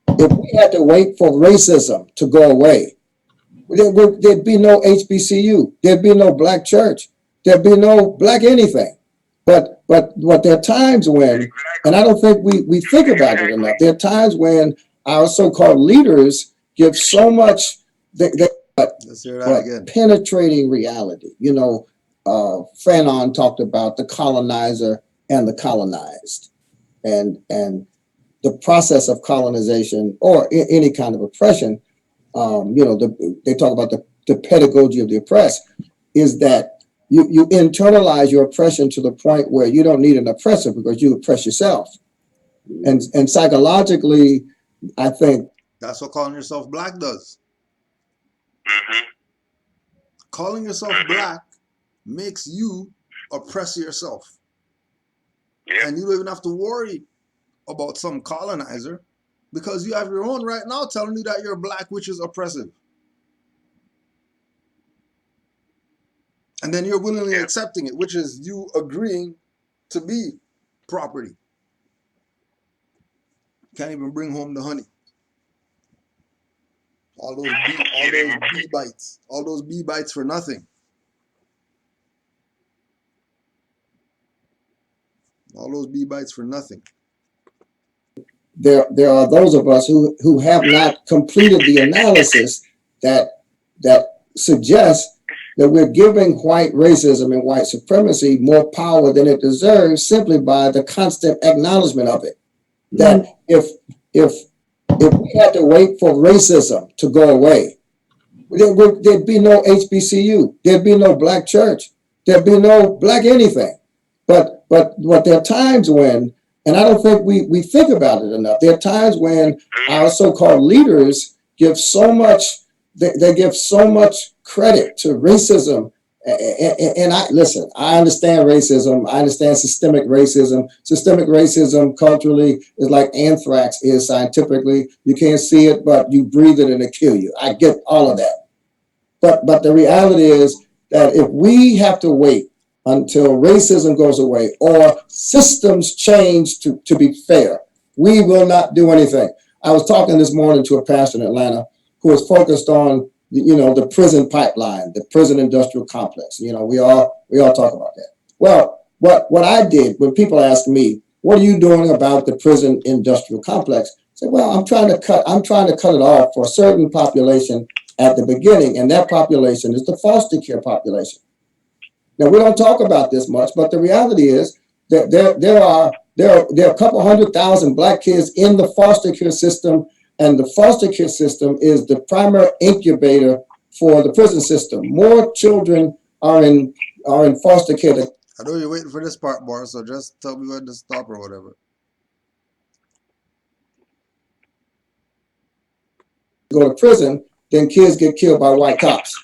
we had to wait for racism to go away, there'd be no HBCU, there'd be no black church, there'd be no black anything. But there are times when, and I don't think we think about it enough, there are times when our so-called leaders give so much, Let's hear that again. Penetrating reality. You know, Fanon talked about the colonizer and the colonized, and the process of colonization or any kind of oppression. You know, they talk about the pedagogy of the oppressed, is that you internalize your oppression to the point where you don't need an oppressor because you oppress yourself. And psychologically, I think that's what calling yourself black does. Calling yourself black makes you oppress yourself. And you don't even have to worry about some colonizer because you have your own right now telling you that you're black, which is oppressive. And then you're willingly accepting it, which is you agreeing to be property. Can't even bring home the honey. All those bee bites for nothing. All those bee bites for nothing. There are those of us who have not completed the analysis that suggests that we're giving white racism and white supremacy more power than it deserves simply by the constant acknowledgement of it. That if we had to wait for racism to go away, there'd be no HBCU, there'd be no black church, there'd be no black anything. But there are times when, and I don't think we think about it enough, there are times when our so-called leaders give so much, they give so much credit to racism. And I understand racism. I understand systemic racism. Systemic racism culturally is like anthrax is scientifically. You can't see it, but you breathe it and it kill you. I get all of that. But the reality is that if we have to wait until racism goes away or systems change to be fair, we will not do anything. I was talking this morning to a pastor in Atlanta who was focused on the prison pipeline, the prison industrial complex. You know, we all talk about that. Well, what I did when people ask me, what are you doing about the prison industrial complex? I said, well, I'm trying to cut it off for a certain population at the beginning, and that population is the foster care population. Now, we don't talk about this much, but the reality is that there are There are a couple 100,000 black kids in the foster care system, and the foster care system is the primary incubator for the prison system. More children are in foster care. I know you're waiting for this part, Boris, so just tell me when to stop or whatever. Go to prison, then kids get killed by white cops.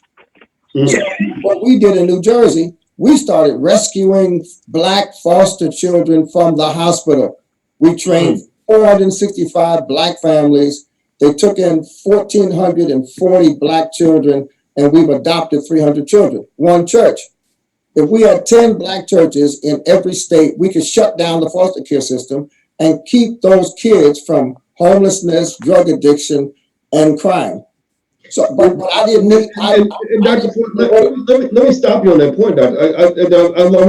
So what we did in New Jersey, we started rescuing black foster children from the hospital. We trained 465 black families. They took in 1,440 black children, and we've adopted 300 children. One church. If we had 10 black churches in every state, we could shut down the foster care system and keep those kids from homelessness, drug addiction, and crime. So, but I didn't need. And Dr. Ford, let me stop you on that point, Doctor. I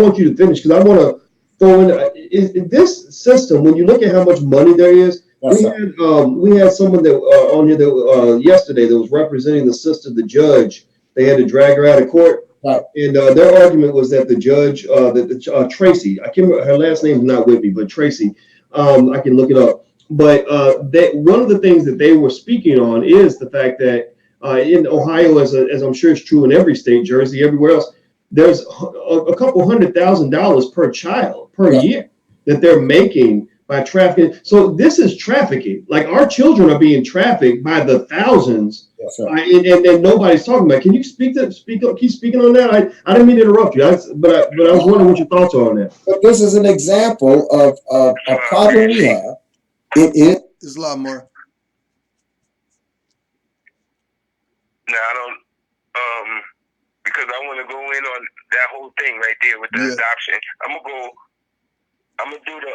want you to finish because I want to throw in this system. When you look at how much money there is, we had someone that on here that yesterday that was representing the sister, the judge. They had to drag her out of court, and their argument was that the judge, Tracy, I can't remember her last name is not with me, but Tracy, I can look it up. But that one of the things that they were speaking on is the fact that. In Ohio, as I'm sure is true in every state, Jersey, everywhere else, there's a couple $100,000 per child per year that they're making by trafficking. So this is trafficking. Like our children are being trafficked by the thousands, and nobody's talking about it. Can you keep speaking on that? I didn't mean to interrupt you, but I was wondering what your thoughts are on that. But this is an example of a problem we have. It is Islam more. No, I don't. Because I want to go in on that whole thing right there with the adoption. I'm gonna do the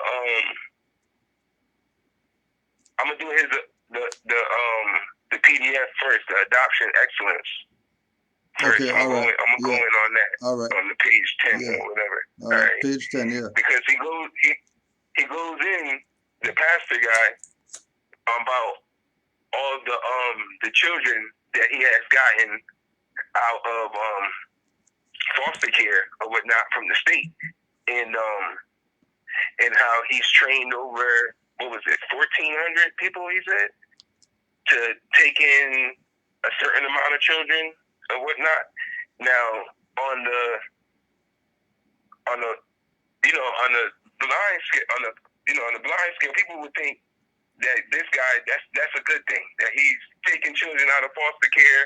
the PDF first, the adoption excellence. First, Okay, I'm going on that. All right. On the page 10 or whatever. All right. Page 10, yeah. Because he goes in, the pastor guy, about all the children that he has gotten out of foster care or whatnot from the state, and how he's trained over 1,400 people, he said, to take in a certain amount of children or whatnot. Now on the blind scale, people would think that this guy, that's a good thing, that he's taking children out of foster care,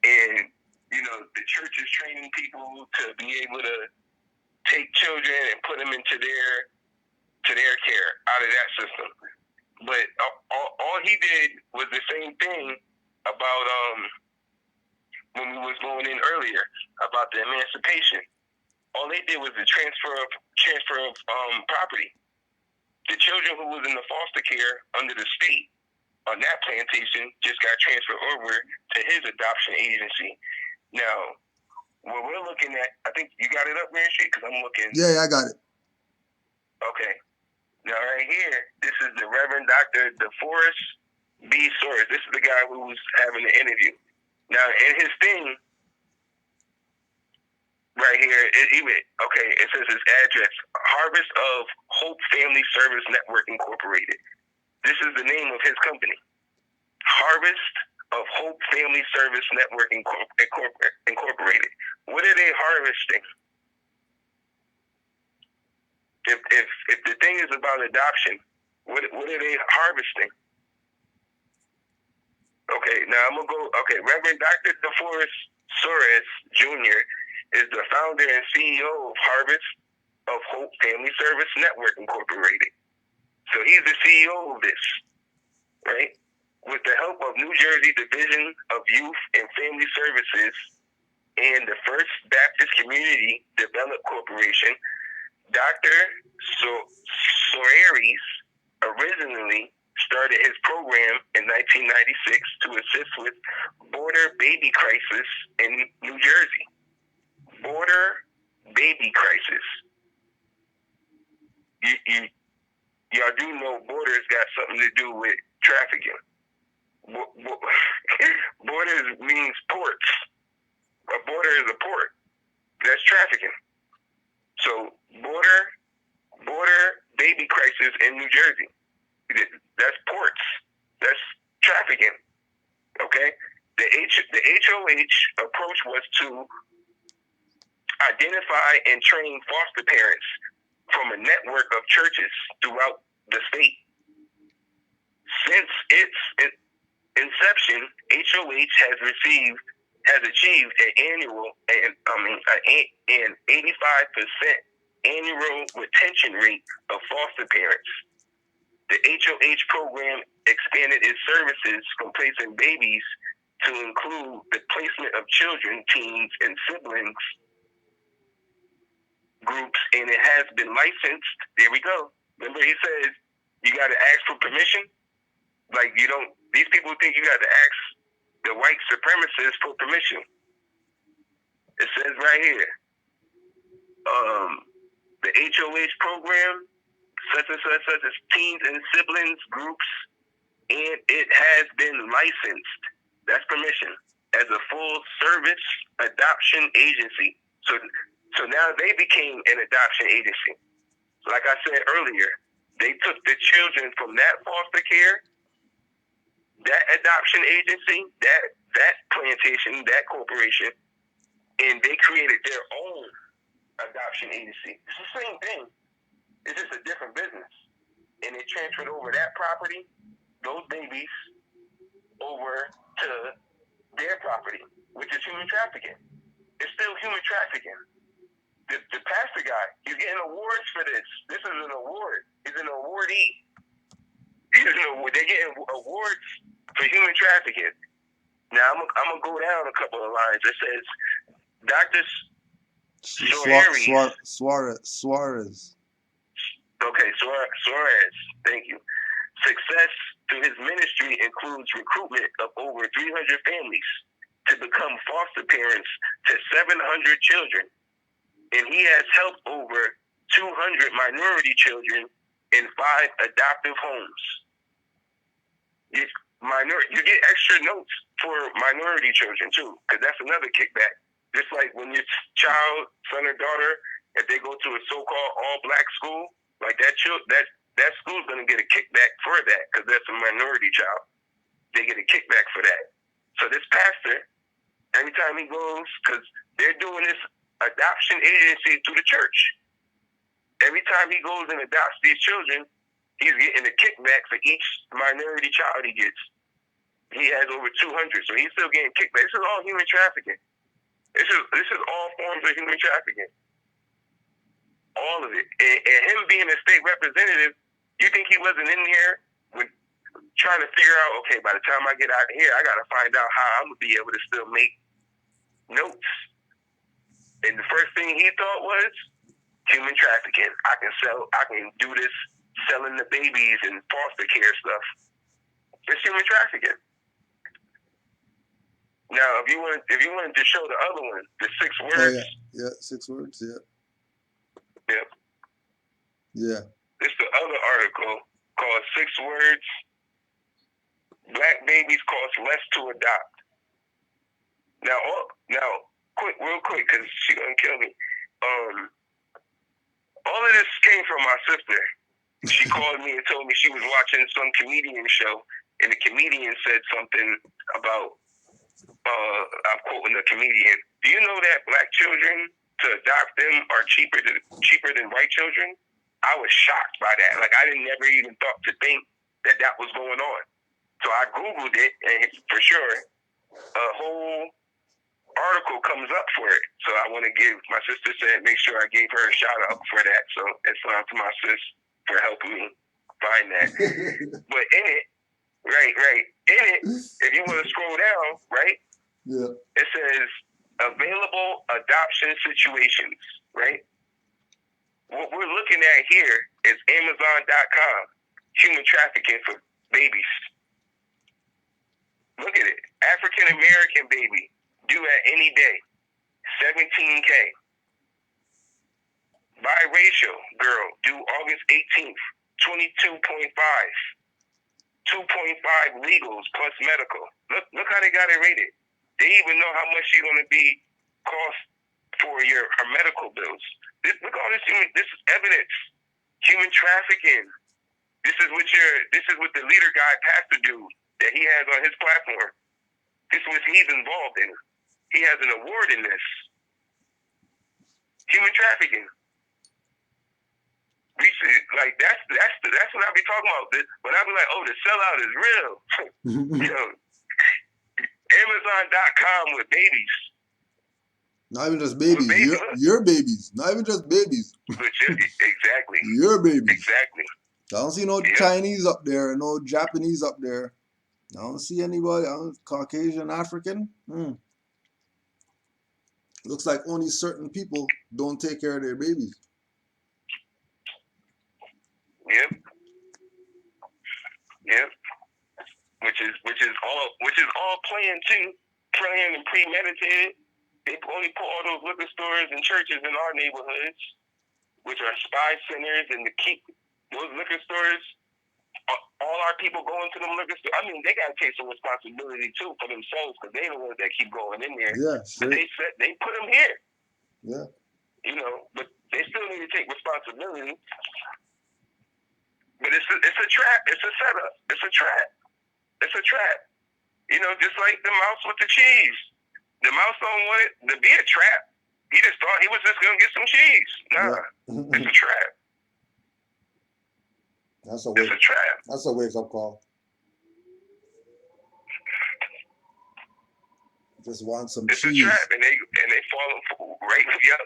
and the church is training people to be able to take children and put them into their care out of that system. But all he did was the same thing about when we was going in earlier about the emancipation. All they did was the transfer of property. The children who was in the foster care under the state on that plantation just got transferred over to his adoption agency. Now, what we're looking at, I think you got it up, Grand Street, because I'm looking. Yeah, I got it. Okay. Now, right here, this is the Reverend Dr. DeForest B. Soares. This is the guy who was having the interview. Now, in his thing, right here, it says his address, Harvest of Hope Family Service Network Incorporated. This is the name of his company. Harvest of Hope Family Service Network Incorporated. What are they harvesting? If the thing is about adoption, what are they harvesting? Okay, now I'm gonna go. Okay, Reverend Dr. DeForest Soares Jr. is the founder and CEO of Harvest of Hope Family Service Network Incorporated. So he's the CEO of this, right? With the help of New Jersey Division of Youth and Family Services and the First Baptist Community Development Corporation, Dr. Soares originally started his program in 1996 to assist with border baby crisis in New Jersey. Border baby crisis. Y'all do know borders got something to do with trafficking. Borders means ports. A border is a port. That's trafficking. So border baby crisis devices in New Jersey. That's ports. That's trafficking. Okay? The HOH approach was to identify and train foster parents from a network of churches throughout the state. Since its inception, HOH has achieved an 85% annual retention rate of foster parents. The HOH program expanded its services from placing babies to include the placement of children, teens, and siblings groups, and it has been licensed. There we go. Remember, he says you got to ask for permission. Like, you don't. These people think you got to ask the white supremacists for permission. It says right here, the HOH program, such as teens and siblings groups, and it has been licensed. That's permission as a full service adoption agency. So now they became an adoption agency. Like I said earlier, they took the children from that foster care, that adoption agency, that plantation, that corporation, and they created their own adoption agency. It's the same thing. It's just a different business. And they transferred over that property, those babies, over to their property, which is human trafficking. It's still human trafficking. The pastor guy, he's getting awards for this. This is an award. He's an awardee. They're getting awards for human trafficking. Now, I'm going to go down a couple of lines. It says, Dr. Suarez. Okay, Suarez. Thank you. Success to his ministry includes recruitment of over 300 families to become foster parents to 700 children. And he has helped over 200 minority children in 5 adoptive homes. You get extra notes for minority children too, because that's another kickback. Just like when your child, son or daughter, if they go to a so-called all-black school, like that school's going to get a kickback for that, because that's a minority child. They get a kickback for that. So this pastor, every time he goes, because they're doing this adoption agency through the church. Every time he goes and adopts these children, he's getting a kickback for each minority child he gets. He has over 200, so he's still getting kickback. This is all human trafficking. This is all forms of human trafficking. All of it. And him being a state representative, you think he wasn't in there when trying to figure out, okay, by the time I get out of here, I got to find out how I'm going to be able to still make notes. And the first thing he thought was human trafficking. I can do this selling the babies and foster care stuff. It's human trafficking. Now, if you wanted to show the other one, the 6 words. Oh, yeah, 6 words, yeah. Yep. Yeah. It's the other article called 6 Words. Black babies cost less to adopt. Now, real quick, because she's going to kill me. All of this came from my sister. She called me and told me she was watching some comedian show, and the comedian said something about, I'm quoting the comedian, do you know that black children, to adopt them, are cheaper than white children? I was shocked by that. Like, I didn't never even thought to think that was going on. So I Googled it, and for sure, a whole article comes up for it. So I want to give, my sister said, make sure I gave her a shout out for that. So it's on to my sis for helping me find that. But in it, right, in it, if you want to scroll down, right, yeah, it says available adoption situations, right? What we're looking at here is Amazon.com, human trafficking for babies. Look at it. African American baby, due at any day, $17K. Biracial girl, due August 18th, $22.5. 2.5 legals plus medical. Look how they got it rated. They even know how much she's going to be cost for her medical bills. Look all this. This is evidence. Human trafficking. This is what the leader guy, pastor dude that he has on his platform. This is what he's involved in. He has an award in this. Human trafficking. Like that's what I be talking about. When I be like, oh, the sellout is real. You know, Amazon.com with babies. Not even just babies. Your babies. Not even just babies. Exactly. Your babies. Exactly. I don't see no Chinese up there, no Japanese up there. I don't see anybody. Caucasian, African. Looks like only certain people don't take care of their babies. Yep. Yep. Which is all planned and premeditated. They only put all those liquor stores and churches in our neighborhoods, which are spy centers, and to keep those liquor stores, all our people going to them liquor stores. I mean, they gotta take some responsibility too for themselves, because they the ones that keep going in there. Yeah, but they put them here. Yeah. You know, but they still need to take responsibility. But it's a trap. It's a setup. It's a trap. It's a trap. You know, just like the mouse with the cheese. The mouse don't want it to be a trap. He just thought he was just gonna get some cheese. Nah, it's a trap. It's a trap. That's a wake up call. Just want some it's cheese. It's a trap, and they fall right. Yep.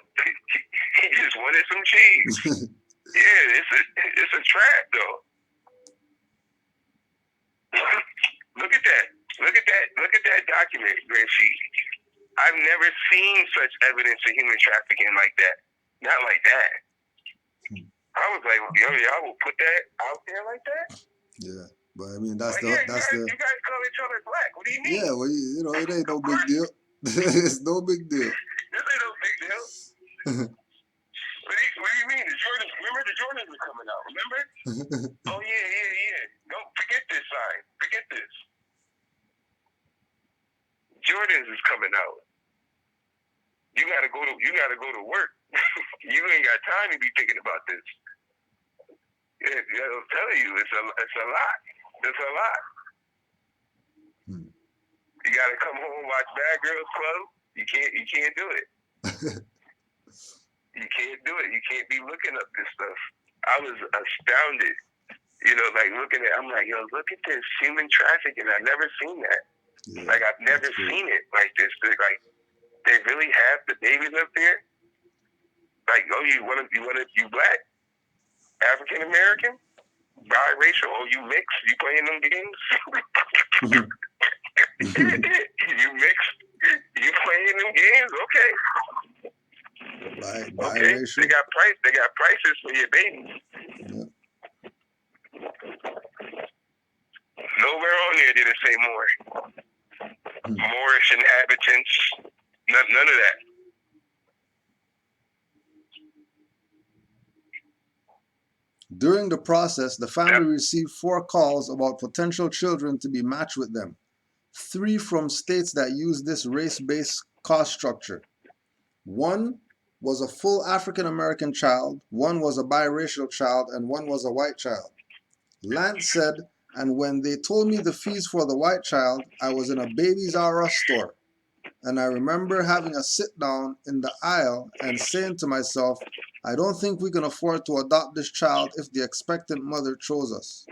He just wanted some cheese. Yeah, it's a trap though. Look at that. Look at that document, Gracie. I've never seen such evidence of human trafficking like that. Not like that. I was like, yo, y'all will put that out there like that? Yeah, but I mean that's you guys call each other black. What do you mean? Yeah, well, you know, it ain't no big deal. It's no big deal. This ain't no big deal. What do you mean? Remember the Jordans were coming out, remember? Oh yeah. Don't forget this sign. Forget this. Jordans is coming out. You gotta go to work. You ain't got time to be thinking about this. Yeah, I'm telling you, it's a lot. It's a lot. You gotta come home and watch Bad Girls Club. You can't do it. You can't do it. You can't be looking up this stuff. I was astounded. You know, like looking at, I'm like, yo, look at this human trafficking. I've never seen that. Yeah, like I've never seen it like this. Like they really have the babies up there. Like, oh, you black, African American, biracial. Oh, you mixed. You playing them games? You mixed. You playing them games? Okay. Okay. They got prices for your babies. Yeah. Nowhere on there did it say more. Moorish inhabitants. None of that. During the process, the family received 4 calls about potential children to be matched with them. 3 from states that use this race-based cost structure. 1 was a full African American child, 1 was a biracial child, and 1 was a white child. Lance said, and when they told me the fees for the white child, I was in a Babies R Us store. And I remember having a sit down in the aisle and saying to myself, I don't think we can afford to adopt this child if the expectant mother chose us.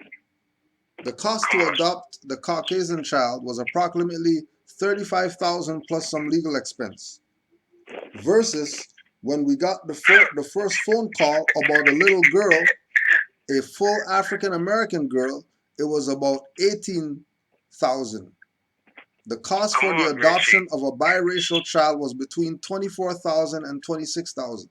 The cost to adopt the Caucasian child was approximately $35,000 plus some legal expense. Versus when we got the first phone call about a little girl, a full African American girl, it was about $18,000. The cost for the adoption of a biracial child was between $24,000 and $26,000.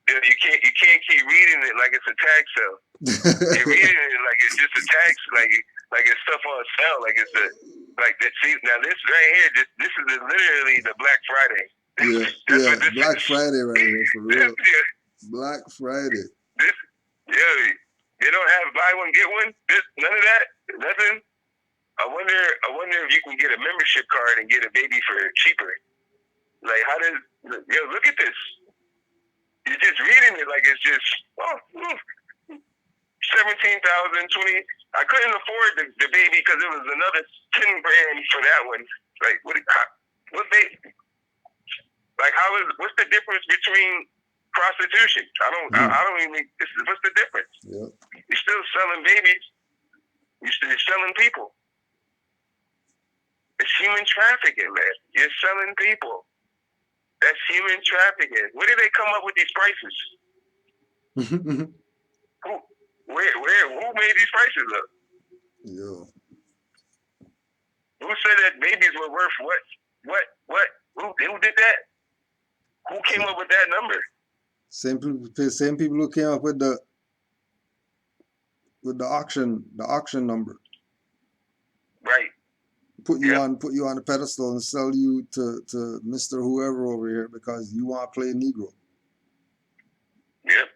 You can't keep reading it like it's a tag sale. You're reading it like it's just a tag, like it's stuff on sale, like it's see, now this right here, this is literally the Black Friday. Yeah, Black Friday right here for real. Black Friday. They don't have buy one get one. None of that. Nothing. I wonder if you can get a membership card and get a baby for cheaper. Like look at this. You you're just reading it like it's just 17,000, 20. I couldn't afford the baby because it was another 10 grand for that one. Like what baby? Like what's the difference between prostitution? I don't even. What's the difference? Yep. You're still selling babies. You're still selling people. It's human trafficking, man. You're selling people. That's human trafficking. Where did they come up with these prices? Who made these prices up? Yeah. Who said that babies were worth what? Who did that? Who came up with that number? Same people who came up with the auction number. Right. Put you on the pedestal and sell you to Mr. Whoever over here because you want to play Negro. Yep.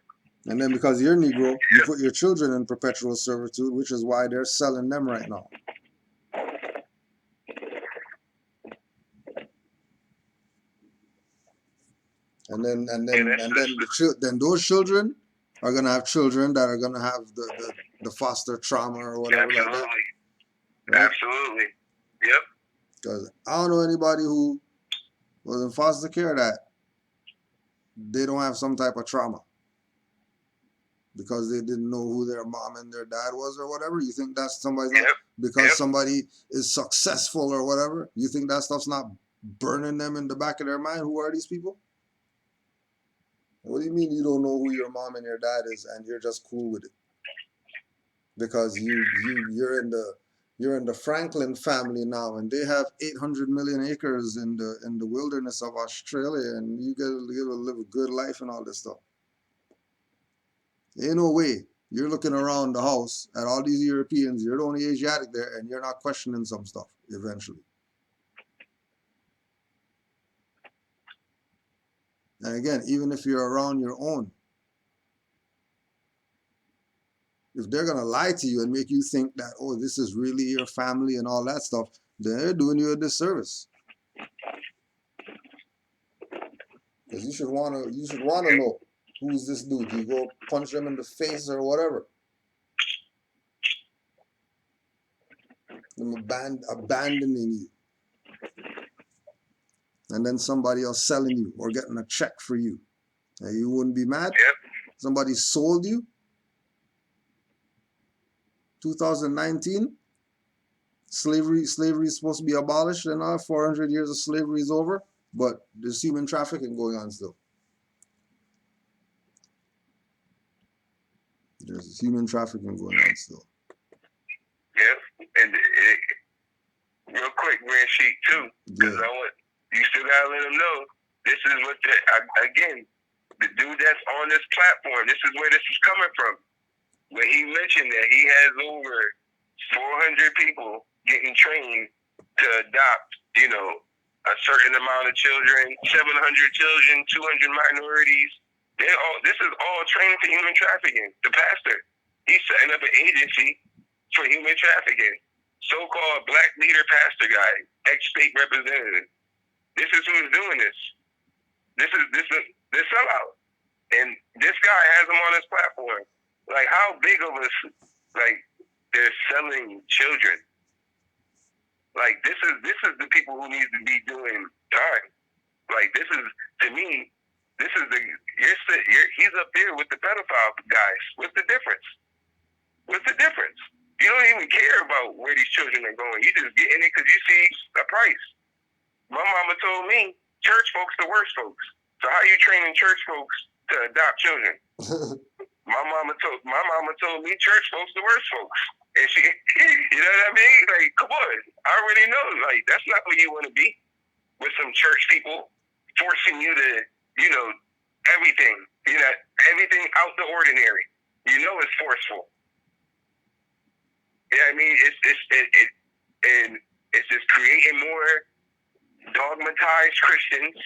And then because you're Negro, you put your children in perpetual servitude, which is why they're selling them right now. And then those children are gonna have children that are gonna have the foster trauma or whatever. Absolutely. Like that. Right? Absolutely. Yep. Because I don't know anybody who was in foster care that they don't have some type of trauma because they didn't know who their mom and their dad was or whatever. You think that's somebody's not because somebody is successful or whatever? You think that stuff's not burning them in the back of their mind? Who are these people? What do you mean you don't know who your mom and your dad is and you're just cool with it? Because you're in the Franklin family now and they have 800 million acres in the wilderness of Australia and you get to live a good life and all this stuff. Ain't no way you're looking around the house at all these Europeans, you're the only Asiatic there and you're not questioning some stuff eventually. And again, even if you're around your own, if they're going to lie to you and make you think that, oh, this is really your family and all that stuff, then they're doing you a disservice. Because you should want to know who's this dude. You go punch them in the face or whatever. Them abandoning you. And then somebody else selling you or getting a check for you. And you wouldn't be mad? Yep. Somebody sold you? 2019? Slavery is supposed to be abolished and all 400 years of slavery is over, but there's human trafficking going on still. There's human trafficking going on still. Yep. And real quick, Grand Sheik, too, because you still got to let them know this is what again, the dude that's on this platform, this is where this is coming from. When he mentioned that he has over 400 people getting trained to adopt, a certain amount of children, 700 children, 200 minorities. This is all training for human trafficking. The pastor, he's setting up an agency for human trafficking. So-called black leader pastor guy, ex-state representative. This is who's doing this. This is the sellout. And this guy has him on his platform. Like, how big of a, they're selling children. Like, this is the people who need to be doing time. Like, this is, to me, this is he's up there with the pedophile guys. What's the difference? What's the difference? You don't even care about where these children are going. You just get in it because you see a price. My mama told me, church folks the worst folks. So how you training church folks to adopt children? My mama told me church folks the worst folks. And she, you know what I mean? Like, come on. I already know. Like, that's not who you want to be. With some church people forcing you to, everything. Everything out the ordinary. It's forceful. Yeah, I mean, it's just creating more dogmatized Christians,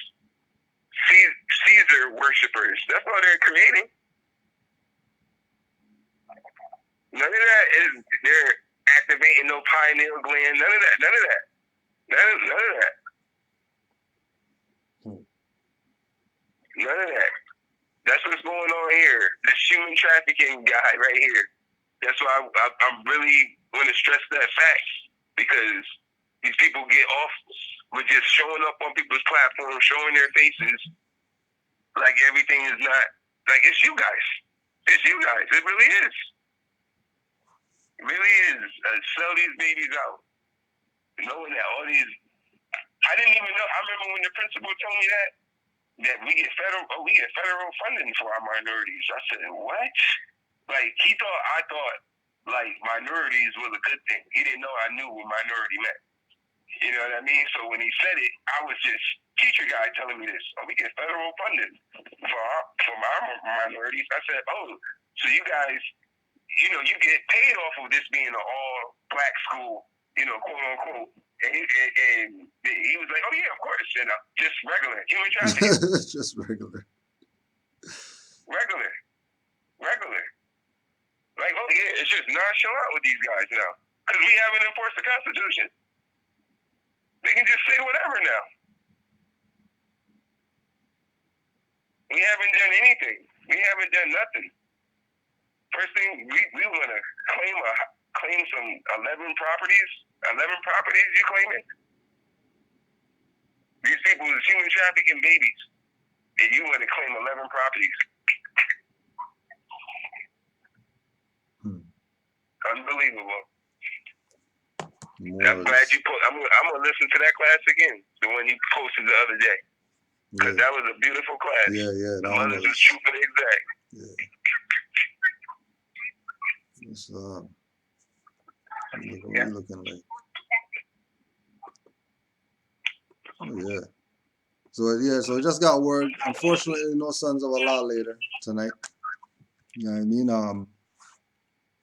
Caesar worshipers. That's all they're creating. None of that is they're activating no pineal gland. None of that. None of that. That's what human trafficking guy right here. That's why I'm really want to stress that fact, because these people get off with just showing up on people's platforms, showing their faces, like everything is not, like it's you guys. It's you guys. It really is. It really is. Sell these babies out. Knowing that all these, I didn't even know. I remember when the principal told me that we get federal funding for our minorities. I said, what? Like I thought like minorities was a good thing. He didn't know I knew what minority meant. You know what I mean? So when he said it, I was just teacher guy telling me this. Oh, we get federal funding for my minorities. I said, oh, so you guys, you know, you get paid off of this being an all black school, you know, quote unquote. And he was like, oh yeah, of course, and just regular human trafficking. Just regular. Regular. Like, oh yeah, it's just nonchalant with these guys now, because we haven't enforced the Constitution. They can just say whatever now. We haven't done anything. We haven't done nothing. First thing, we want to claim some 11 properties. 11 properties you claiming? These people is human trafficking babies, and you want to claim 11 properties? Unbelievable. I'm glad you put. I'm gonna listen to that class again, the one you posted the other day, because that was a beautiful class. Yeah. The mothers was true and exact. Yeah. It's, what are you looking like? Oh yeah. So we just got word. Unfortunately, no Sons of Allah later tonight. You know what I mean?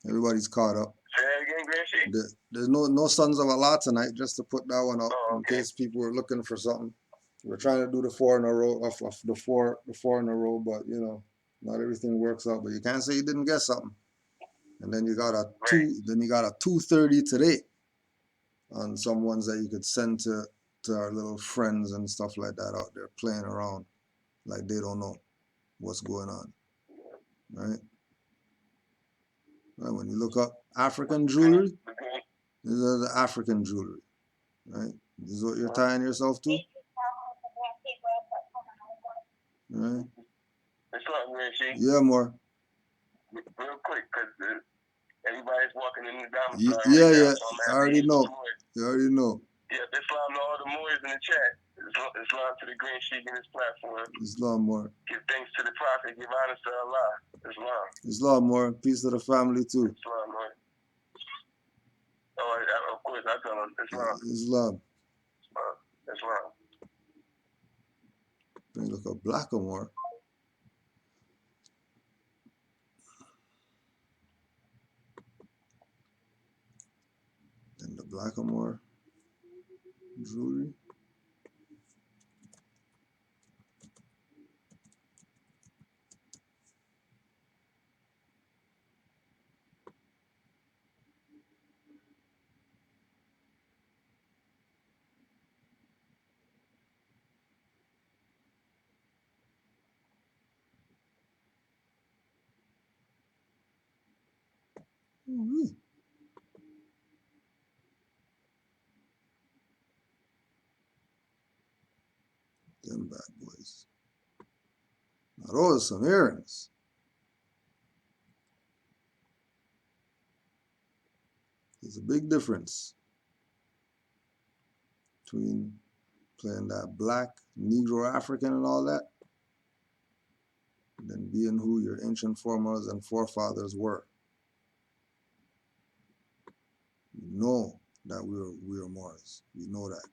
Everybody's caught up. Say that again, Gracie? There's no Sons of Allah tonight, just to put that one up in case people were looking for something. We're trying to do the 4 in a row of the four in a row, but you know, not everything works out. But you can't say you didn't get something. And then you got a 2:30 today on some ones that you could send to our little friends and stuff like that out there playing around like they don't know what's going on. Right? Right, when you look up African jewelry, these are the African jewelry. Right? This is what you're tying yourself to. Right? Yeah, more. Real quick, because everybody's walking in the down. Yeah. I already know. You already know. Yeah, Islam to all the Moors in the chat. Islam to the Green Sheik in his platform. Islam more. Give thanks to the Prophet. Give honor to Allah. Islam. Islam more. Peace to the family too. Islam more. Oh, of course, I tell him Islam. Islam. Then look up Blackamore. Then the Blackamore jewelry. Them bad boys. Now those are some earrings. There's a big difference between playing that black, Negro, African and all that, and then being who your ancient foremothers and forefathers were. We know that we were Moors. We know that.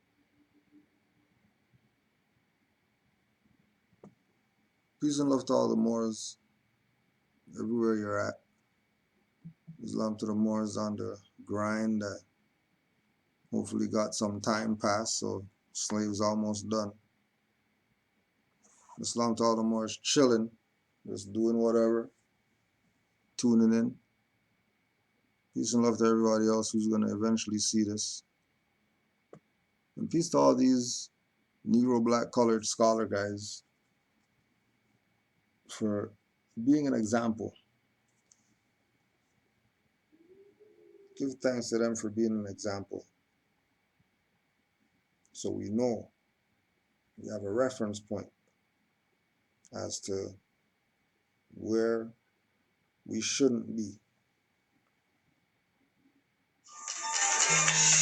Peace and love to all the Moors, everywhere you're at. Islam to the Moors on the grind that hopefully got some time passed, so slaves almost done. Islam to all the Moors chilling, just doing whatever, tuning in. Peace and love to everybody else who's going to eventually see this. And peace to all these Negro, black, colored scholar guys for being an example Give thanks to them for being an example. So we know, we have a reference point as to where we shouldn't be.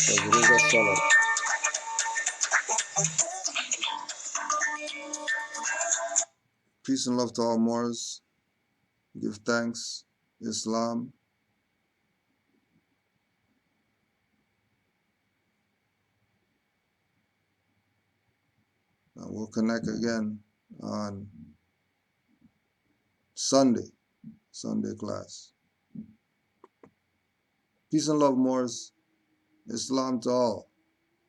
Because it is a struggle. Peace and love to all Moors. Give thanks. Islam. And we'll connect again on Sunday class. Peace and love, Moors. Islam to all.